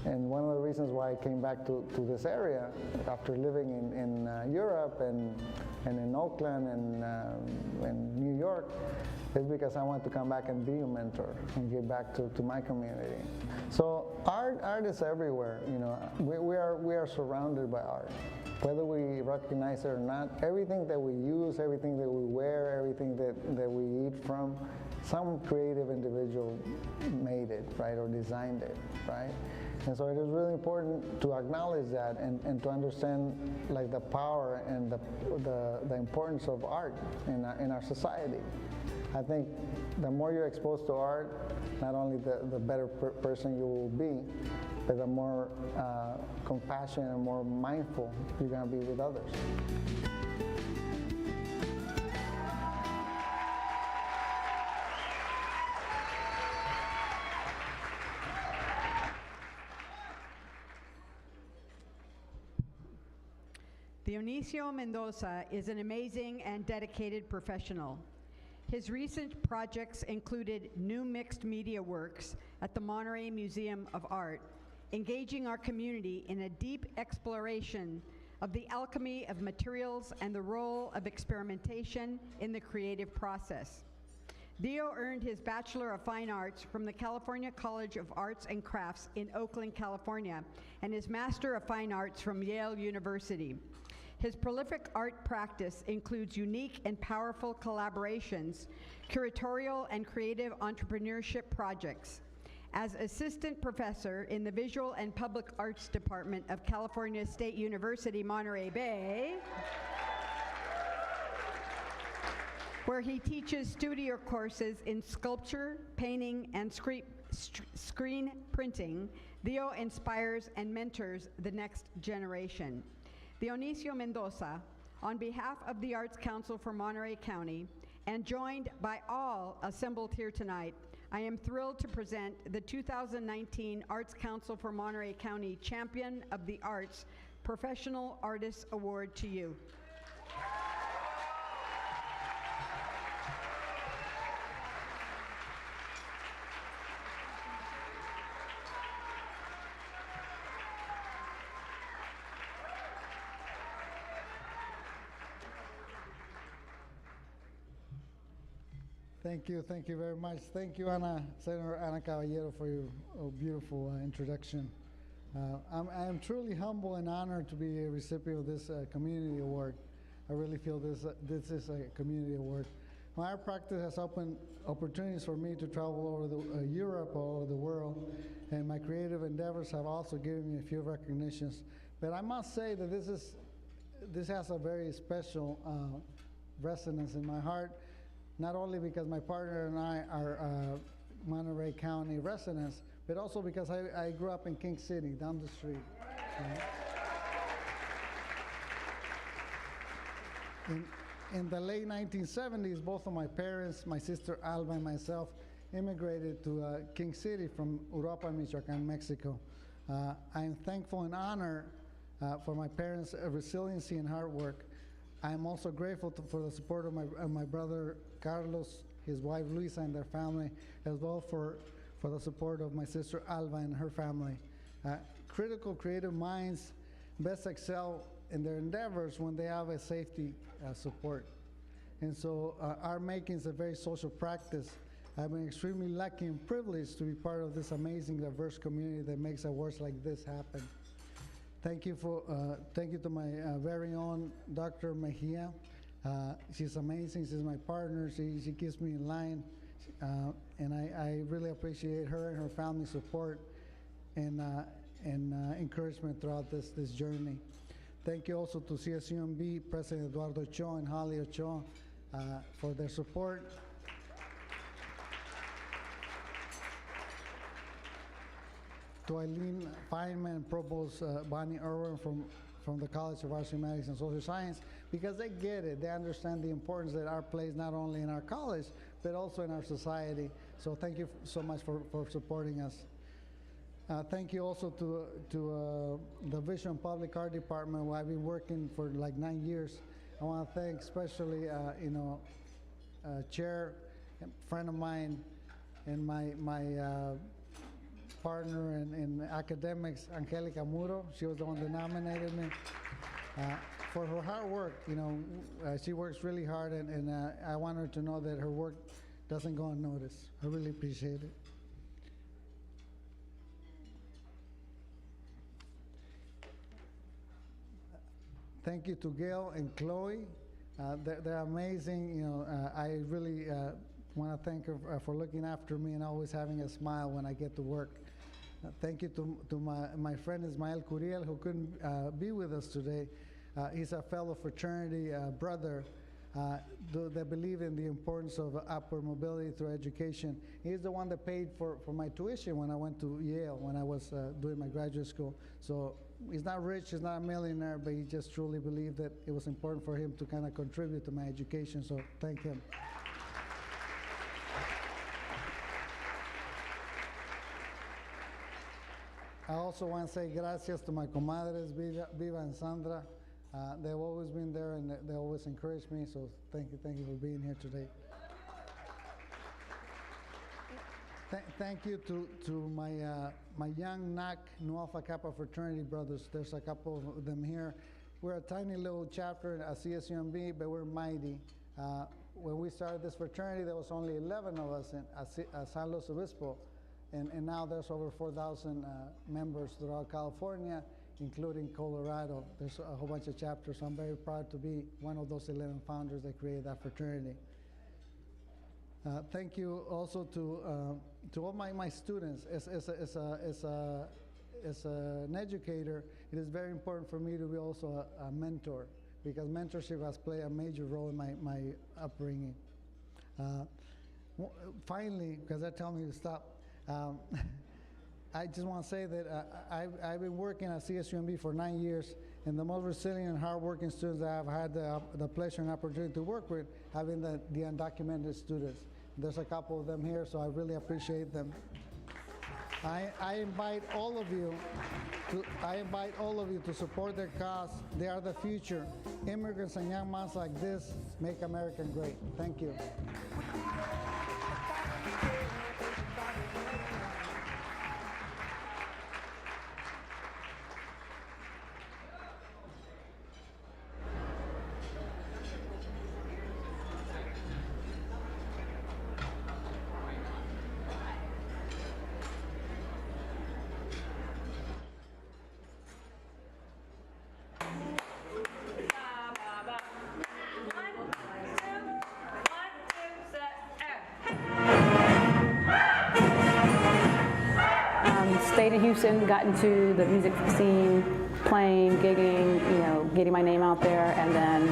And one of the reasons why I came back to this area after living in Europe and in Oakland and New York is because I want to come back and be a mentor and give back to my community. So art is everywhere. We are surrounded by art. Whether we recognize it or not, everything that we use, everything that we wear, everything that we eat from, some creative individual made it, right, or designed it, right? And so it is really important to acknowledge that and to understand like the power and the importance of art in our society. I think the more you're exposed to art, not only the better person you will be, but the more compassionate and more mindful you're going to be with others. Dionisio Mendoza is an amazing and dedicated professional. His recent projects included new mixed media works at the Monterey Museum of Art, engaging our community in a deep exploration of the alchemy of materials and the role of experimentation in the creative process. Dio earned his Bachelor of Fine Arts from the California College of Arts and Crafts in Oakland, California, and his Master of Fine Arts from Yale University. His prolific art practice includes unique and powerful collaborations, curatorial and creative entrepreneurship projects. As assistant professor in the Visual and Public Arts Department of California State University, Monterey Bay, where he teaches studio courses in sculpture, painting, and screen printing, Dio inspires and mentors the next generation. Dionisio Mendoza, on behalf of the Arts Council for Monterey County, and joined by all assembled here tonight, I am thrilled to present the 2019 Arts Council for Monterey County Champion of the Arts Professional Artist Award to you. Thank you very much. Thank you, Senator Ana Caballero, for your beautiful introduction. I am truly humble and honored to be a recipient of this community award. I really feel this is a community award. My art practice has opened opportunities for me to travel over Europe, all over the world, and my creative endeavors have also given me a few recognitions. But I must say that this has a very special resonance in my heart. Not only because my partner and I are Monterey County residents, but also because I grew up in King City, down the street. In the late 1970s, both of my parents, my sister Alba and myself, immigrated to King City from Uruapan, Michoacan, Mexico. I am thankful and honored for my parents' resiliency and hard work. I am also grateful for the support of my brother Carlos, his wife Luisa and their family, as well for the support of my sister Alba and her family. Critical creative minds best excel in their endeavors when they have a safety support. And so art making is a very social practice. I've been extremely lucky and privileged to be part of this amazing, diverse community that makes awards like this happen. Thank you to my very own Dr. Mejia. She's amazing. She's my partner. She keeps me in line, and I really appreciate her and her family's support and encouragement throughout this journey. Thank you also to CSUMB President Eduardo Ochoa and Holly Ochoa for their support. To Eileen Feynman and Provost Bonnie Irwin from the College of Arts, Humanities, and Social Science, because they get it. They understand the importance that art plays not only in our college, but also in our society. So thank you so much for supporting us. Thank you also to the Vision Public Art Department, where I've been working for like 9 years. I want to thank especially, chair, friend of mine, and my partner in academics, Angelica Muro. She was the one that nominated me for her hard work. She works really hard, and I want her to know that her work doesn't go unnoticed. I really appreciate it. Thank you to Gail and Chloe. They're amazing. I really want to thank her for looking after me and always having a smile when I get to work. Thank you to my friend Ismael Curiel, who couldn't be with us today. He's a fellow fraternity brother that believe in the importance of upward mobility through education. He's the one that paid for my tuition when I went to Yale, when I was doing my graduate school. So he's not rich, he's not a millionaire, but he just truly believed that it was important for him to kind of contribute to my education, so thank him. I also want to say gracias to my comadres, Viva and Sandra. They've always been there and they always encourage me, so thank you for being here today. Thank you to my young NAC, Nu Alpha Kappa fraternity brothers. There's a couple of them here. We're a tiny little chapter at CSUMB, but we're mighty. When we started this fraternity, there was only 11 of us at San Luis Obispo, and now there's over 4,000 members throughout California, including Colorado. There's a whole bunch of chapters, so I'm very proud to be one of those 11 founders that created that fraternity. Thank you also to all my students. As an educator, it is very important for me to be also a mentor, because mentorship has played a major role in my upbringing. Finally, because they're telling me to stop, I just want to say that I've been working at CSUMB for 9 years, and the most resilient and hardworking students that I've had the pleasure and opportunity to work with have been the undocumented students. There's a couple of them here, so I really appreciate them. I invite all of you to support their cause. They are the future. Immigrants and young minds like this make America great. Thank you. Stayed in Houston, got into the music scene, playing, gigging, getting my name out there, and then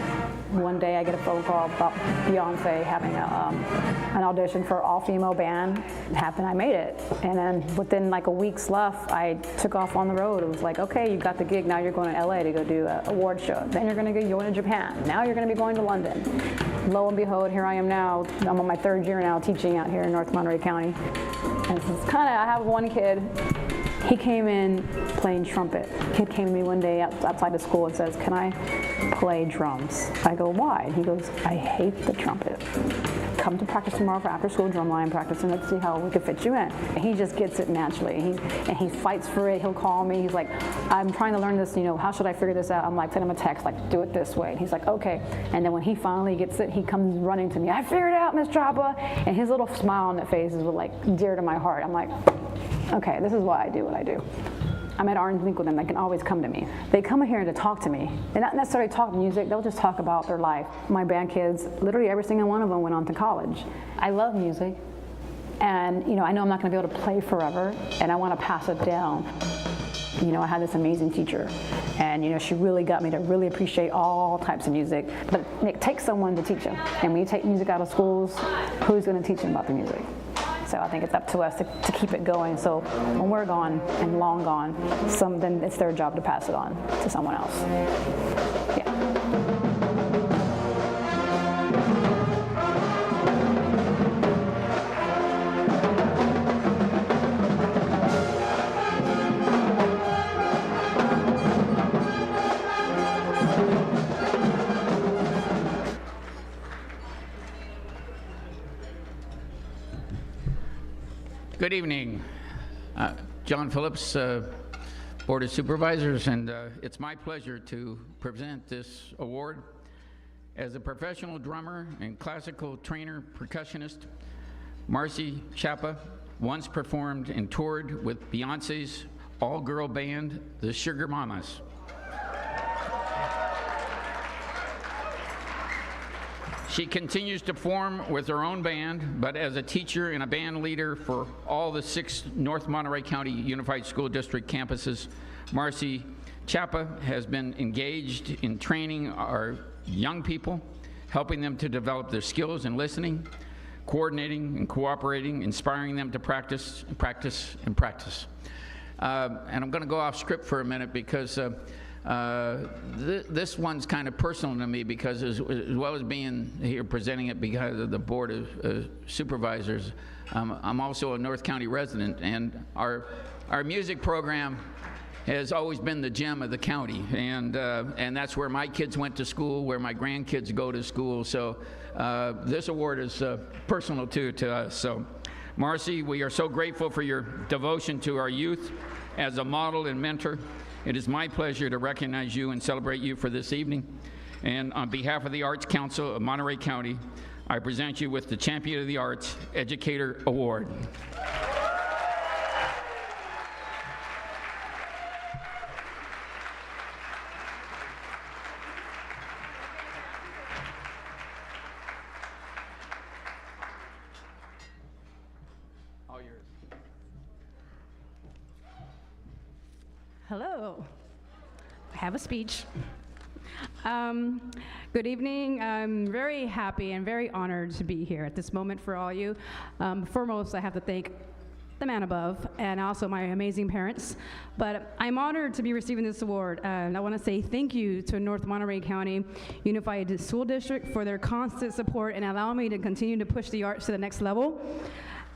one day I get a phone call about Beyonce having an audition for an all-female band. It happened, I made it. And then within like a week's left, I took off on the road. It was like, okay, you got the gig, now you're going to LA to go do an award show. Then you're going to go to Japan. Now you're going to be going to London. Lo and behold, here I am now. I'm on my 3rd year now teaching out here in North Monterey County. And it's I have one kid. He came in playing trumpet. Kid came to me one day outside of school and says, "Can I play drums?" I go, "Why?" He goes, "I hate the trumpet. Come to practice tomorrow for after school drumline practice and let's see how we can fit you in." And he just gets it naturally. He fights for it. He'll call me. He's like, "I'm trying to learn this, how should I figure this out?" I'm like, send him a text, like, "Do it this way." And he's like, "Okay." And then when he finally gets it, he comes running to me. "I figured it out, Miss Joppa." And his little smile on that face is like dear to my heart. I'm like, okay, this is why I do what I do. I'm at arm's length with them. They can always come to me. They come here to talk to me. They not necessarily talk music. They'll just talk about their life. My band kids, literally every single one of them went on to college. I love music. And I know I'm not going to be able to play forever, and I want to pass it down. I had this amazing teacher, and she really got me to really appreciate all types of music. But it takes someone to teach them. And when you take music out of schools, who's going to teach them about the music? So I think it's up to us to keep it going. So when we're gone and long gone, then it's their job to pass it on to someone else. Yeah. Good evening. John Phillips, Board of Supervisors, and it's my pleasure to present this award. As a professional drummer and classical trainer percussionist, Marcy Chapa once performed and toured with Beyonce's all-girl band, the Sugar Mamas. She continues to perform with her own band, but as a teacher and a band leader for all the 6 North Monterey County Unified School District campuses, Marcy Chapa has been engaged in training our young people, helping them to develop their skills in listening, coordinating and cooperating, inspiring them to practice and practice and practice. And I'm going to go off script for a minute because this one's kind of personal to me, because as well as being here presenting it because of the Board of Supervisors, I'm also a North County resident, and our music program has always been the gem of the county, and that's where my kids went to school, where my grandkids go to school. So this award is personal too to us. So Marcy, we are so grateful for your devotion to our youth as a model and mentor. It is my pleasure to recognize you and celebrate you for this evening. And on behalf of the Arts Council of Monterey County, I present you with the Champion of the Arts Educator Award. Hello. I have a speech. Good evening. I'm very happy and very honored to be here at this moment for all you. Foremost, I have to thank the man above and also my amazing parents. But I'm honored to be receiving this award. And I want to say thank you to North Monterey County Unified School District for their constant support and allowing me to continue to push the arts to the next level.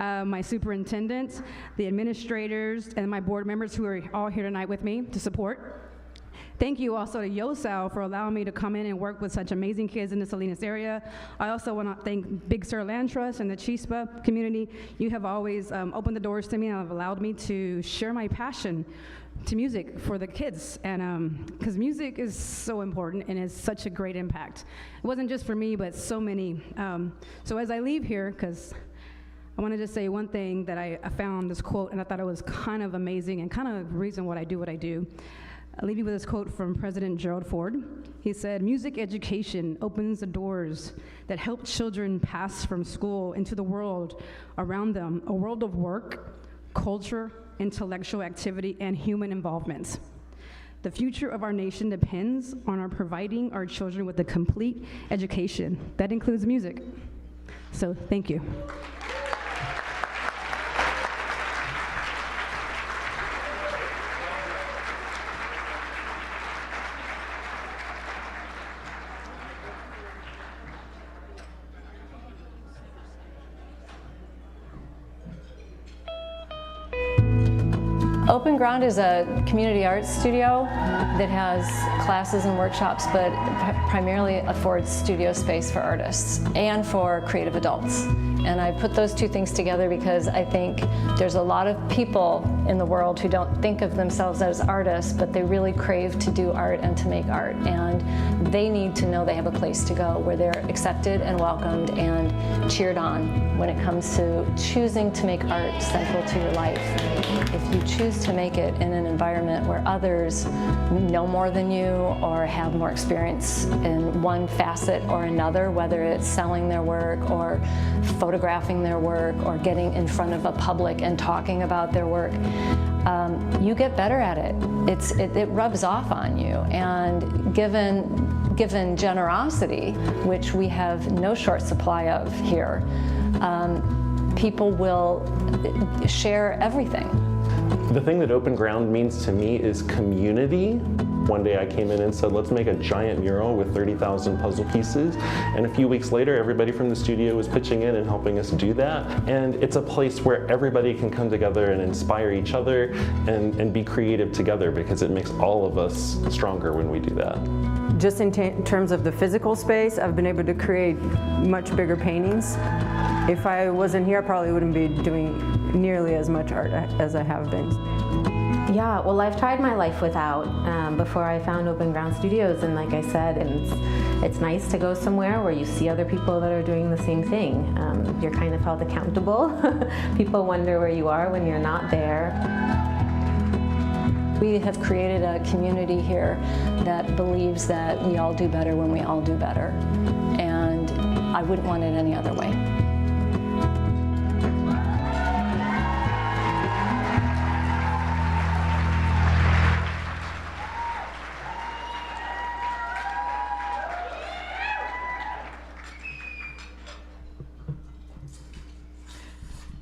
My superintendent, the administrators, and my board members who are all here tonight with me to support. Thank you also to YOSAL for allowing me to come in and work with such amazing kids in the Salinas area. I also want to thank Big Sur Land Trust and the Chispa community. You have always opened the doors to me and have allowed me to share my passion to music for the kids, and because music is so important and has such a great impact. It wasn't just for me, but so many. So as I leave here, because I wanted to say one thing that I found this quote, and I thought it was kind of amazing and kind of the reason what I do what I do. I'll leave you with this quote from President Gerald Ford. He said, "Music education opens the doors that help children pass from school into the world around them, a world of work, culture, intellectual activity, and human involvement. The future of our nation depends on our providing our children with a complete education. That includes music." So thank you. Open Ground is a community arts studio that has classes and workshops, but primarily affords studio space for artists and for creative adults. And I put those two things together because I think there's a lot of people in the world who don't think of themselves as artists, but they really crave to do art and to make art. And they need to know they have a place to go where they're accepted and welcomed and cheered on when it comes to choosing to make art central to your life. If you choose to make it in an environment where others know more than you or have more experience in one facet or another, whether it's selling their work or photographing their work or getting in front of a public and talking about their work, you get better at it. It rubs off on you. And given generosity, which we have no short supply of here, people will share everything. The thing that Open Ground means to me is community. One day I came in and said, let's make a giant mural with 30,000 puzzle pieces. And a few weeks later, everybody from the studio was pitching in and helping us do that. And it's a place where everybody can come together and inspire each other and be creative together, because it makes all of us stronger when we do that. Just in terms of the physical space, I've been able to create much bigger paintings. If I wasn't here, I probably wouldn't be doing nearly as much art as I have been. Yeah, well, I've tried my life without before I found Open Ground Studios, and like I said, it's nice to go somewhere where you see other people that are doing the same thing. You're kind of held accountable. People wonder where you are when you're not there. We have created a community here that believes that we all do better when we all do better, and I wouldn't want it any other way.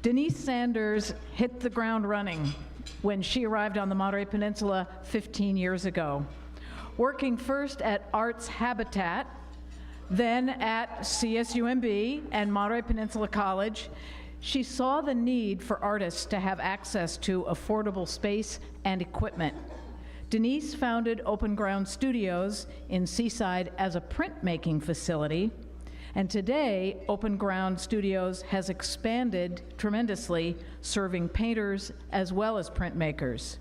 Denise Sanders hit the ground running when she arrived on the Monterey Peninsula 15 years ago. Working first at Arts Habitat, then at CSUMB and Monterey Peninsula College, she saw the need for artists to have access to affordable space and equipment. Denise founded Open Ground Studios in Seaside as a printmaking facility, and today, Open Ground Studios has expanded tremendously, serving painters as well as printmakers.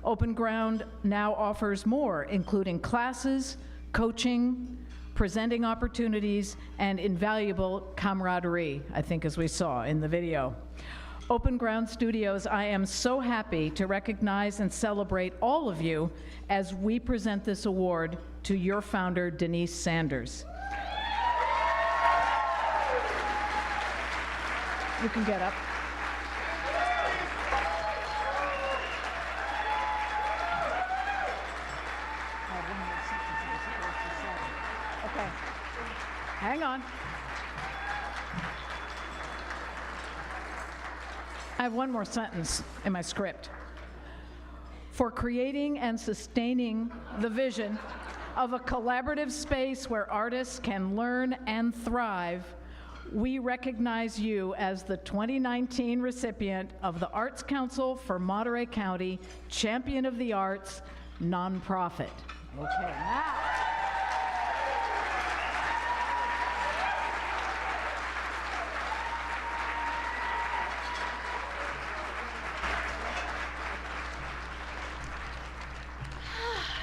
Open Ground now offers more, including classes, coaching, presenting opportunities, and invaluable camaraderie, I think, as we saw in the video. Open Ground Studios, I am so happy to recognize and celebrate all of you as we present this award to your founder, Denise Sanders. You can get up. Okay. Hang on. I have one more sentence in my script. For creating and sustaining the vision of a collaborative space where artists can learn and thrive, we recognize you as the 2019 recipient of the Arts Council for Monterey County Champion of the Arts nonprofit. Okay, now.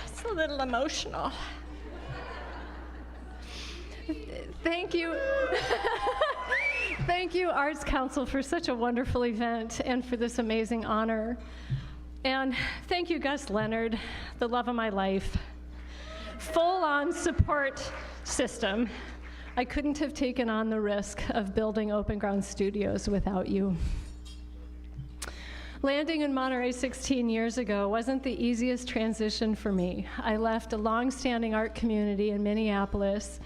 It's a little emotional. Thank you. Thank you, Arts Council, for such a wonderful event and for this amazing honor. And thank you, Gus Leonard, the love of my life. Full-on support system. I couldn't have taken on the risk of building Open Ground Studios without you. Landing in Monterey 16 years ago wasn't the easiest transition for me. I left a long-standing art community in Minneapolis,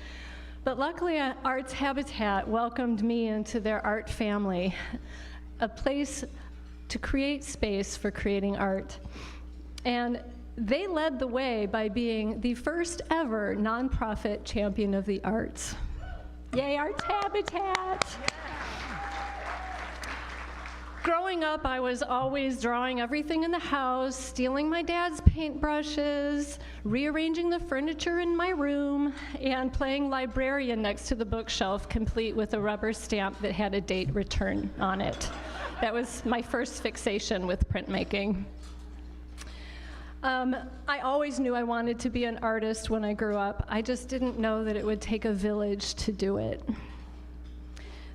but luckily Arts Habitat welcomed me into their art family, a place to create space for creating art. And they led the way by being the first ever nonprofit champion of the arts. Yay, Arts Habitat! Growing up, I was always drawing everything in the house, stealing my dad's paintbrushes, rearranging the furniture in my room, and playing librarian next to the bookshelf, complete with a rubber stamp that had a date return on it. That was my first fixation with printmaking. I always knew I wanted to be an artist when I grew up. I just didn't know that it would take a village to do it.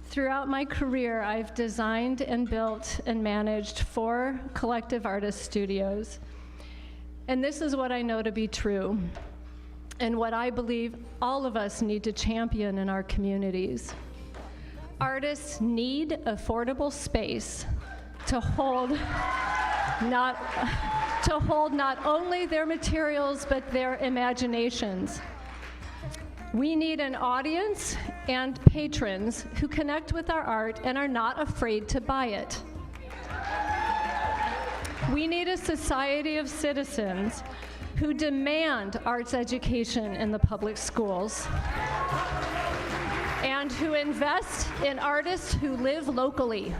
Throughout my career, I've designed and built and managed 4 collective artist studios. And this is what I know to be true, and what I believe all of us need to champion in our communities. Artists need affordable space to hold not only their materials, but their imaginations. We need an audience and patrons who connect with our art and are not afraid to buy it. We need a society of citizens who demand arts education in the public schools and who invest in artists who live locally.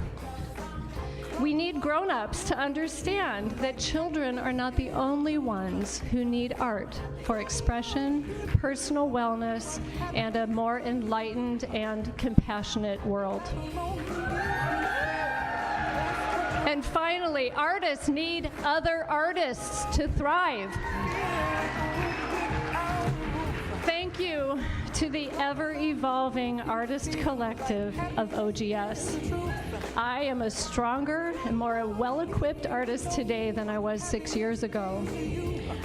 We need grown-ups to understand that children are not the only ones who need art for expression, personal wellness, and a more enlightened and compassionate world. And finally, artists need other artists to thrive. Thank you to the ever-evolving artist collective of OGS. I am a stronger and more well-equipped artist today than I was 6 years ago.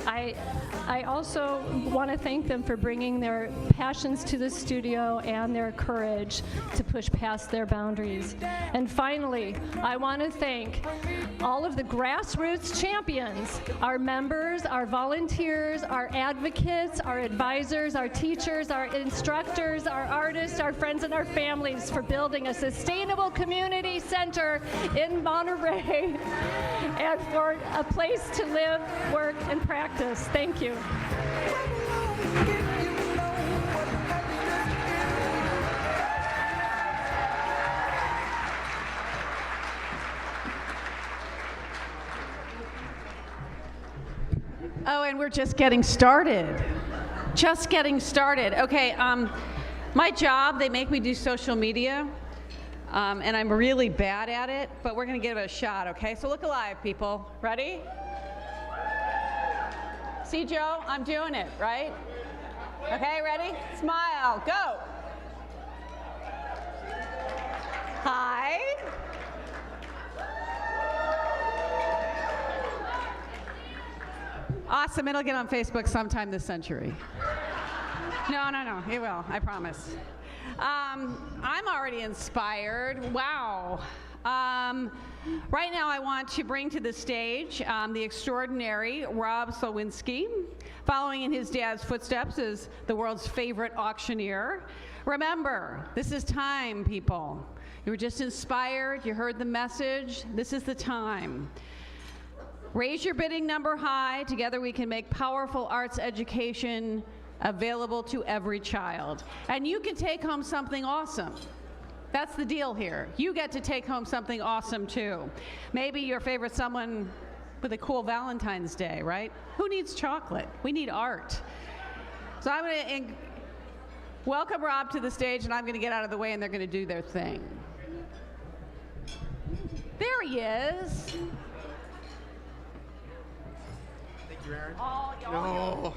I also want to thank them for bringing their passions to the studio and their courage to push past their boundaries. And finally, I want to thank all of the grassroots champions, our members, our volunteers, our advocates, our advisors, our teachers, our instructors, our artists, our friends, and our families for building a sustainable community center in Monterey and for a place to live, work, and practice. Thank you. Oh, and we're just getting started. Just getting started. Okay, my job, they make me do social media, and I'm really bad at it, but we're gonna give it a shot, okay? So look alive, people. Ready? See, Joe, I'm doing it, right? Okay, ready? Smile, go. Hi. Awesome, it'll get on Facebook sometime this century. No, it will, I promise. I'm already inspired, wow. Right now I want to bring to the stage the extraordinary Rob Slowinski, following in his dad's footsteps as the world's favorite auctioneer. Remember, this is time, people. You were just inspired, you heard the message, this is the time. Raise your bidding number high. Together we can make powerful arts education available to every child. And you can take home something awesome. That's the deal here. You get to take home something awesome too. Maybe your favorite someone with a cool Valentine's Day, right? Who needs chocolate? We need art. So I'm going to welcome Rob to the stage, and I'm going to get out of the way and they're going to do their thing. There he is. Aaron? No.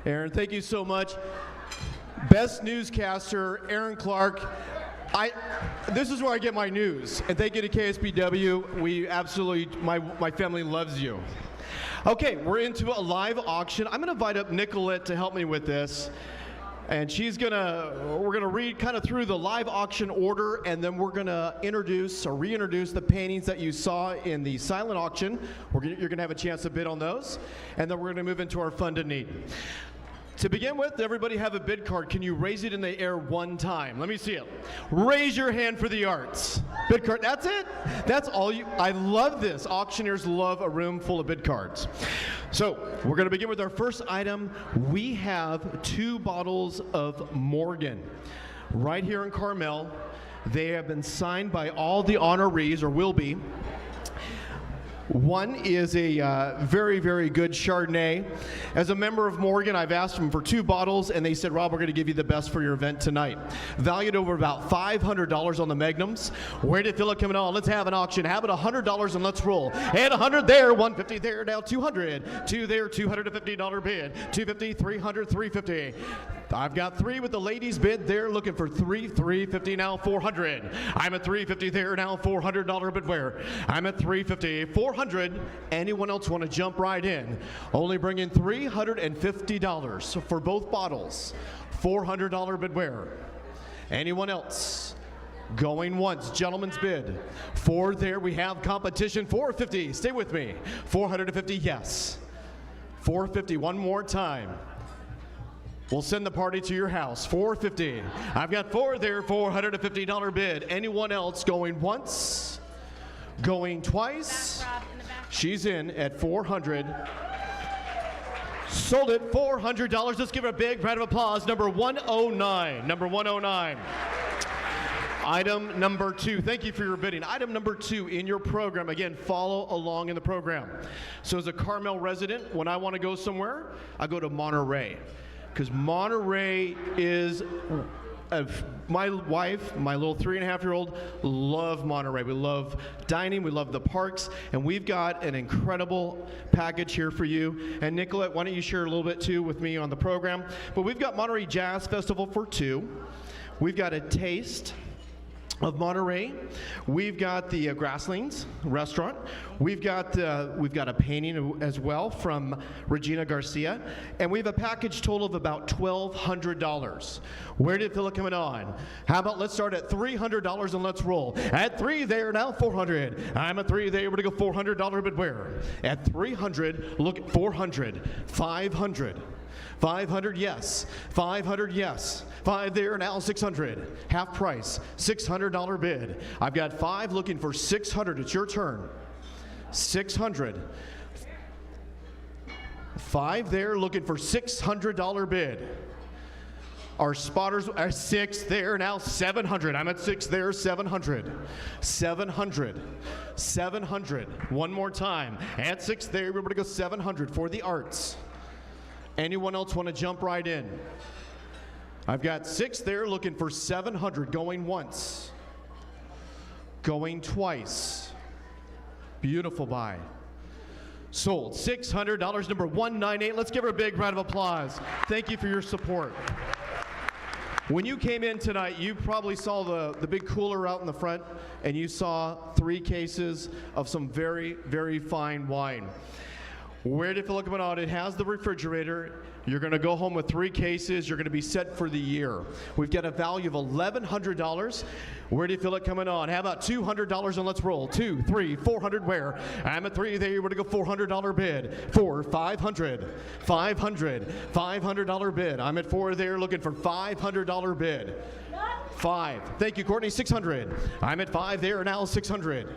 Aaron, thank you so much. Best newscaster, Aaron Clark. This is where I get my news, and thank you to KSBW. We absolutely, my family loves you. Okay, we're into a live auction. I'm gonna invite up Nicolette to help me with this. And we're gonna read kind of through the live auction order, and then we're gonna reintroduce the paintings that you saw in the silent auction. You're gonna have a chance to bid on those, and then we're gonna move into our fun to need. To begin with, everybody have a bid card. Can you raise it in the air one time? Let me see it. Raise your hand for the arts. Bid card, that's it? That's all you, I love this. Auctioneers love a room full of bid cards. So, we're gonna begin with our first item. We have 2 bottles of Morgan right here in Carmel. They have been signed by all the honorees, or will be. One is a very, very good Chardonnay. As a member of Morgan, I've asked them for 2 bottles, and they said, Rob, we're going to give you the best for your event tonight. Valued over about $500 on the Magnums. Where did Philip come on? Let's have an auction. Have it $100 and let's roll. And 100 there, 150 there, now 200. 2 there, $250 bid. 250, 300, 350. I've got 3 with the ladies bid. They're looking for 350 now, 400. I'm at 350 there now, $400 bid where? I'm at 350, 400. Anyone else want to jump right in? Only bringing $350 for both bottles. $400 bid where? Anyone else? Going once, gentleman's bid. 4 there, we have competition, 450. Stay with me. 450, yes. $450, one more time. We'll send the party to your house. $450. I've got 4 there, $450 bid. Anyone else going once? Going twice? She's in at $400. Sold it, $400. Let's give her a big round of applause. Number 109. Number 109. Item number 2. Thank you for your bidding. Item number 2 in your program. Again, follow along in the program. So as a Carmel resident, when I want to go somewhere, I go to Monterey. Because Monterey is, my wife, my little 3.5-year-old, love Monterey. We love dining, we love the parks, and we've got an incredible package here for you. And Nicolette, why don't you share a little bit too with me on the program? But we've got Monterey Jazz Festival for 2. We've got a taste of Monterey. We've got the Grasslings restaurant. We've got a painting as well from Regina Garcia, and we have a package total of about $1,200. Where did Philip coming on? How about let's start at $300 and let's roll. At 3 there, now 400. I'm at 3 there, we're gonna go $400 bid where? At 300, look at 400, 500. 500, yes. 500, yes. 5 there, now 600. Half price, $600 bid. I've got 5 looking for 600. It's your turn. 600. 5 there, looking for $600 bid. Our spotters are 6 there, now 700. I'm at 6 there, 700. 700. 700. One more time. At 6 there, we're going to go 700 for the arts. Anyone else want to jump right in? I've got 6 there looking for 700, going once, going twice. Beautiful buy. Sold. $600, number 198. Let's give her a big round of applause. Thank you for your support. When you came in tonight, you probably saw the big cooler out in the front, and you saw 3 cases of some very, very fine wine. Where did Philip come out? It has the refrigerator. You're going to go home with 3 cases. You're going to be set for the year. We've got a value of $1,100. Where did Philip coming on? How about $200 and let's roll. 2, 3, 400 where? I'm at 3 there. You're going to go $400 bid. 4, 500, 500, $500 bid. I'm at 4 there looking for $500 bid. 5. Thank you, Courtney. 600. I'm at 5 there now. 600.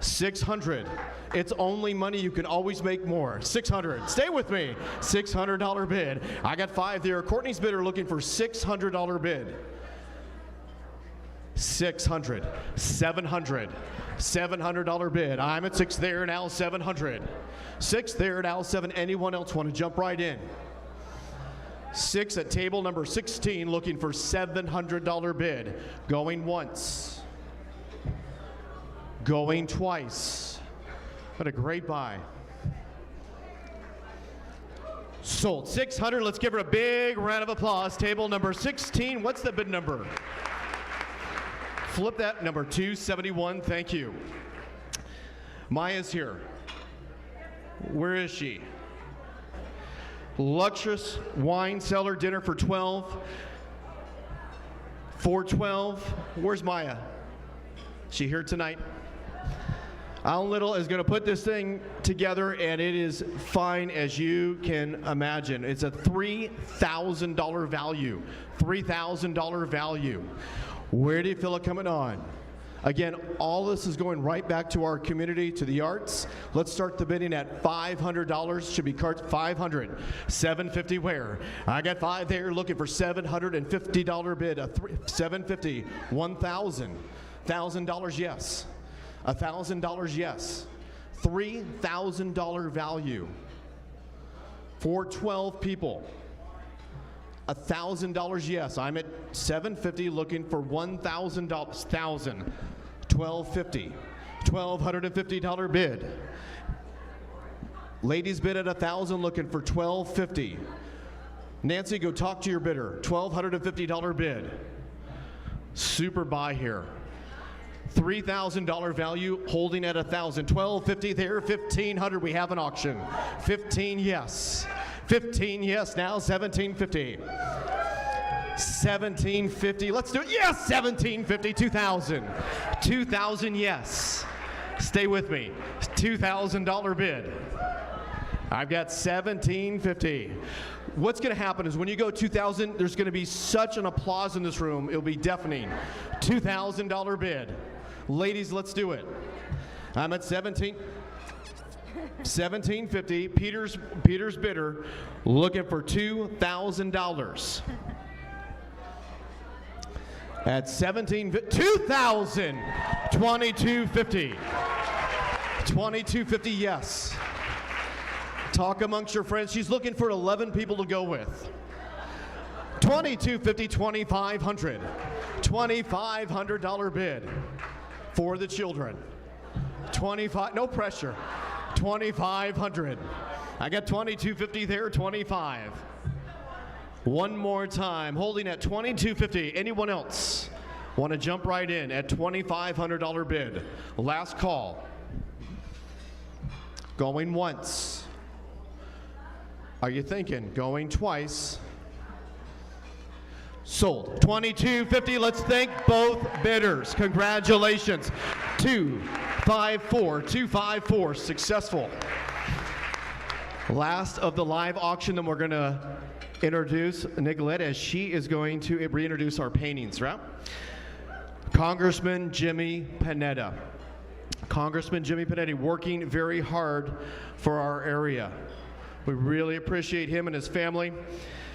600. It's only money. You can always make more. 600. Stay with me. $600 bid. I got 5 there. Courtney's bidder looking for $600 bid. 600. 700. $700 bid. I'm at 6 there now. 700. 6 there now. 7. Anyone else want to jump right in? 6 at table number 16 looking for $700 bid. Going once. Going twice. What a great buy. Sold. 600. Let's give her a big round of applause. Table number 16. What's the bid number? Flip that. Number 271. Thank you. Maya's here. Where is she? Luxurious wine cellar dinner for 12. For 12. Where's Maya? She here tonight? Alan Little is going to put this thing together, and it is fine as you can imagine. It's a $3,000 value. $3,000 value. Where do you feel it coming on? Again, all this is going right back to our community, to the arts. Let's start the bidding at $500. Should be cards 500. 750 where? I got 5 there looking for $750 bid. $750. $1,000. $1,000 yes. $1,000 yes. $3,000 value for 12 people. $1,000 yes. I'm at $750 looking for $1,000. $1,000. $1,250. $1,250 bid. Ladies bid at $1,000 looking for $1,250. Nancy, go talk to your bidder. $1,250 bid. Super buy here. $3,000 value, holding at $1,000. $1,250 there, $1,500. We have an auction. 15 yes. 15 yes now. $1,750. $1,750. Let's do it. Yes, $1,750. $2,000. $2,000 yes. Stay with me. $2,000 bid. I've got $1,750. What's going to happen is when you go 2,000, there's going to be such an applause in this room. It'll be deafening. $2,000 bid. Ladies, let's do it. I'm at 1750. Peter's bidder looking for $2,000. At 2,000. 2250. 2250, yes. Talk amongst your friends. She's looking for 11 people to go with. 2250, 2,500. $2,500 bid for the children. 25, no pressure. 2,500. I got 2250 there, 25. One more time, holding at 2250. Anyone else want to jump right in at $2,500 bid? Last call. Going once. Are you thinking? Going twice. Sold. 2250. Let's thank both bidders. Congratulations. 254. Successful. Last of the live auction, then we're going to introduce Nicolette as she is going to reintroduce our paintings, right? Congressman Jimmy Panetta. Congressman Jimmy Panetta working very hard for our area. We really appreciate him and his family.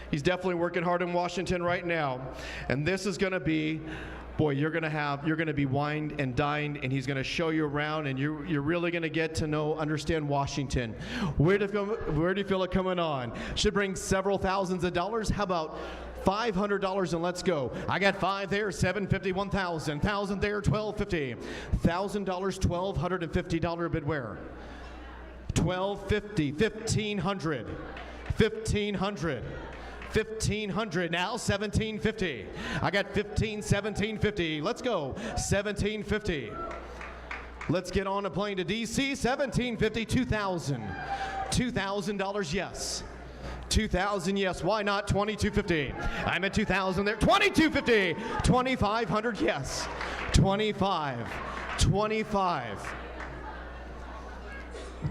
He's definitely working hard in Washington right now. And this is going to be, boy, you're going to be wined and dined, and he's going to show you around, and you're really going to get to understand Washington. Where do you feel it coming on? Should bring several thousands of dollars. How about $500 and let's go. I got 5 there, $750, 1,000. 1,000 there, $1,250. $1,000, $1,250 bid where? $1,250, $1,500, $1,500. $1,500 now, $1,750. I got $1,750. Let's go, $1,750. Let's get on a plane to DC, $1,750, $2,000. $2,000, yes. $2,000, yes. Why not $2,250? I'm at $2,000 there. $2,250. $2,500, yes. $25.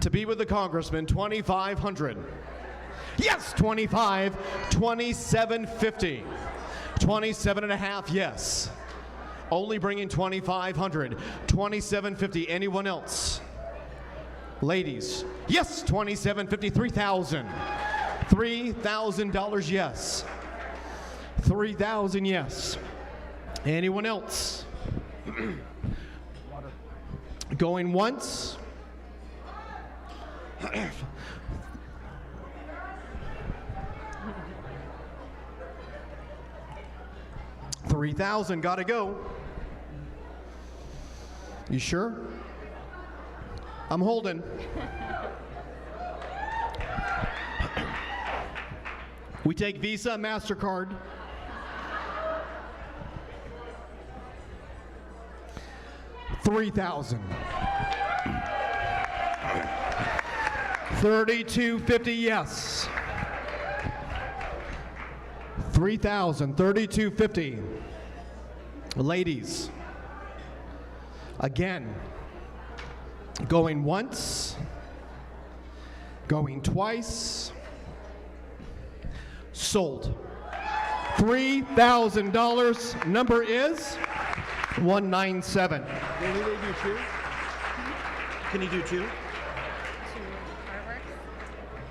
To be with the congressman, $2,500. Yes, 25, 2750. 27 and a half, yes. Only bringing 2,500. 2750, anyone else? Ladies, yes, 2750, 3,000. $3,000, yes. 3,000, yes. Anyone else? Going once? $3,000, gotta go. You sure? I'm holding. We take Visa, MasterCard. $3,000. $3,250, yes. $3,000, $3,250. Ladies, again, going once, going twice, sold. $3,000, number is 197. Can you do two? Can you do two?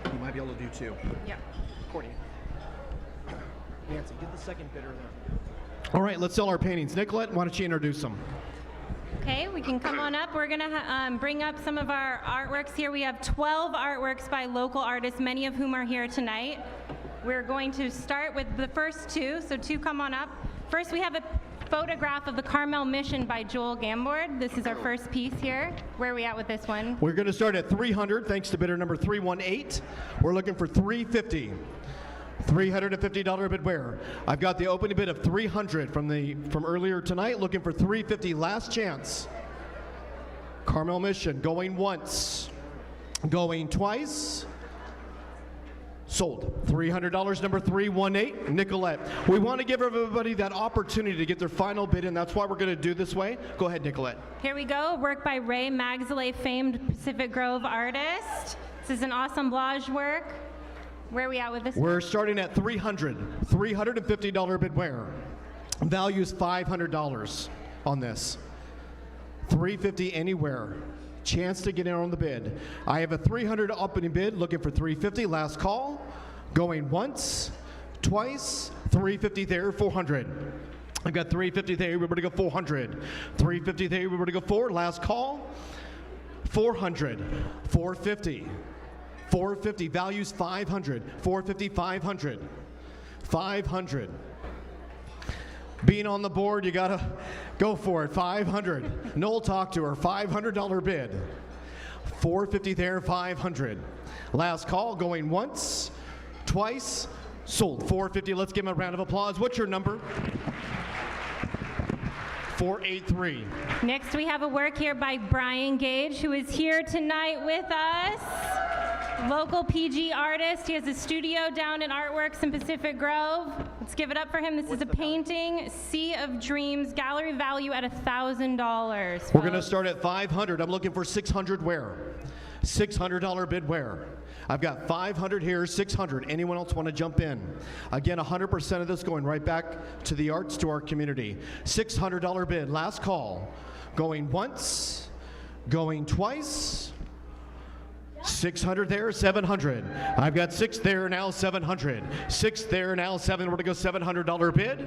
You might be able to do two. Yeah. Courtney. Nancy, get the second bidder there. All right, let's sell our paintings. Nicolette, why don't you introduce them? Okay, we can come on up. We're going to bring up some of our artworks here. We have 12 artworks by local artists, many of whom are here tonight. We're going to start with the first two, so two come on up. First, we have a photograph of the Carmel Mission by Joel Gambord. This is our first piece here. Where are we at with this one? We're going to start at 300, thanks to bidder number 318. We're looking for 350. $350 bid where? I've got the opening bid of 300 from earlier tonight, looking for 350, last chance. Carmel Mission, going once, going twice, sold. $300, number 318, Nicolette. We want to give everybody that opportunity to get their final bid in. That's why we're going to do this way. Go ahead, Nicolette. Here we go, work by Ray Magdalene, famed Pacific Grove artist. This is an assemblage work. Where are we at with this? We're starting at $350 bid wear. Value is $500 on this. $350 anywhere. Chance to get in on the bid. I have a $300 opening bid, looking for $350. Last call. Going once, twice, $350 there, $400. I've got $350 there, we're going to go $400. $350 there, we're going to go $400. Last call. $400. $450. $450. Values $500. $450, $500. $500. Being on the board, you gotta go for it. $500. Noel, talk to her. $500 bid. $450 there, $500. Last call, going once, twice, sold. $450. Let's give him a round of applause. What's your number? 483. Next, we have a work here by Brian Gage, who is here tonight with us. Local PG artist. He has a studio down in Artworks in Pacific Grove. Let's give it up for him. This is a painting, Sea of Dreams, gallery value at $1,000. We're going to start at $500. I'm looking for $600 wear. $600 bid wear. I've got $500 here, $600. Anyone else want to jump in? Again, 100% of this going right back to the arts, to our community. $600 bid. Last call. Going once, going twice. 600 there, 700. I've got 6 there, now 700. 6 there, now 7. We're going to go $700 bid.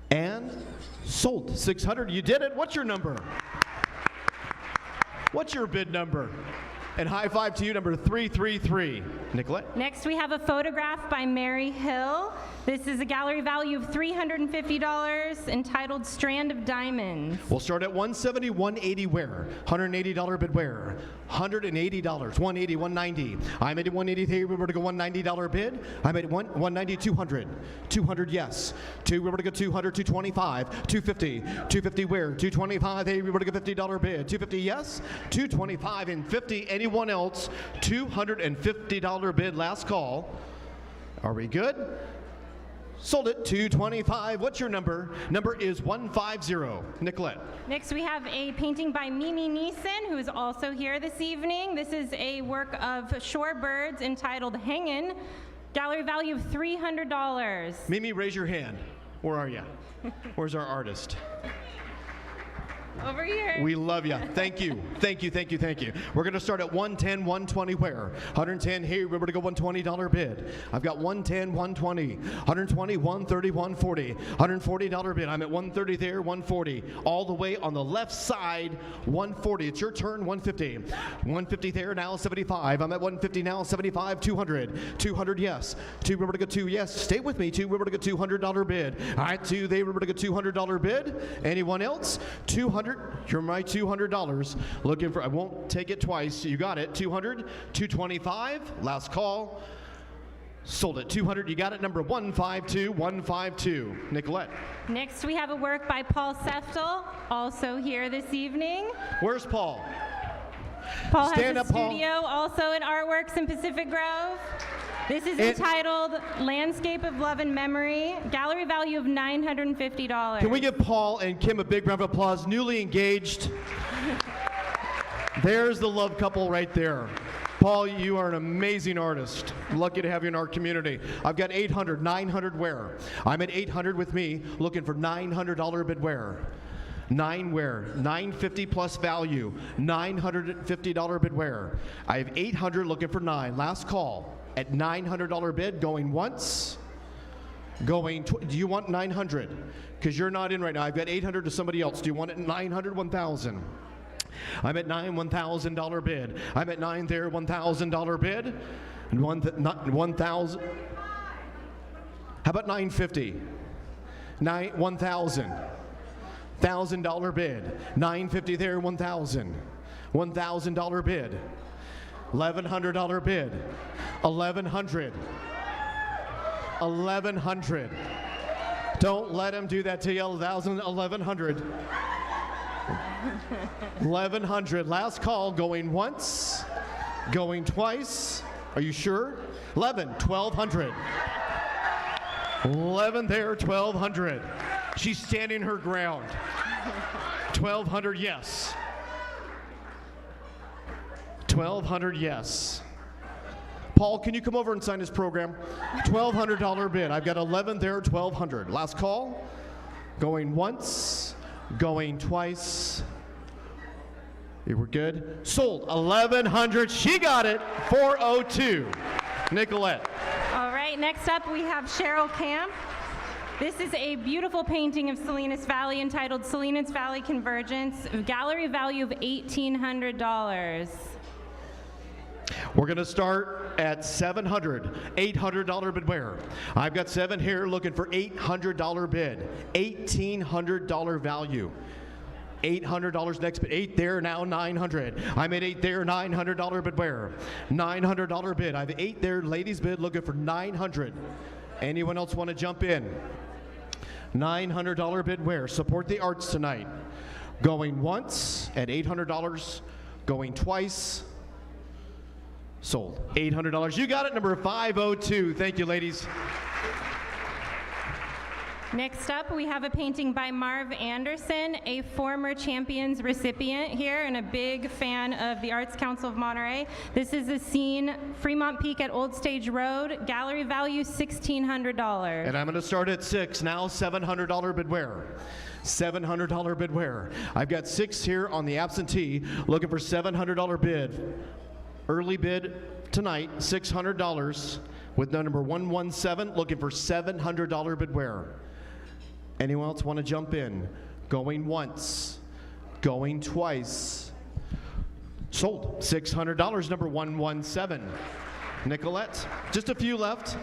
And sold. 600. You did it. What's your number? What's your bid number? And high five to you, number 333. Nicolette? Next, we have a photograph by Mary Hill. This is a gallery value of $350, entitled Strand of Diamonds. We'll start at $170, $180 wear. $180 bid wear. $180, $180, $190. I made it $183. We're going to go $190 bid. I made it $190, $200. $200, yes. We're going to go $200, $225, $250. $250 wear. $225. Hey, we're going to go $50 bid. $250, yes. $225 and $50. Anyone else? $250 bid. Last call. Are we good? Sold it. $225. What's your number? Number is 150. Nicolette. Next, we have a painting by Mimi Neeson, who is also here this evening. This is a work of shorebirds entitled Hangin'. Gallery value of $300. Mimi, raise your hand. Where are you? Where's our artist? Over here. We love you. Thank you. Thank you, thank you, thank you. We're going to start at 110, 120 where? 110 here. We're going to go $120 bid. I've got 110, 120, 120, 130, 140, $140 bid. I'm at 130 there, 140. All the way on the left side, 140. It's your turn, 150. 150 there, now 75. I'm at 150 now, 75, 200. 200, yes. We're going to go 2, yes. Stay with me, 2. We're going to go $200 bid. All right, 2 there. We're going to go $200 bid. Anyone else? 200. You're my $200. Looking for, I won't take it twice. You got it. 200, 225. Last call. Sold it. 200. You got it. Number 152, 152. Nicolette. Next, we have a work by Paul Seftel, also here this evening. Where's Paul? Paul Stand has up, a studio also in Artworks in Pacific Grove. This is entitled Landscape of Love and Memory, gallery value of $950. Can we give Paul and Kim a big round of applause? Newly engaged. There's the love couple right there. Paul, you are an amazing artist. Lucky to have you in our community. I've got 800, 900 wear. I'm at 800 with me, looking for $900 bid wear. 9 wear, $950 plus value, $950 bid wear. I have 800 looking for 9. Last call at $900 bid, going once, going do you want 900? Because you're not in right now. I've got 800 to somebody else. Do you want it 900, 1,000? I'm at 9, $1,000 bid. I'm at 9 there, $1,000 bid. And 1,000. How about 950? 1,000. $1,000 bid. 950 there, 1,000. $1,000 bid. $1,100 bid. 1,100. 1,100. Don't let him do that to you. 1,100. 1,100. Last call. Going once. Going twice. Are you sure? 11. 1,200. 11 there. 1,200. She's standing her ground. 1,200. Yes. $1,200, yes. Paul, can you come over and sign this program? $1,200 bid. I've got 11 there, 1,200. Last call. Going once, going twice. You were good. Sold 1,100. She got it. 402. Nicolette. All right, next up we have Cheryl Camp. This is a beautiful painting of Salinas Valley entitled Salinas Valley Convergence, gallery value of $1,800. We're going to start at $700, $800 bid wear. I've got 7 here looking for $800 bid, $1,800 value. $800 next bid, 8 there, now 900. I'm at 8 there, $900 bid wear. $900 bid. I have 8 there, ladies bid looking for 900. Anyone else want to jump in? $900 bid wear. Support the arts tonight. Going once at $800, going twice. Sold. $800. You got it, number 502. Thank you, ladies. Next up, we have a painting by Marv Anderson, a former Champions recipient here and a big fan of the Arts Council of Monterey. This is a scene, Fremont Peak at Old Stage Road, gallery value $1,600. And I'm going to start at 6, now $700 bid wear. $700 bid wear. I've got 6 here on the absentee, looking for $700 bid. Early bid tonight, $600 with number 117, looking for $700 bid wear. Anyone else want to jump in? Going once, going twice. Sold. $600, number 117. Nicolette, just a few left.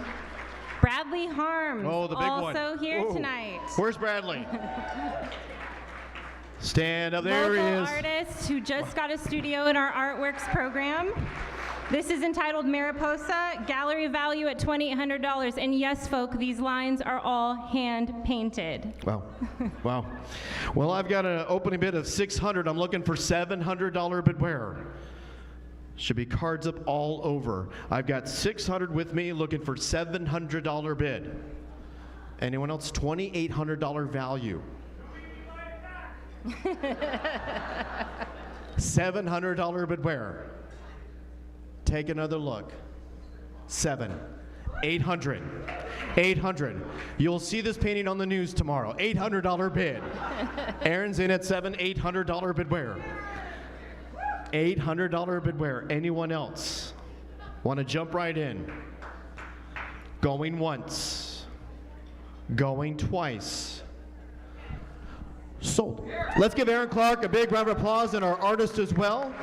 Bradley Harms, oh, the big one. Also here Whoa. tonight. Where's Bradley? Stand up, there he is. Local artist who just got a studio in our Artworks program. This is entitled Mariposa, gallery value at $2,800. And yes, folk, these lines are all hand painted. Wow. Wow. Well, I've got an opening bid of $600. I'm looking for $700 bid wear. Should be cards up all over. I've got $600 with me, looking for $700 bid. Anyone else? $2,800 value. $700 bid wear. Take another look. 7, 800, 800. You'll see this painting on the news tomorrow. $800 bid. Aaron's in at 7, $800 bid wear. $800 bid wear. Anyone else want to jump right in? Going once, going twice. Sold. Let's give Aaron Clark a big round of applause and our artist as well.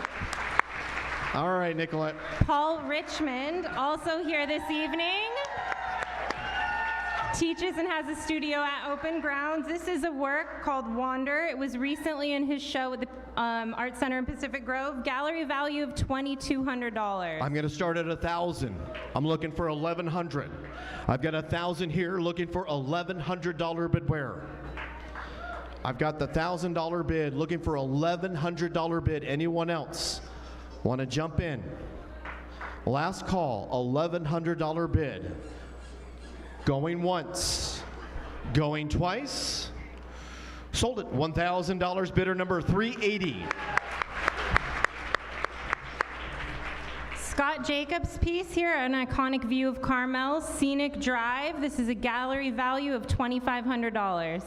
All right, Nicolette. Paul Richmond, also here this evening. Teaches and has a studio at Open Grounds. This is a work called Wander. It was recently in his show at the Art Center in Pacific Grove. Gallery value of $2,200. I'm going to start at 1,000. I'm looking for 1,100. I've got 1,000 here, looking for $1,100 bid wear. I've got the $1,000 bid, looking for $1,100 bid. Anyone else want to jump in? Last call, $1,100 bid. Going once, going twice. Sold it. $1,000 bidder number 380. Scott Jacobs' piece here, an iconic view of Carmel's Scenic Drive. This is a gallery value of $2,500.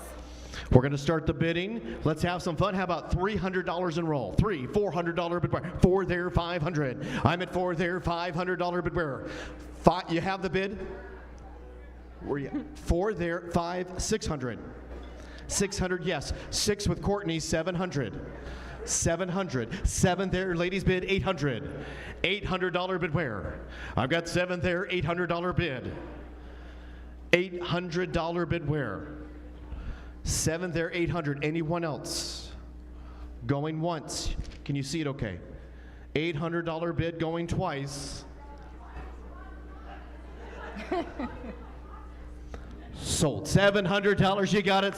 We're going to start the bidding. Let's have some fun. How about $300 and roll? $400 bid wear. 4 there, 500. I'm at 4 there, $500 bid wear. You have the bid? Where you? 4 there, 5, 600. 600, yes. 6 with Courtney, 700. 700. 7 there, ladies bid, 800. $800 bid wear. I've got 7 there, $800 bid. $800 bid wear. 7 there, 800. Anyone else? Going once. Can you see it okay? $800 bid going twice. Sold. $700. You got it.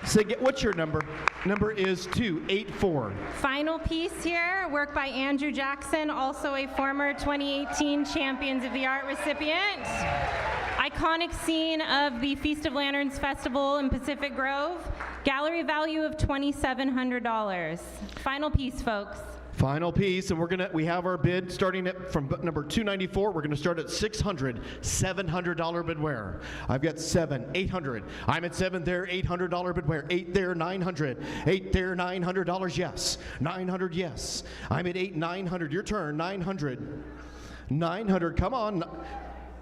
So what's your number? Number is 284. Final piece here, work by Andrew Jackson, also a former 2018 Champions of the Art recipient. Iconic scene of the Feast of Lanterns Festival in Pacific Grove. Gallery value of $2,700. Final piece, folks. Final piece, and we have our bid starting from number 294. We're gonna start at $600, $700 bidware. I've got 7, 800. I'm at 7 there, $800 bidware. 8 there, 900. 8 there, $900, yes. 900, yes. I'm at 8, 900. Your turn, 900. 900, come on.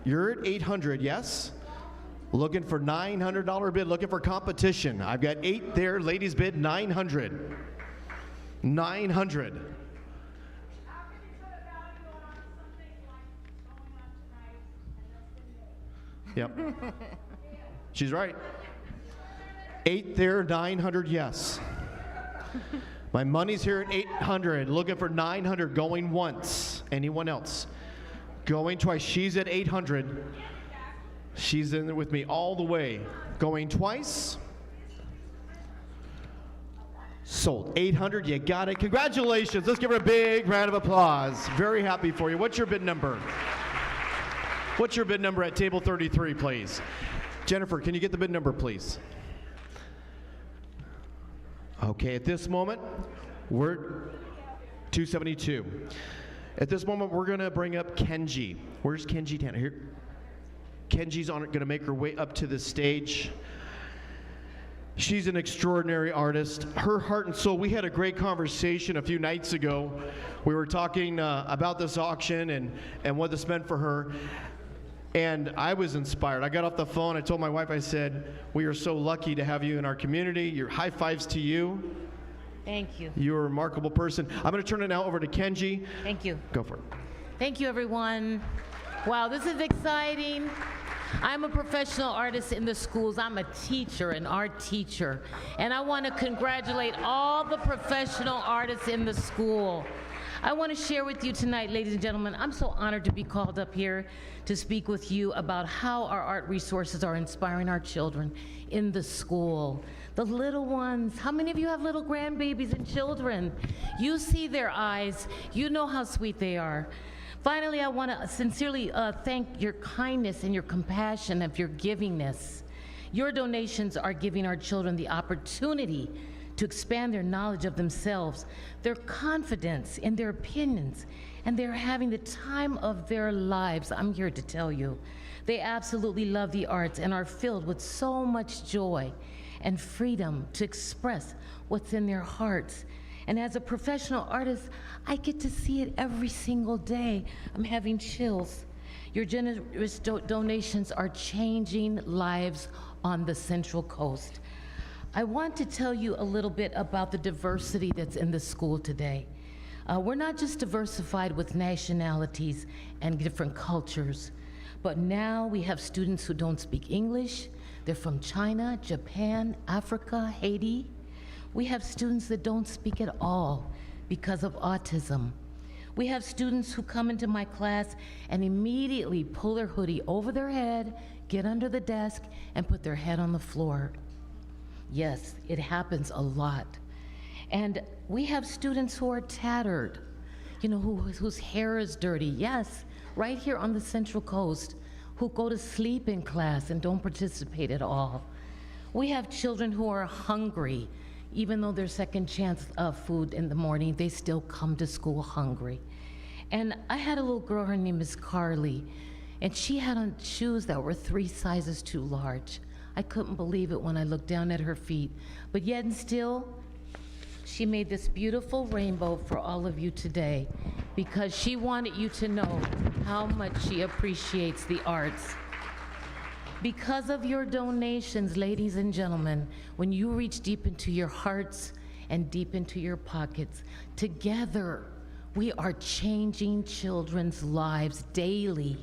You're at 800, yes. Looking for $900 bid, looking for competition. I've got 8 there, ladies bid 900. 900. Yep. She's right. 8 there, 900, yes. My money's here at 800, looking for 900, going once. Anyone else? Going twice. She's at 800. She's in there with me all the way. Going twice. Sold. 800, you got it. Congratulations. Let's give her a big round of applause. Very happy for you. What's your bid number? What's your bid number at table 33, please? Jennifer, can you get the bid number, please? Okay, at this moment, we're 272. At this moment, we're gonna bring up Kenji. Where's Kenji Tanner? Here. Kenji's gonna make her way up to the stage. She's an extraordinary artist. Her heart and soul, we had a great conversation a few nights ago. We were talking about this auction and what this meant for her. And I was inspired. I got off the phone, I told my wife, I said, we are so lucky to have you in our community. Your high fives to you. Thank you. You're a remarkable person. I'm gonna turn it now over to Kenji. Thank you. Go for it. Thank you, everyone. Wow, this is exciting. I'm a professional artist in the schools. I'm a teacher, an art teacher. And I want to congratulate all the professional artists in the school. I want to share with you tonight, ladies and gentlemen, I'm so honored to be called up here to speak with you about how our art resources are inspiring our children in the school. The little ones. How many of you have little grandbabies and children? You see their eyes. You know how sweet they are. Finally, I want to sincerely thank your kindness and your compassion of your givingness. Your donations are giving our children the opportunity to expand their knowledge of themselves, their confidence in their opinions, and they're having the time of their lives. I'm here to tell you. They absolutely love the arts and are filled with so much joy and freedom to express what's in their hearts. And as a professional artist, I get to see it every single day. I'm having chills. Your generous donations are changing lives on the Central Coast. I want to tell you a little bit about the diversity that's in the school today. We're not just diversified with nationalities and different cultures, but now we have students who don't speak English. They're from China, Japan, Africa, Haiti. We have students that don't speak at all because of autism. We have students who come into my class and immediately pull their hoodie over their head, get under the desk, and put their head on the floor. Yes, it happens a lot. And we have students who are tattered, you know, whose hair is dirty. Yes, right here on the Central Coast, who go to sleep in class and don't participate at all. We have children who are hungry. Even though there's second chance of food in the morning, they still come to school hungry. And I had a little girl, her name is Carly, and she had on shoes that were 3 sizes too large. I couldn't believe it when I looked down at her feet. But yet and still, she made this beautiful rainbow for all of you today because she wanted you to know how much she appreciates the arts. Because of your donations, ladies and gentlemen, when you reach deep into your hearts and deep into your pockets, together we are changing children's lives daily.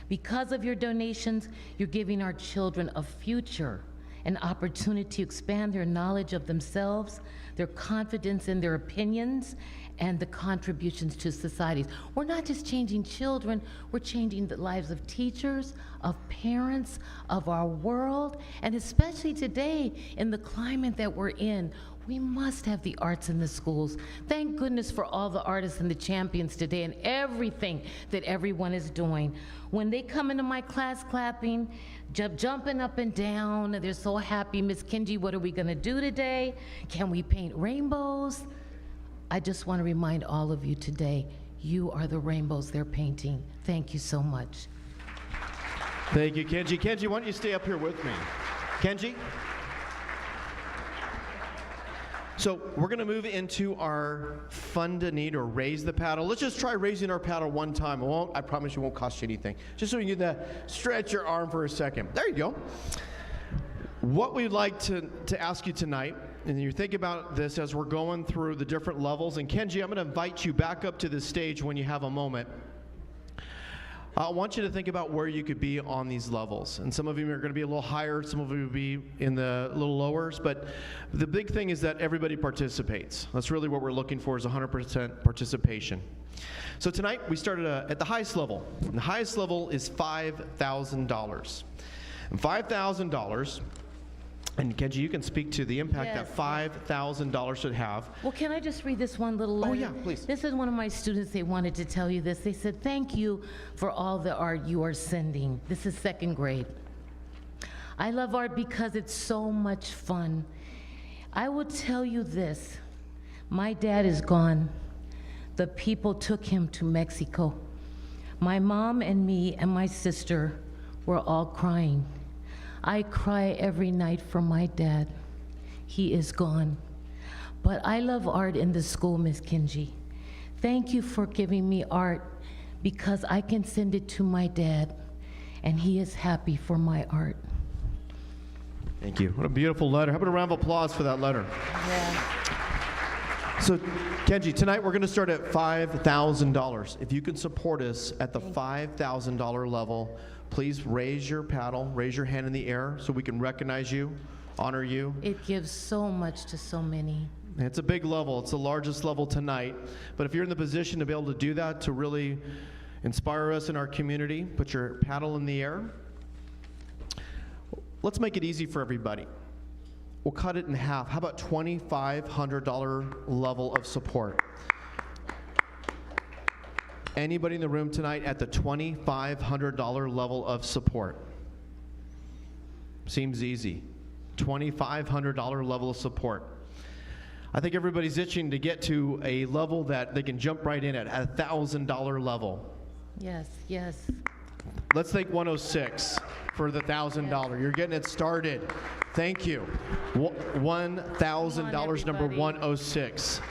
Because of your donations, you're giving our children a future, an opportunity to expand their knowledge of themselves, their confidence in their opinions, and the contributions to societies. We're not just changing children, we're changing the lives of teachers, of parents, of our world, and especially today in the climate that we're in. We must have the arts in the schools. Thank goodness for all the artists and the champions today and everything that everyone is doing. When they come into my class clapping, jumping up and down, and they're so happy, Miss Kenji, what are we gonna do today? Can we paint rainbows? I just want to remind all of you today, you are the rainbows they're painting. Thank you so much. Thank you, Kenji. Kenji, why don't you stay up here with me? Kenji? So we're going to move into our fun to need or raise the paddle. Let's just try raising our paddle one time. I promise you it won't cost you anything. Just so you can get that, stretch your arm for a second. There you go. What we'd like to ask you tonight, and you think about this as we're going through the different levels, and Kenji, I'm going to invite you back up to the stage when you have a moment. I want you to think about where you could be on these levels. And some of you are going to be a little higher, some of you will be in the little lowers, but the big thing is that everybody participates. That's really what we're looking for, is 100% participation. So tonight we started at the highest level. And the highest level is $5,000. And $5,000, and Kenji, you can speak to the impact that $5,000 should have. Well, can I just read this one little letter? Oh, yeah, please. This is one of my students. They wanted to tell you this. They said, thank you for all the art you are sending. This is 2nd grade. I love art because it's so much fun. I will tell you this. My dad is gone. The people took him to Mexico. My mom and me and my sister were all crying. I cry every night for my dad. He is gone. But I love art in the school, Miss Kenji. Thank you for giving me art because I can send it to my dad, and he is happy for my art. Thank you. What a beautiful letter. How about a round of applause for that letter? Yeah. So, Kenji, tonight we're going to start at $5,000. If you can support us at the $5,000 level, please raise your paddle, raise your hand in the air so we can recognize you, honor you. It gives so much to so many. It's a big level. It's the largest level tonight. But if you're in the position to be able to do that, to really inspire us in our community, put your paddle in the air. Let's make it easy for everybody. We'll cut it in half. How about $2,500 level of support? Anybody in the room tonight at the $2,500 level of support? Seems easy. $2,500 level of support. I think everybody's itching to get to a level that they can jump right in at a $1,000 level. Yes, yes. Let's thank 106 for the $1,000. You're getting it started. Thank you. $1,000, number 106.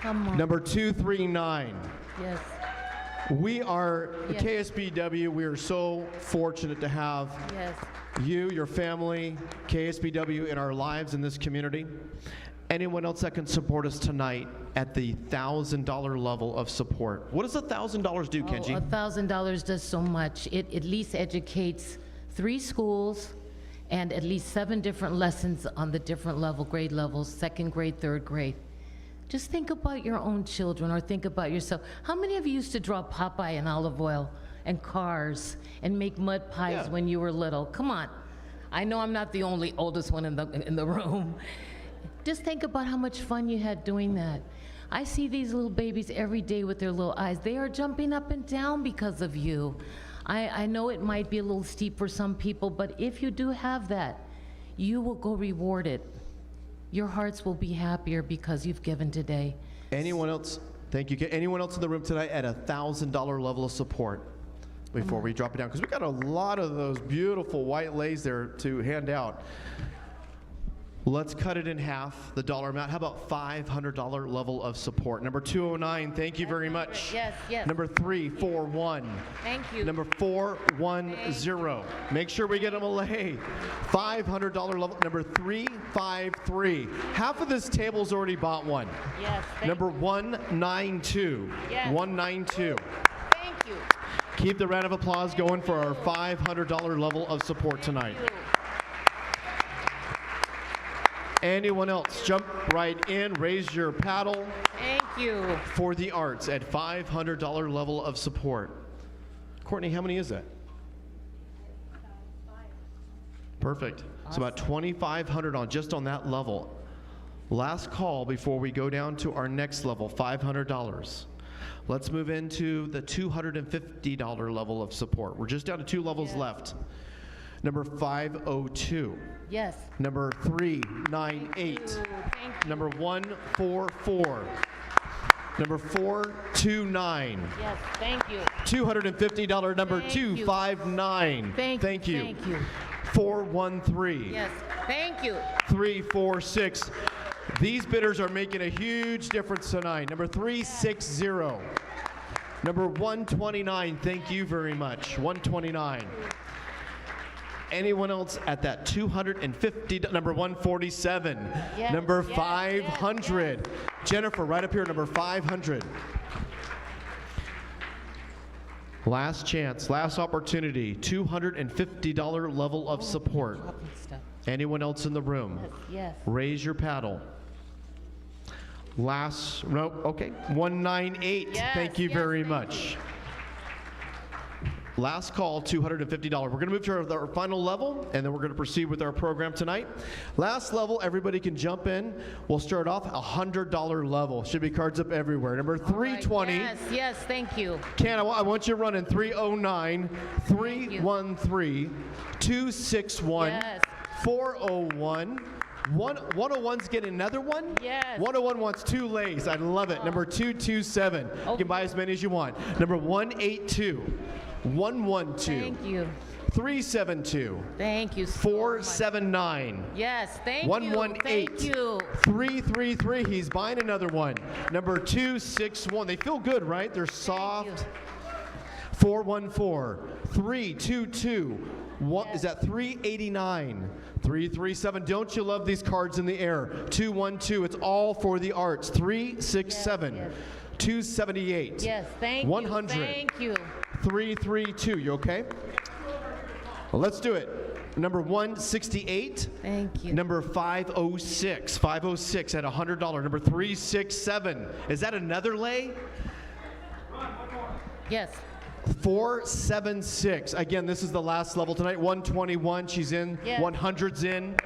Come on. Number 239. Yes. We are Yes. KSBW. We are so fortunate to have Yes. you, your family, KSBW in our lives in this community. Anyone else that can support us tonight at the $1,000 level of support. What does $1,000 do, Kenji? $1,000 does so much. It at least educates 3 schools and at least 7 different lessons on the different grade levels, 2nd grade, 3rd grade. Just think about your own children or think about yourself. How many of you used to draw Popeye in olive oil and cars and make mud pies when you were little? Come on. I know I'm not the only oldest one in the room. Just think about how much fun you had doing that. I see these little babies every day with their little eyes. They are jumping up and down because of you. I know it might be a little steep for some people, but if you do have that, you will go rewarded. Your hearts will be happier because you've given today. Anyone else? Thank you. Anyone else in the room tonight at a $1,000 level of support before we drop it down? Because we got a lot of those beautiful white lays there to hand out. Let's cut it in half, the dollar amount. How about $500 level of support? Number 209, thank you very much. Yes, yes. Number 341. Thank you. Number 410. Make sure we get them a lay. $500 level. Number 353. Half of this table's already bought one. Yes. Number 192. Yes. 192. Thank you. Keep the round of applause going for our $500 level of support tonight. Anyone else? Jump right in, raise your paddle. Thank you. For the arts at $500 level of support. Courtney, how many is that? Perfect. It's about $2,500 on just on that level. Last call before we go down to our next level, $500. Let's move into the $250 level of support. We're just down to 2 levels left. Number 502. Yes. Number 398. Thank you. Number 144. Number 429. Yes, thank you. $250 number Thank you. 259. Thank you. Thank you. 413. Yes, thank you. 346. These bidders are making a huge difference tonight. Number 360. Number 129. Thank you very much. 129. Anyone else at that 250? Number 147. Yes, Number yes, 500. Jennifer, right up here, number 500. Last chance, last opportunity, $250 level of support. Anyone else in the room? Yes. Raise your paddle. Last, no, okay, 198. Yes, Thank you yes, very thank much. Last call, $250. We're going to move to our final level, and then we're going to proceed with our program tonight. Last level, everybody can jump in. We'll start off $100 level. Should be cards up everywhere. Number 320. Yes, yes, thank you. Ken, I want you running 309, 313, 261, Yes. 401. 101's getting another one? Yes. 101 wants 2 lays. I love it. Number 227. You can buy as many as you want. Number 182. 112. Thank you. 372. Thank you. 479. Yes, thank you. 118. Thank you. 333. He's buying another one. Number 261. They feel good, right? They're soft. 414. 322. Is that 389? 337. Don't you love these cards in the air? 212. It's all for the arts. 367. 278. Yes, thank 100. you. Thank you. 332. You okay? Well, let's do it. Number 168. Thank you. Number 506. 506 at $100. Number 367. Is that another lay? Yes. 476. Again, this is the last level tonight. 121. She's in. Yes. 100's in.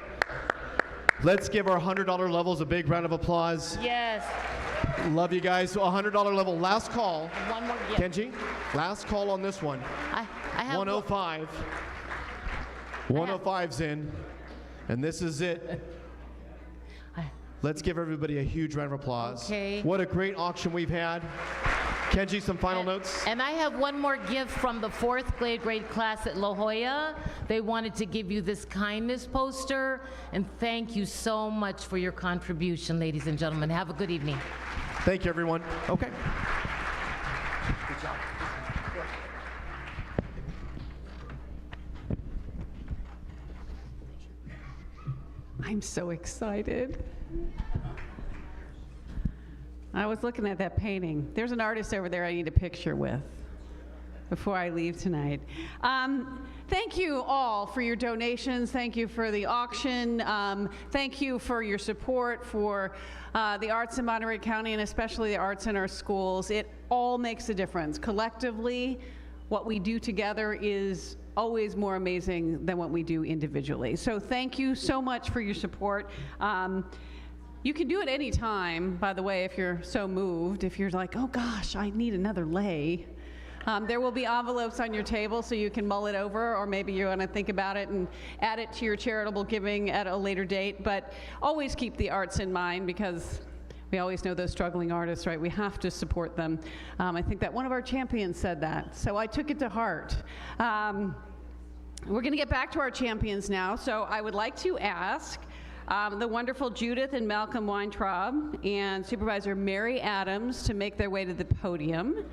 Let's give our $100 levels a big round of applause. Yes. Love you guys. So $100 level. Last call. One more. Yes. Kenji, last call on this one. I have 105. 105's in. And this is it. Let's give everybody a huge round of applause. Okay. What a great auction we've had. Kenji, some final notes? And I have one more gift from the 4th grade class at La Jolla. They wanted to give you this kindness poster. And thank you so much for your contribution, ladies and gentlemen. Have a good evening. Thank you, everyone. Okay. Good job. I'm so excited. I was looking at that painting. There's an artist over there I need a picture with before I leave tonight. Thank you all for your donations. Thank you for the auction. Thank you for your support for the arts in Monterey County, and especially the arts in our schools. It all makes a difference. Collectively, what we do together is always more amazing than what we do individually. So thank you so much for your support. You can do it any time, by the way, if you're so moved. If you're like, oh gosh, I need another lay. There will be envelopes on your table so you can mull it over, or maybe you want to think about it and add it to your charitable giving at a later date. But always keep the arts in mind, because we always know those struggling artists, right? We have to support them. I think that one of our champions said that, so I took it to heart. We're going to get back to our champions now, so I would like to ask the wonderful Judith and Malcolm Weintraub and Supervisor Mary Adams to make their way to the podium.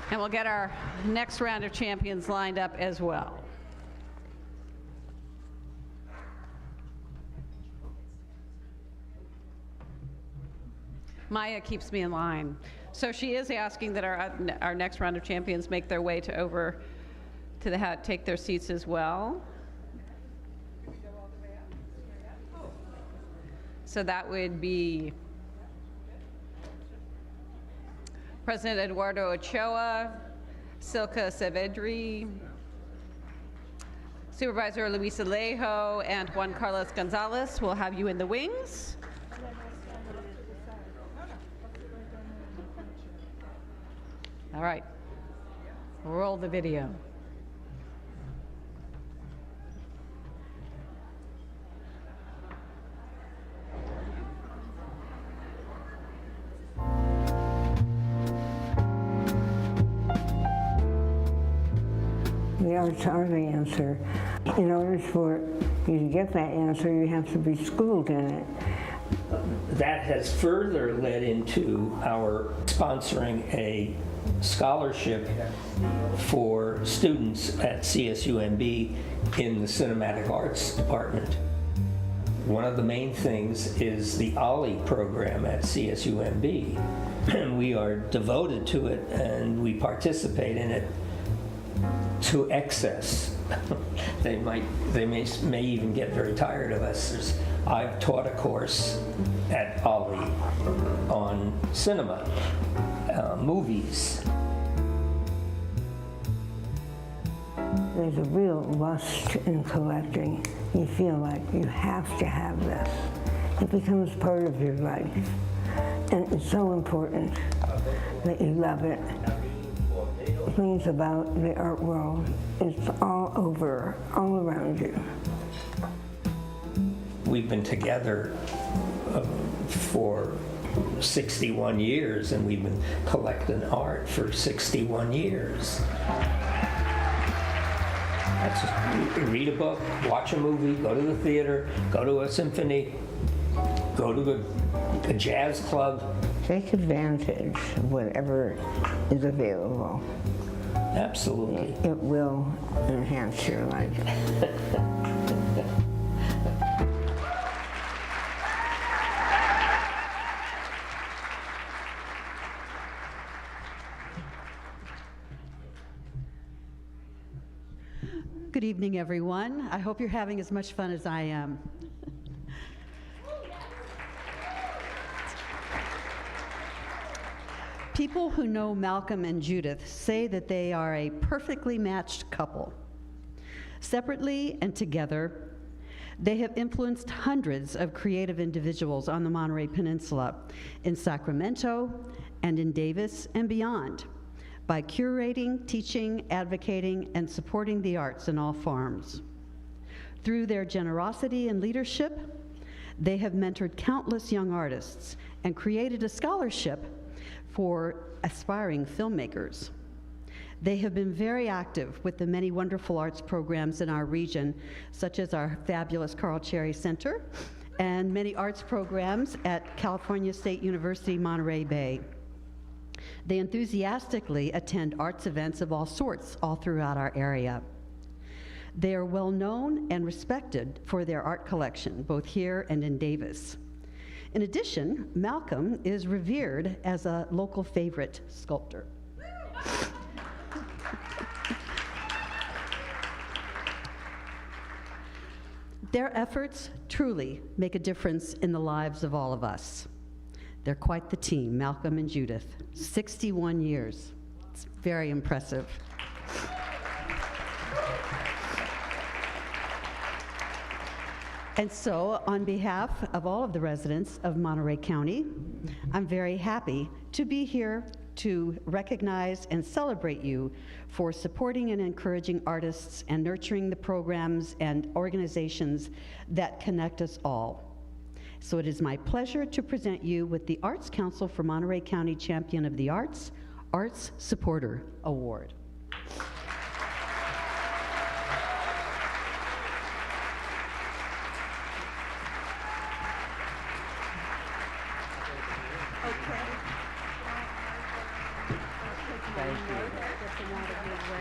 And we'll get our next round of champions lined up as well. Maya keeps me in line. So she is asking that our next round of champions make their way to over to the hat, take their seats as well. So that would be President Eduardo Ochoa, Silka Saavedri, Supervisor Luis Alejo, and Juan Carlos Gonzalez. We'll have you in the wings. All right, roll the video. the arts are the answer. In order for you to get that answer, you have to be schooled in it. That has further led into our sponsoring a scholarship for students at CSUMB in the Cinematic Arts Department. One of the main things is the OLLI program at CSUMB. We are devoted to it and we participate in it to excess. They may even get very tired of us. I've taught a course at OLLI on cinema, movies. There's a real lust in collecting. You feel like you have to have this. It becomes part of your life. And it's so important that you love it. Things about the art world, it's all over, all around you. We've been together for 61 years, and we've been collecting art for 61 years. That's just, read a book, watch a movie, go to the theater, go to a symphony, go to a jazz club. Take advantage of whatever is available. Absolutely. It will enhance your life. Good evening, everyone. I hope you're having as much fun as I am. People who know Malcolm and Judith say that they are a perfectly matched couple. Separately and together, they have influenced hundreds of creative individuals on the Monterey Peninsula, in Sacramento, and in Davis and beyond, by curating, teaching, advocating, and supporting the arts in all forms. Through their generosity and leadership, they have mentored countless young artists and created a scholarship for aspiring filmmakers. They have been very active with the many wonderful arts programs in our region, such as our fabulous Carl Cherry Center and many arts programs at California State University, Monterey Bay. They enthusiastically attend arts events of all sorts all throughout our area. They are well known and respected for their art collection, both here and in Davis. In addition, Malcolm is revered as a local favorite sculptor. Their efforts truly make a difference in the lives of all of us. They're quite the team, Malcolm and Judith. 61 years. It's very impressive. And so, on behalf of all of the residents of Monterey County, I'm very happy to be here to recognize and celebrate you for supporting and encouraging artists and nurturing the programs and organizations that connect us all. So it is my pleasure to present you with the Arts Council for Monterey County Champion of the Arts, Arts Supporter Award.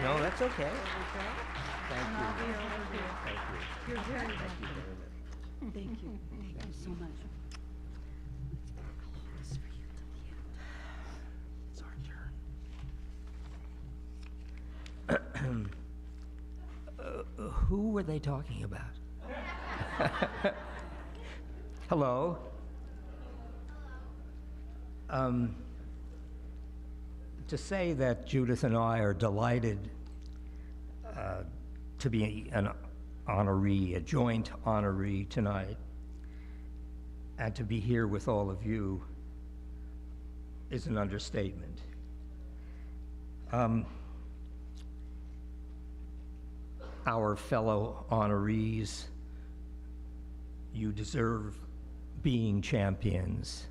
No, that's okay. Thank you. Thank you. You're very welcome. Thank you. Thank you so much. It's our turn. Who were they talking about? Hello? To say that Judith and I are delighted to be an honoree, a joint honoree tonight, and to be here with all of you is an understatement. Our fellow honorees, you deserve being champions.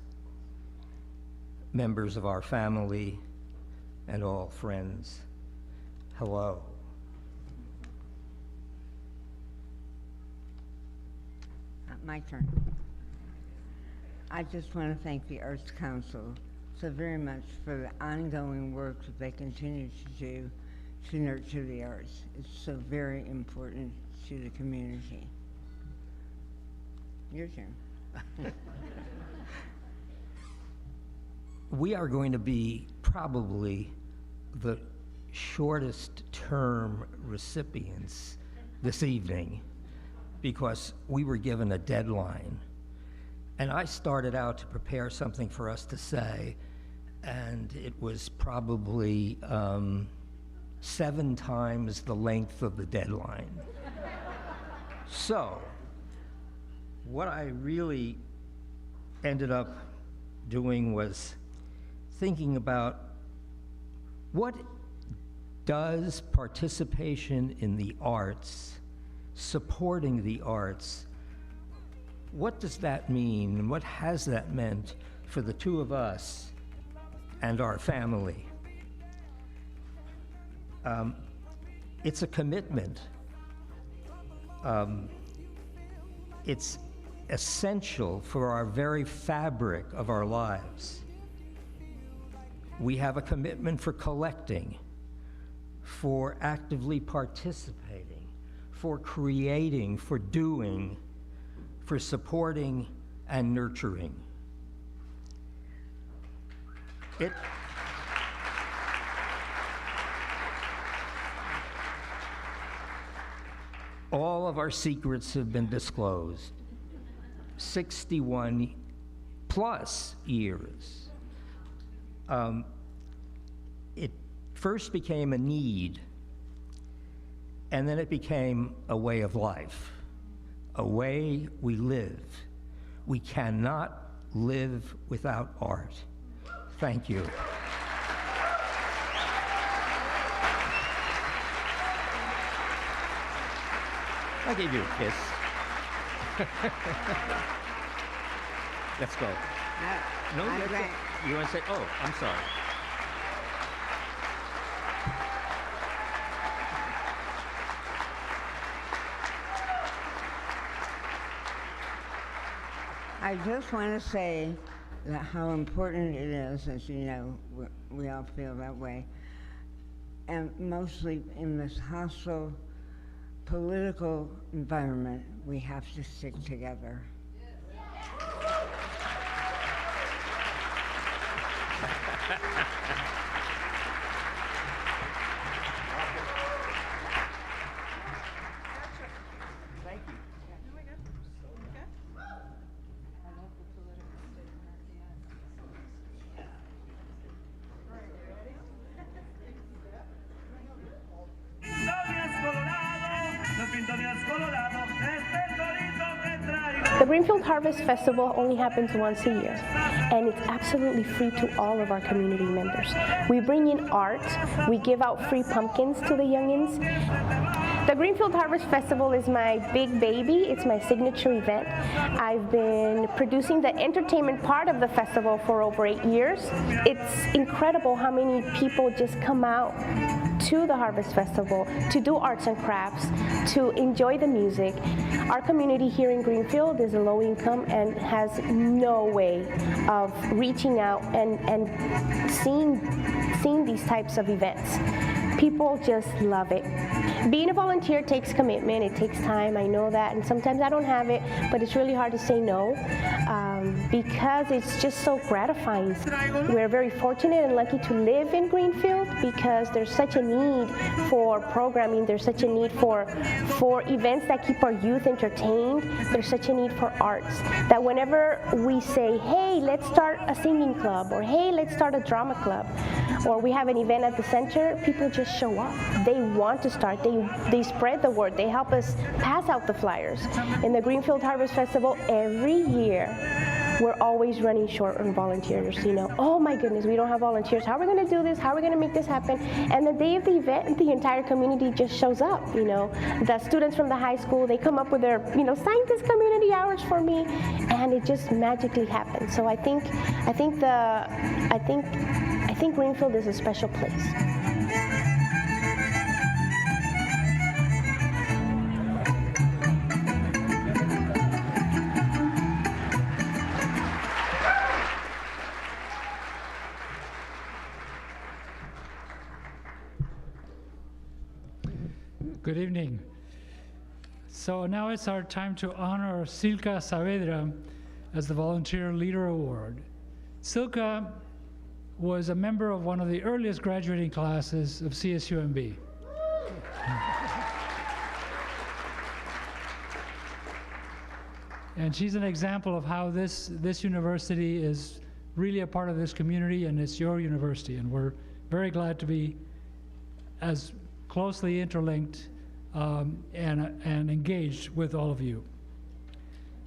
Members of our family and all friends, hello. My turn. I just want to thank the Arts Council so very much for the ongoing work that they continue to do to nurture the arts. It's so very important to the community. Your turn. We are going to be probably the shortest term recipients this evening because we were given a deadline. And I started out to prepare something for us to say, and it was probably 7 times the length of the deadline. So, what I really ended up doing was thinking about what does participation in the arts, supporting the arts, what does that mean, and what has that meant for the two of us and our family? It's a commitment. It's essential for our very fabric of our lives. We have a commitment for collecting, for actively participating, for creating, for doing, for supporting and nurturing. All of our secrets have been disclosed. 61 plus years. It first became a need, and then it became a way of life, a way we live. We cannot live without art. Thank you. I gave you a kiss. Let's go. No, I'm that's great. it. You want to say, oh, I'm sorry. I just want to say that how important it is, as you know, we all feel that way, and mostly in this hostile political environment, we have to stick together. The Greenfield Harvest Festival only happens once a year, and it's absolutely free to all of our community members. We bring in art, we give out free pumpkins to the youngins. The Greenfield Harvest Festival is my big baby. It's my signature event. I've been producing the entertainment part of the festival for over 8 years. It's incredible how many people just come out to the Harvest Festival to do arts and crafts, to enjoy the music. Our community here in Greenfield is a low income and has no way of reaching out and seeing these types of events. People just love it. Being a volunteer takes commitment, it takes time, I know that, and sometimes I don't have it, but it's really hard to say no because it's just so gratifying. We're very fortunate and lucky to live in Greenfield because there's such a need for programming, there's such a need for events that keep our youth entertained, there's such a need for arts, that whenever we say, hey, let's start a singing club, or hey, let's start a drama club, or we have an event at the center, people just show up. They want to start, they spread the word, they help us pass out the flyers. In the Greenfield Harvest Festival, every year, we're always running short on volunteers, you know. Oh my goodness, we don't have volunteers. How are we gonna do this? How are we gonna make this happen? And the day of the event, the entire community just shows up, you know. The students from the high school, they come up with their, you know, sign this community hours for me, and it just magically happens. So I think Greenfield is a special place. Good evening. So now it's our time to honor Silka Saavedra as the Volunteer Leader Award. Silka was a member of one of the earliest graduating classes of CSUMB. And she's an example of how this university is really a part of this community, and it's your university, and we're very glad to be as closely interlinked and engaged with all of you.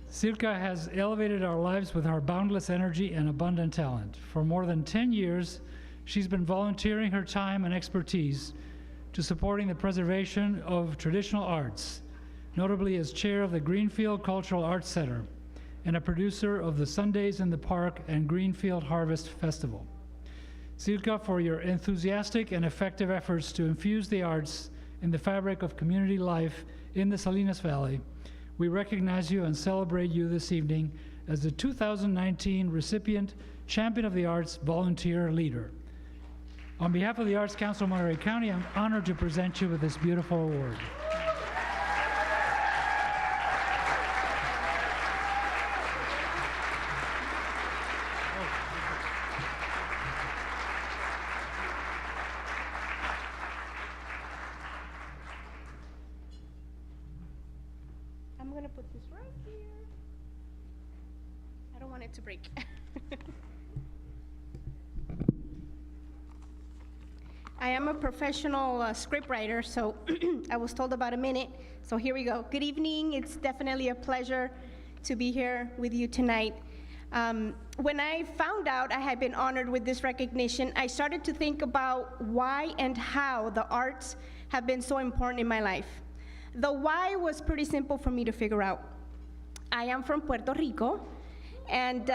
Silka has elevated our lives with her boundless energy and abundant talent. For more than 10 years, she's been volunteering her time and expertise to supporting the preservation of traditional arts, notably as chair of the Greenfield Cultural Arts Center and a producer of the Sundays in the Park and Greenfield Harvest Festival. Silka, for your enthusiastic and effective efforts to infuse the arts in the fabric of community life in the Salinas Valley, we recognize you and celebrate you this evening as the 2019 recipient Champion of the Arts Volunteer Leader. On behalf of the Arts Council of Monterey County, I'm honored to present you with this beautiful award. I'm gonna put this right here. I don't want it to break. I am a professional scriptwriter, so I was told about a minute, so here we go. Good evening. It's definitely a pleasure to be here with you tonight. When I found out I had been honored with this recognition, I started to think about why and how the arts have been so important in my life. The why was pretty simple for me to figure out. I am from Puerto Rico, and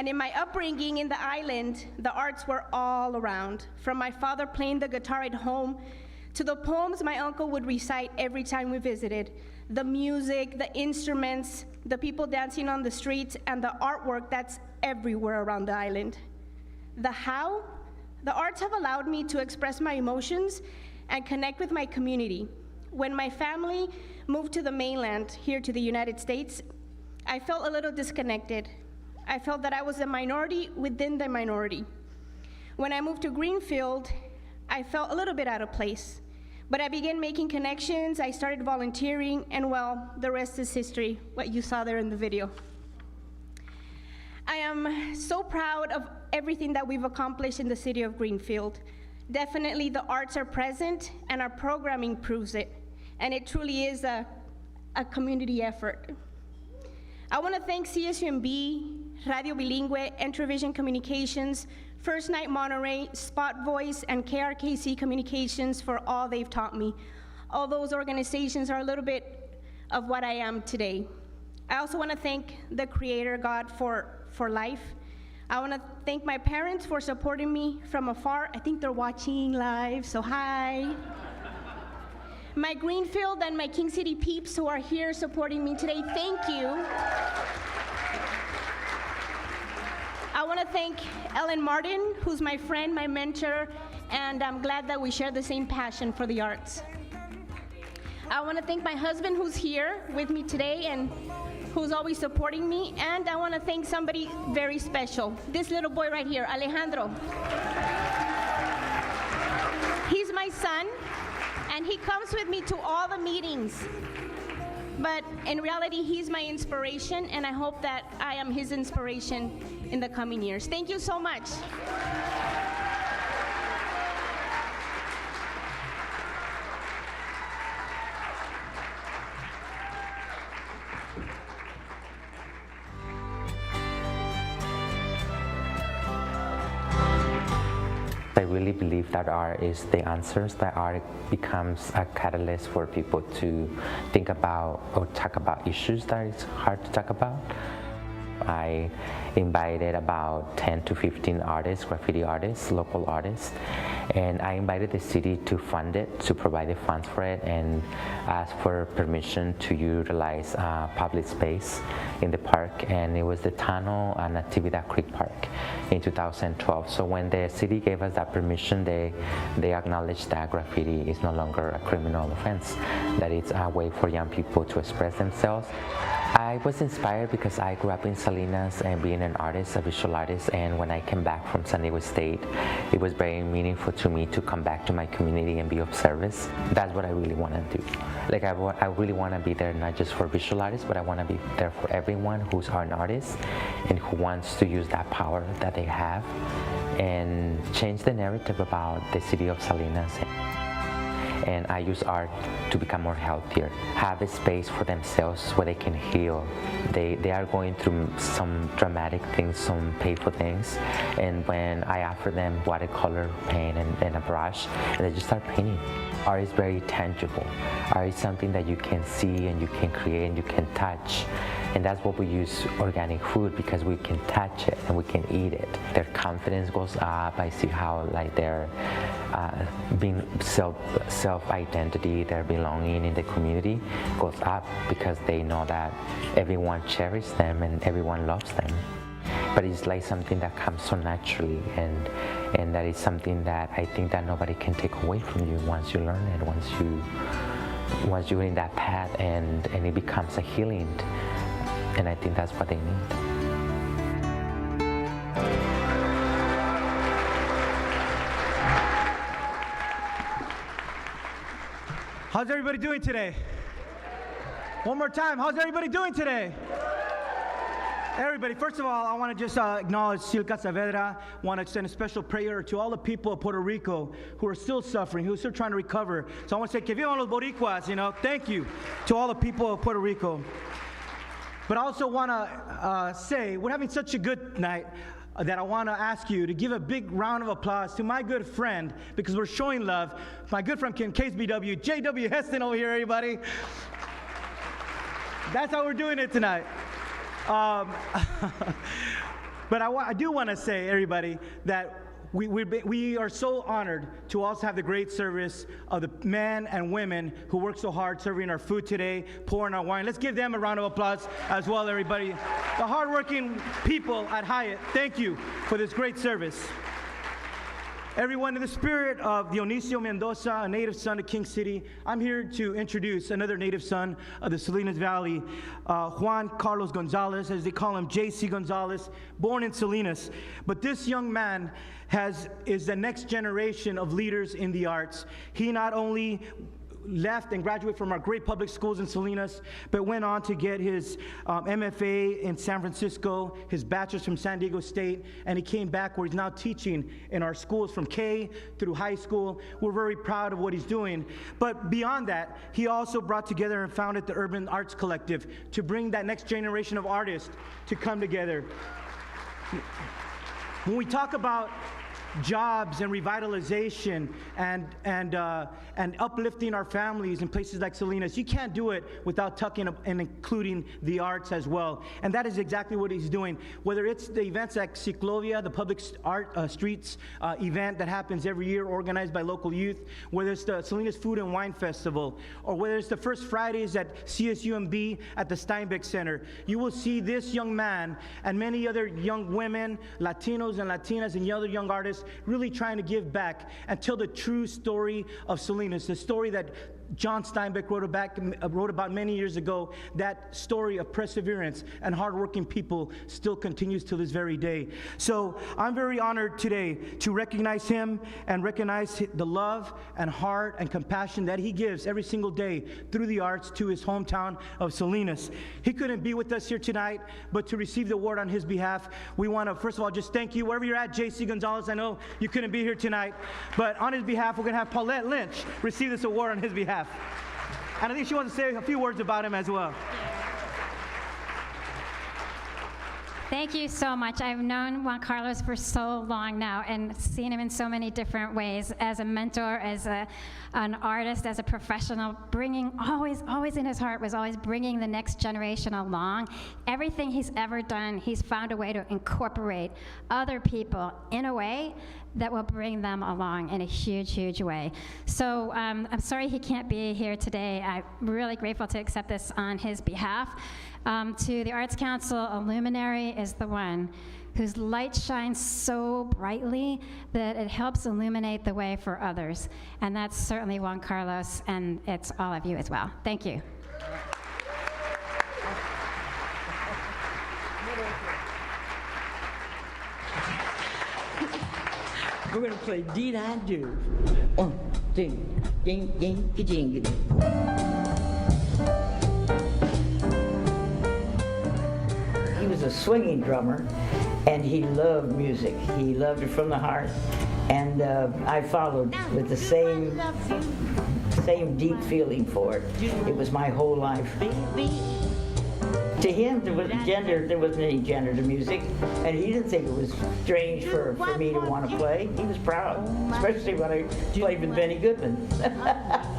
in my upbringing in the island, the arts were all around. From my father playing the guitar at home, to the poems my uncle would recite every time we visited, the music, the instruments, the people dancing on the streets, and the artwork that's everywhere around the island. The how? The arts have allowed me to express my emotions and connect with my community. When my family moved to the mainland, here to the United States, I felt a little disconnected. I felt that I was a minority within the minority. When I moved to Greenfield, I felt a little bit out of place. But I began making connections, I started volunteering, and well, the rest is history, what you saw there in the video. I am so proud of everything that we've accomplished in the city of Greenfield. Definitely the arts are present, and our programming proves it. And it truly is a community effort. I want to thank CSUMB, Radio Bilingüe, Entravision Communications, First Night Monterey, Spot Voice, and KRKC Communications for all they've taught me. All those organizations are a little bit of what I am today. I also want to thank the Creator God for life. I want to thank my parents for supporting me from afar. I think they're watching live, so hi. My Greenfield and my King City peeps who are here supporting me today, thank you. I want to thank Ellen Martin, who's my friend, my mentor, and I'm glad that we share the same passion for the arts. I want to thank my husband who's here with me today and who's always supporting me, and I want to thank somebody very special, this little boy right here, Alejandro. He's my son, and he comes with me to all the meetings. But in reality, he's my inspiration, and I hope that I am his inspiration in the coming years. Thank you so much. I really believe that art is the answers, that art becomes a catalyst for people to think about or talk about issues that it's hard to talk about. I invited about 10 to 15 artists, graffiti artists, local artists, And I invited the city to fund it, to provide the funds for it, and asked for permission to utilize public space in the park. And it was the tunnel and Natividad Creek Park in 2012. So when the city gave us that permission, they acknowledged that graffiti is no longer a criminal offense, that it's a way for young people to express themselves. I was inspired because I grew up in Salinas and being an artist, a visual artist, and when I came back from San Diego State, it was very meaningful to me to come back to my community and be of service. That's what I really want to do. Like I really want to be there not just for visual artists, but I want to be there for everyone who's an artist and who wants to use that power that they have and change the narrative about the city of Salinas. And I use art to become more healthier, have a space for themselves where they can heal. They are going through some dramatic things, some painful things, and when I offer them watercolor paint and a brush, and they just start painting. Art is very tangible. Art is something that you can see and you can create and you can touch. And that's what we use organic food, because we can touch it and we can eat it. Their confidence goes up. I see how like their being self-identity, their belonging in the community goes up because they know that everyone cherishes them and everyone loves them. But it's like something that comes so naturally, and that is something that I think that nobody can take away from you once you learn it, once you're in that path, and it becomes a healing. And I think that's what they need. How's everybody doing today? One more time, how's everybody doing today? Everybody, first of all, I want to just acknowledge Silka Saavedra. I want to extend a special prayer to all the people of Puerto Rico who are still suffering, who are still trying to recover. So I want to say, que vivan los boricuas, thank you to all the people of Puerto Rico. But I also want to say, we're having such a good night that I want to ask you to give a big round of applause to my good friend, because we're showing love. My good friend Kim KSBW, J.W. Heston over here, everybody. That's how we're doing it tonight. But I do want to say, everybody, that we are so honored to also have the great service of the men and women who work so hard serving our food today, pouring our wine. Let's give them a round of applause as well, everybody. The hardworking people at Hyatt, thank you for this great service. Everyone, in the spirit of Dionisio Mendoza, a native son of King City, I'm here to introduce another native son of the Salinas Valley, Juan Carlos Gonzalez, as they call him, J.C. Gonzalez, born in Salinas. But this young man is the next generation of leaders in the arts. He not only left and graduated from our great public schools in Salinas, but went on to get his MFA in San Francisco, his bachelor's from San Diego State, and he came back where he's now teaching in our schools from K through high school. We're very proud of what he's doing. But beyond that, he also brought together and founded the Urban Arts Collective to bring that next generation of artists to come together. When we talk about jobs and revitalization and uplifting our families in places like Salinas, you can't do it without tucking up and including the arts as well. And that is exactly what he's doing. Whether it's the events like Ciclovia, the public art streets event that happens every year organized by local youth, whether it's the Salinas Food and Wine Festival, or whether it's the first Fridays at CSUMB at the Steinbeck Center, you will see this young man and many other young women, Latinos and Latinas and other young artists really trying to give back and tell the true story of Salinas, the story that John Steinbeck wrote about many years ago. That story of perseverance and hardworking people still continues to this very day. So I'm very honored today to recognize him and recognize the love and heart and compassion that he gives every single day through the arts to his hometown of Salinas. He couldn't be with us here tonight, but to receive the award on his behalf, we want to first of all just thank you wherever you're at, J.C. Gonzalez. I know you couldn't be here tonight, but on his behalf, we're going to have Paulette Lynch receive this award on his behalf. And I think she wants to say a few words about him as well. Thank you so much. I've known Juan Carlos for so long now and seen him in so many different ways, as a mentor, as an artist, as a professional, always in his heart was always bringing the next generation along. Everything he's ever done, he's found a way to incorporate other people in a way that will bring them along in a huge, huge way. So I'm sorry he can't be here today. I'm really grateful to accept this on his behalf. To the Arts Council, a luminary is the one whose light shines so brightly that it helps illuminate the way for others. And that's certainly Juan Carlos, and it's all of you as well. Thank you. We're going to play Did I Do? 1, 2, ding, ding, ding, ding. He was a swinging drummer, and he loved music. He loved it from the heart, and I followed with the same deep feeling for it. It was my whole life. To him, there wasn't any gender to music, and he didn't think it was strange for me to want to play. He was proud, especially when I played with Benny Goodman.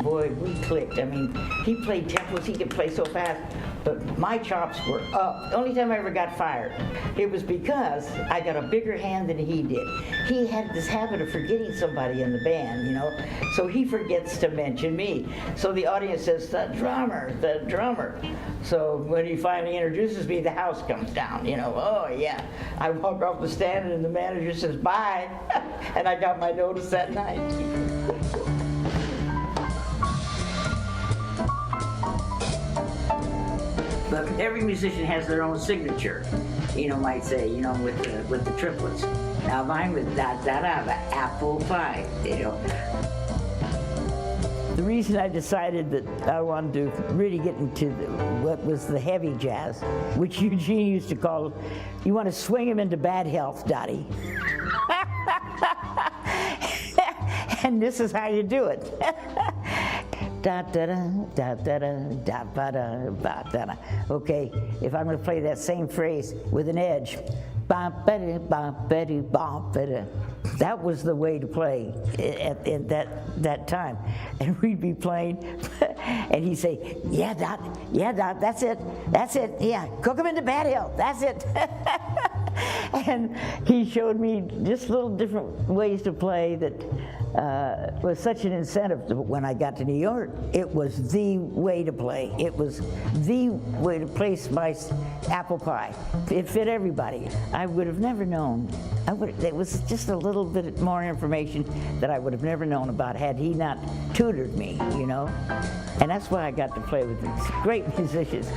Boy, we clicked. I mean, he played tempos, he could play so fast, but my chops were up. The only time I ever got fired, it was because I got a bigger hand than he did. He had this habit of forgetting somebody in the band, you know, so he forgets to mention me. So the audience says, the drummer, the drummer. So when he finally introduces me, the house comes down, you know, oh yeah. I walk off the stand and the manager says, bye, and I got my notice that night. But every musician has their own signature, you know, might say, you know, with the triplets. Now mine was da-da-da, the apple pie, you know. The reason I decided that I wanted to really get into what was the heavy jazz, which Eugene used to call, you want to swing him into bad health, Dottie. And this is how you do it. Da da da da da da da da da da. Okay, if I'm going to play that same phrase with an edge, that was the way to play at that time. And we'd be playing, and he'd say, yeah, Dot, that's it, yeah, cook them into bad health, that's it. And he showed me just little different ways to play that was such an incentive. When I got to New York, it was the way to play. It was the way to place my apple pie. It fit everybody. I would have never known. It was just a little bit more information that I would have never known about had he not tutored me, you know? And that's why I got to play with these great musicians.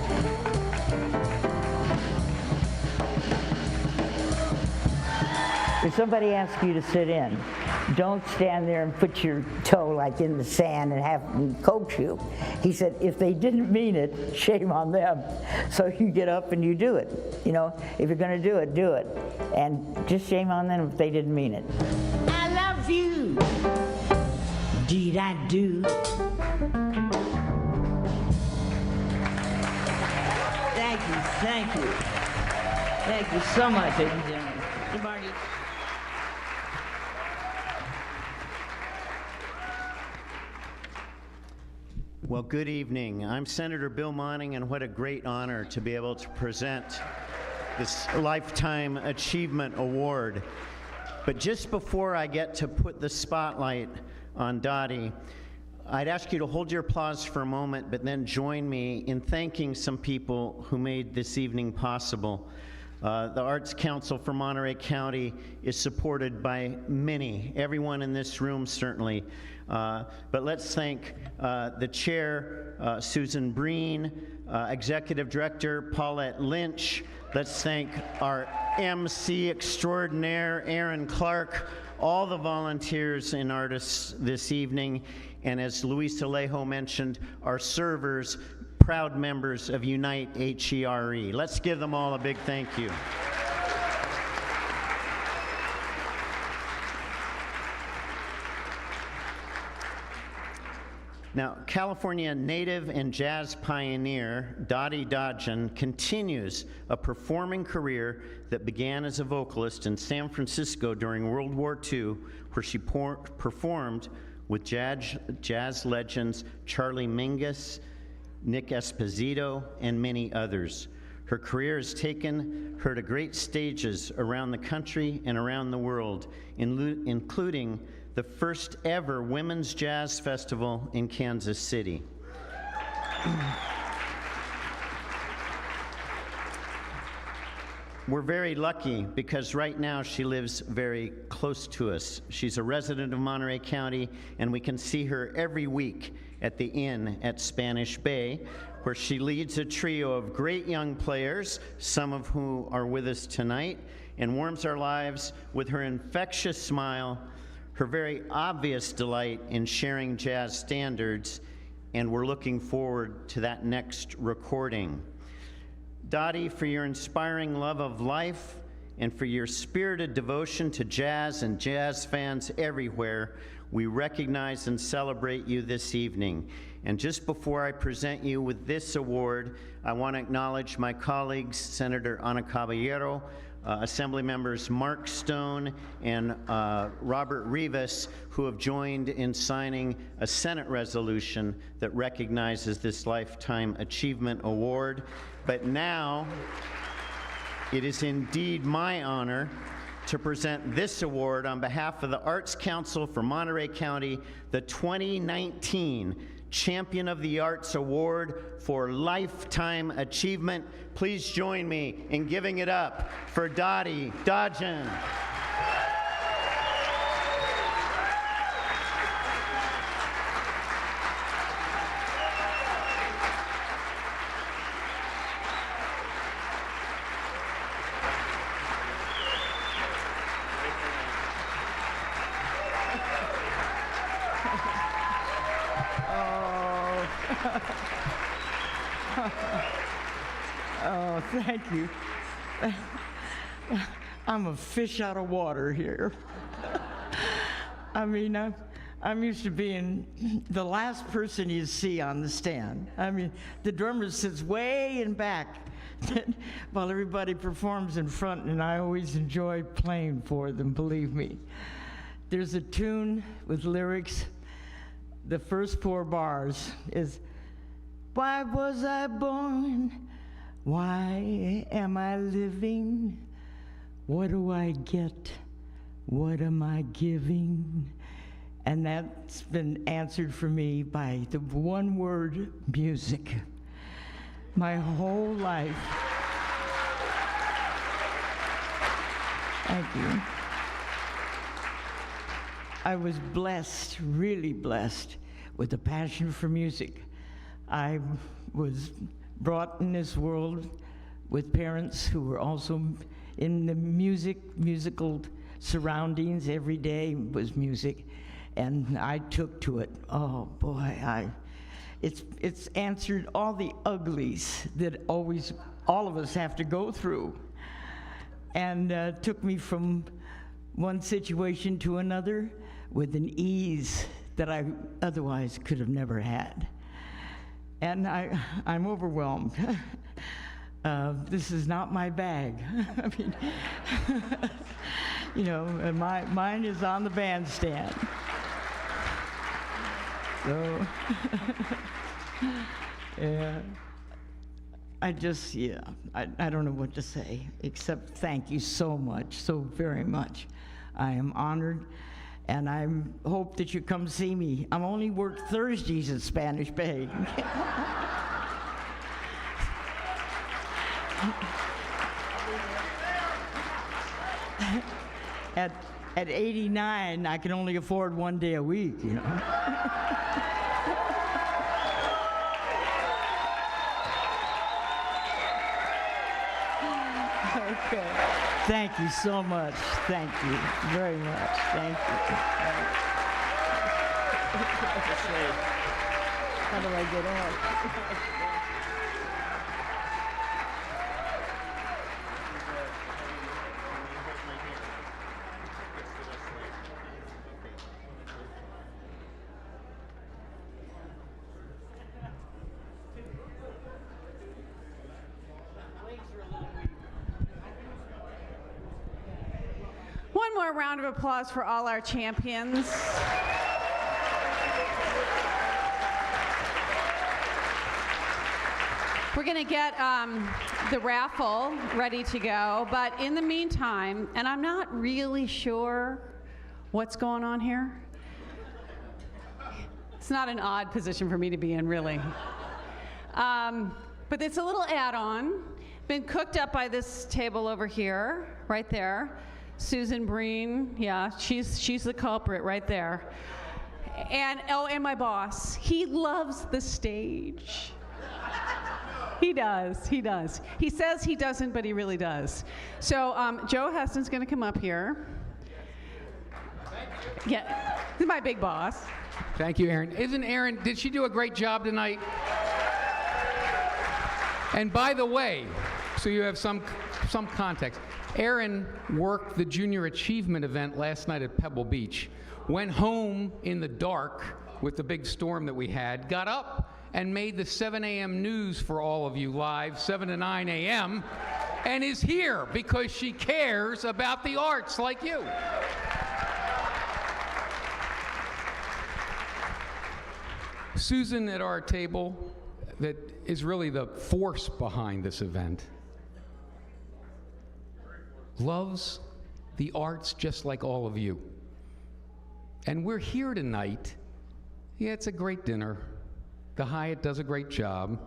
If somebody asks you to sit in, don't stand there and put your toe like in the sand and have them coax you. He said, if they didn't mean it, shame on them. So you get up and you do it. You know, if you're going to do it, do it. And just shame on them if they didn't mean it. I love you. Did I do? Thank you, thank you. Thank you so much, ladies and gentlemen. Good morning. Well, good evening. I'm Senator Bill Monning, and what a great honor to be able to present this Lifetime Achievement Award. But just before I get to put the spotlight on Dottie, I'd ask you to hold your applause for a moment, but then join me in thanking some people who made this evening possible. The Arts Council for Monterey County is supported by many, everyone in this room certainly. But let's thank the chair, Susan Breen, executive director, Paulette Lynch. Let's thank our MC extraordinaire, Aaron Clark, all the volunteers and artists this evening, and as Luis Alejo mentioned, our servers, proud members of Unite HERE. Let's give them all a big thank you. Now, California native and jazz pioneer Dottie Dodgen continues a performing career that began as a vocalist in San Francisco during World War II, where she performed with jazz legends Charlie Mingus, Nick Esposito, and many others. Her career has taken her to great stages around the country and around the world, including the first ever Women's Jazz Festival in Kansas City. We're very lucky because right now she lives very close to us. She's a resident of Monterey County, and we can see her every week at the inn at Spanish Bay, where she leads a trio of great young players, some of whom are with us tonight, and warms our lives with her infectious smile, her very obvious delight in sharing jazz standards, and we're looking forward to that next recording. Dottie, for your inspiring love of life and for your spirited devotion to jazz and jazz fans everywhere, we recognize and celebrate you this evening. And just before I present you with this award, I want to acknowledge my colleagues, Senator Ana Caballero, Assembly members Mark Stone and Robert Rivas, who have joined in signing a Senate resolution that recognizes this Lifetime Achievement Award. But now, it is indeed my honor to present this award on behalf of the Arts Council for Monterey County, the 2019 Champion of the Arts Award for Lifetime Achievement. Please join me in giving it up for Dottie Dodgen. Oh, thank you. I'm a fish out of water here. I mean, I'm used to being the last person you see on the stand. I mean, the drummer sits way in back while everybody performs in front, and I always enjoy playing for them, believe me. There's a tune with lyrics. The first 4 bars is, why was I born? Why am I living? What do I get? What am I giving? And that's been answered for me by the one word, music. My whole life. Thank you. I was blessed, really blessed, with a passion for music. I was brought in this world with parents who were also in the musical surroundings. Every day was music, and I took to it. Oh boy, it's answered all the uglies that always all of us have to go through, and took me from one situation to another with an ease that I otherwise could have never had. And I'm overwhelmed. This is not my bag. I mean, you know, and mine is on the bandstand. So, yeah, I don't know what to say, except thank you so much, so very much. I am honored. And I hope that you come see me. I'm only work Thursdays at Spanish Bay. At 89, I can only afford 1 day a week, you know. Okay. Thank you so much. Thank you very much. Thank you. How do I get on? One more round of applause for all our champions. We're going to get the raffle ready to go, but in the meantime, and I'm not really sure what's going on here. It's not an odd position for me to be in, really. But it's a little add-on, been cooked up by this table over here, right there. Susan Breen, yeah, she's the culprit right there. And my boss, he loves the stage. He does. He says he doesn't, but he really does. So Joe Heston's going to come up here. Yeah, this is my big boss. Thank you, Erin. Did she do a great job tonight? And by the way, so you have some context, Erin worked the Junior Achievement event last night at Pebble Beach, went home in the dark with the big storm that we had, got up and made the 7 a.m. news for all of you live, 7 to 9 a.m., and is here because she cares about the arts like you. Susan at our table, that is really the force behind this event, loves the arts just like all of you. And we're here tonight. Yeah, it's a great dinner. The Hyatt does a great job.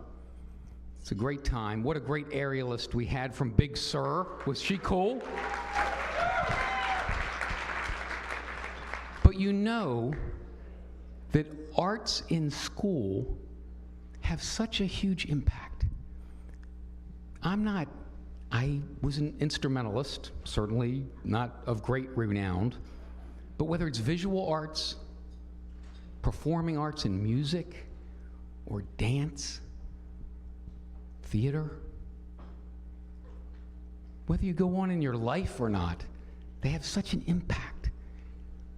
It's a great time. What a great aerialist we had from Big Sur. Was she cool? But you know that arts in school have such a huge impact. I was an instrumentalist, certainly not of great renown, but whether it's visual arts, performing arts in music, or dance, theater, whether you go on in your life or not, they have such an impact.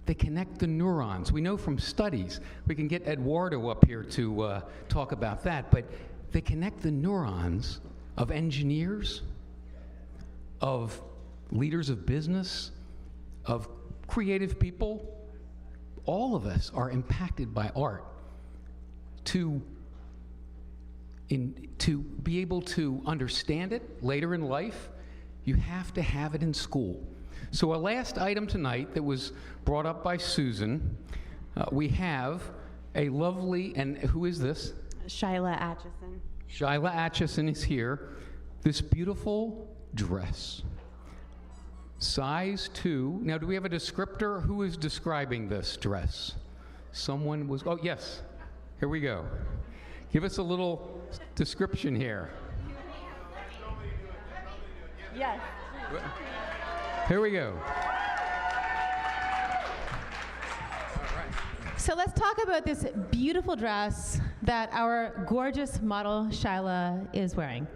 They connect the neurons. We know from studies, we can get Eduardo up here to talk about that, but they connect the neurons of engineers, of leaders of business, of creative people. All of us are impacted by art. To be able to understand it later in life, you have to have it in school. So a last item tonight that was brought up by Susan, we have a lovely, and who is this? Shyla Atchison. Shyla Atchison is here. This beautiful dress, size 2. Now, do we have a descriptor? Who is describing this dress? Someone was, oh yes, here we go. Give us a little description here. Yes. Here we go. So let's talk about this beautiful dress that our gorgeous model Shyla is wearing.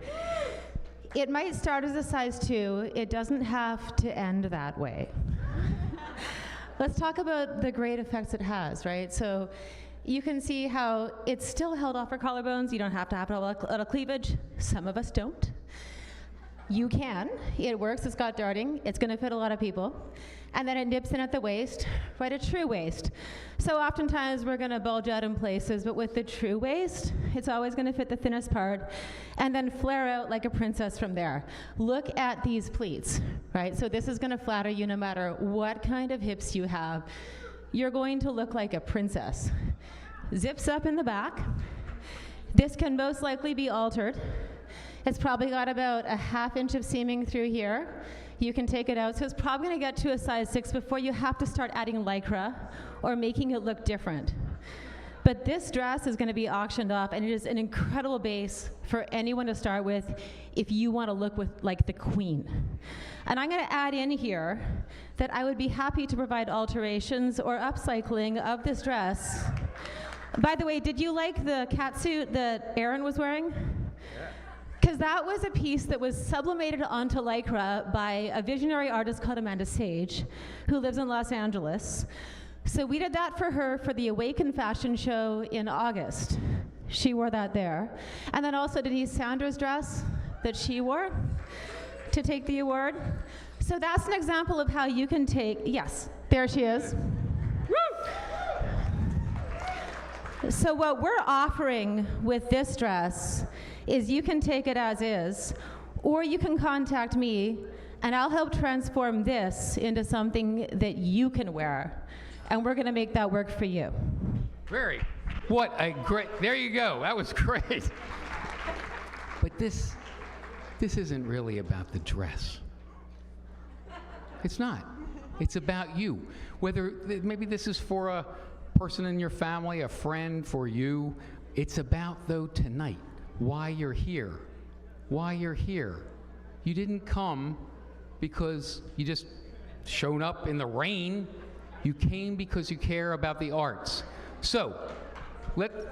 It might start as a size 2. It doesn't have to end that way. Let's talk about the great effects it has, right? So you can see how it's still held off her collarbones. You don't have to have a lot of cleavage. Some of us don't. You can. It works. It's got darting. It's going to fit a lot of people. And then it nips in at the waist, right? A true waist. So oftentimes we're going to bulge out in places, but with the true waist, it's always going to fit the thinnest part and then flare out like a princess from there. Look at these pleats, right? So this is going to flatter you no matter what kind of hips you have. You're going to look like a princess. Zips up in the back. This can most likely be altered. It's probably got about a ½ inch of seaming through here. You can take it out. So it's probably going to get to a size 6 before you have to start adding Lycra or making it look different. But this dress is going to be auctioned off, and it is an incredible base for anyone to start with if you want to look like the queen. And I'm going to add in here that I would be happy to provide alterations or upcycling of this dress. By the way, did you like the catsuit that Erin was wearing? Because that was a piece that was sublimated onto Lycra by a visionary artist called Amanda Sage, who lives in Los Angeles. So we did that for her for the Awaken fashion show in August. She wore that there. And then also Denise Sanders' dress that she wore to take the award. So that's an example of how you can take, yes, there she is. Woo! So what we're offering with this dress is you can take it as is, or you can contact me and I'll help transform this into something that you can wear. And we're gonna make that work for you. What a great, there you go, that was great. But this isn't really about the dress. It's not. It's about you. Whether, maybe this is for a person in your family, a friend, for you. It's about, though, tonight, why you're here. Why you're here. You didn't come because you just showed up in the rain. You came because you care about the arts. So,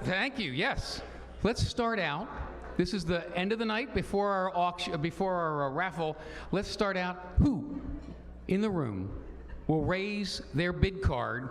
thank you, yes. Let's start out. This is the end of the night before our auction, before our raffle. Let's start out. Who in the room will raise their bid card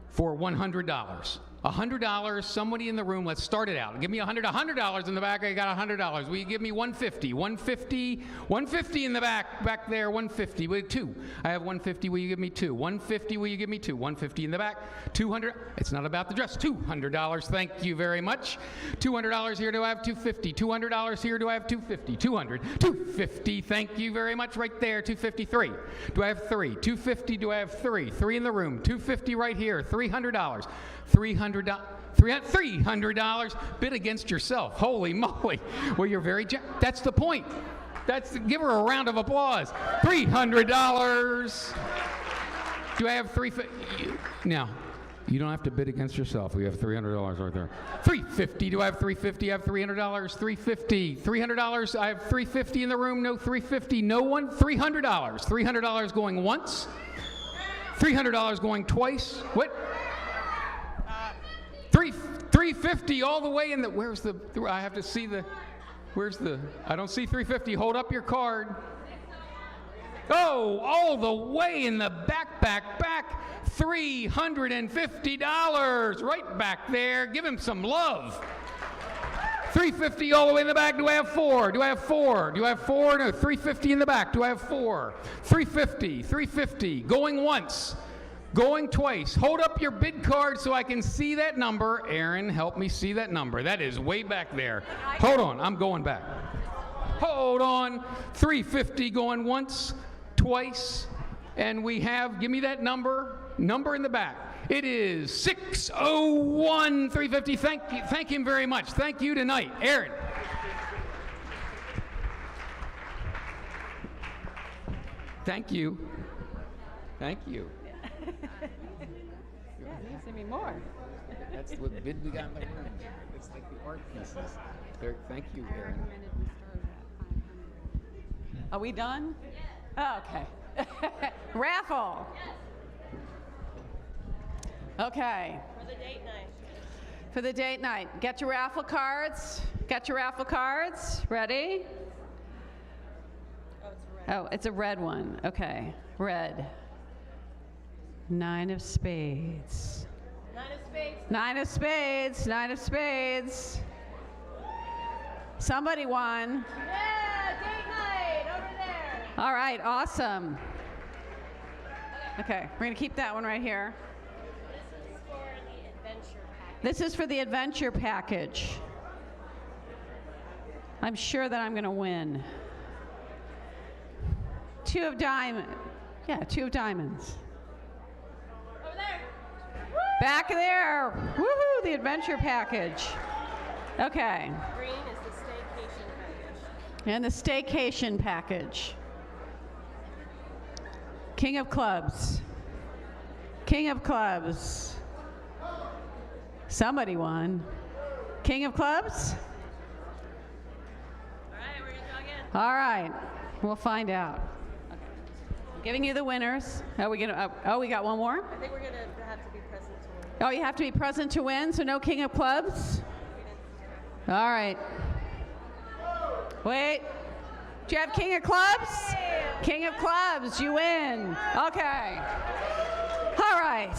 for $100? $100, somebody in the room, let's start it out. Give me $100 in the back, I got $100. Will you give me $150? $150 in the back there, $150. With two, I have $150, will you give me two? $150, will you give me two? $150 in the back, $200, it's not about the dress, $200, thank you very much. $200 here, do I have $250? $200 here, do I have $250? $250, thank you very much, right there, $253. Do I have three? $250, do I have three? Three in the room, $250 right here, $300. $300, bid against yourself. Holy moly. Well, you're very, that's the point. Give her a round of applause. $300. Do I have now, you don't have to bid against yourself. We have $300 right there. $350. Do I have $350? I have $300. $350. $300. I have $350 in the room. No $350. No one. $300. $300 going once. $300 going twice. What? $350 all the way in the, where's the, I have to see the, where's the, I don't see $350. Hold up your card. Oh, all the way in the back. $350 right back there. Give him some love. $350 all the way in the back. Do I have four? Do I have four? Do I have four? No, $350 in the back. Do I have four? $350. Going once. Going twice. Hold up your bid card so I can see that number. Aaron, help me see that number. That is way back there. Hold on, I'm going back. Hold on. $350 going once, twice, and we have, give me that number in the back. It is 601 $350. Thank him very much. Thank you tonight. Aaron. Thank you. Thank you. Yeah, it needs to be more. That's the bid we got in the room. It's like the art pieces. Thank you, Aaron. Are we done? Oh, okay. Raffle. Okay. For the date night. For the date night. Get your raffle cards. Ready? Oh, it's a red one. Okay. Red. 9 of spades. 9 of spades. Somebody won. Yeah, date night over there. All right, awesome. Okay, we're going to keep that one right here. This is for the adventure package. I'm sure that I'm going to win. 2 of diamonds. Yeah, 2 of diamonds. Over there. Back there. Woohoo, the adventure package. Okay. Green is the staycation package. And the staycation package. King of clubs. Somebody won. King of clubs? All right, we're going to draw again. All right, we'll find out. Okay. I'm giving you the winners. Oh, we got one more? I think we're going to have to be present to win. Oh, you have to be present to win, so no king of clubs? All right. Wait. Do you have king of clubs? King of clubs, you win. Okay. All right.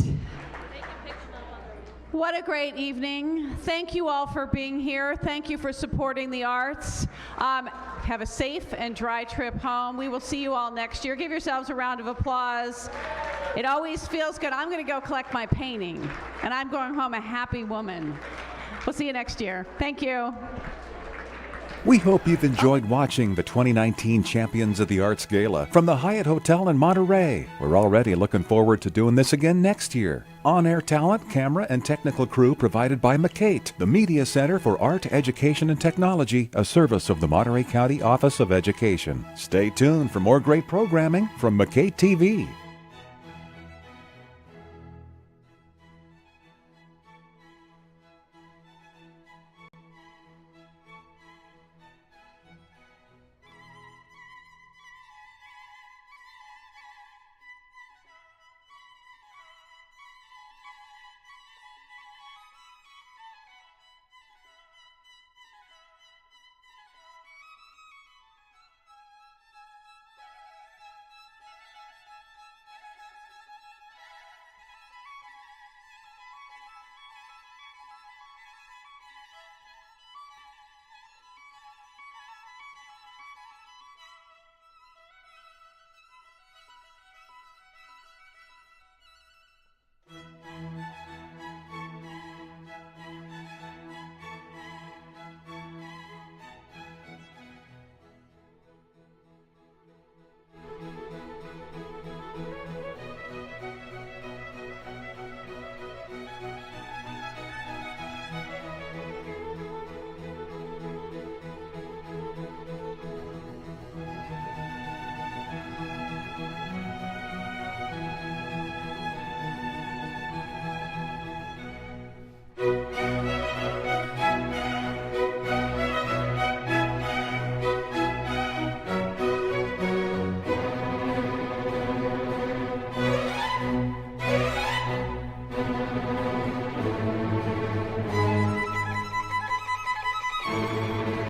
What a great evening. Thank you all for being here. Thank you for supporting the arts. Have a safe and dry trip home. We will see you all next year. Give yourselves a round of applause. It always feels good. I'm going to go collect my painting, and I'm going home a happy woman. We'll see you next year. Thank you. We hope you've enjoyed watching the 2019 Champions of the Arts Gala from the Hyatt Hotel in Monterey. We're already looking forward to doing this again next year. On-air talent, camera, and technical crew provided by McCate, the Media Center for Art, Education, and Technology, a service of the Monterey County Office of Education. Stay tuned for more great programming from McCate TV.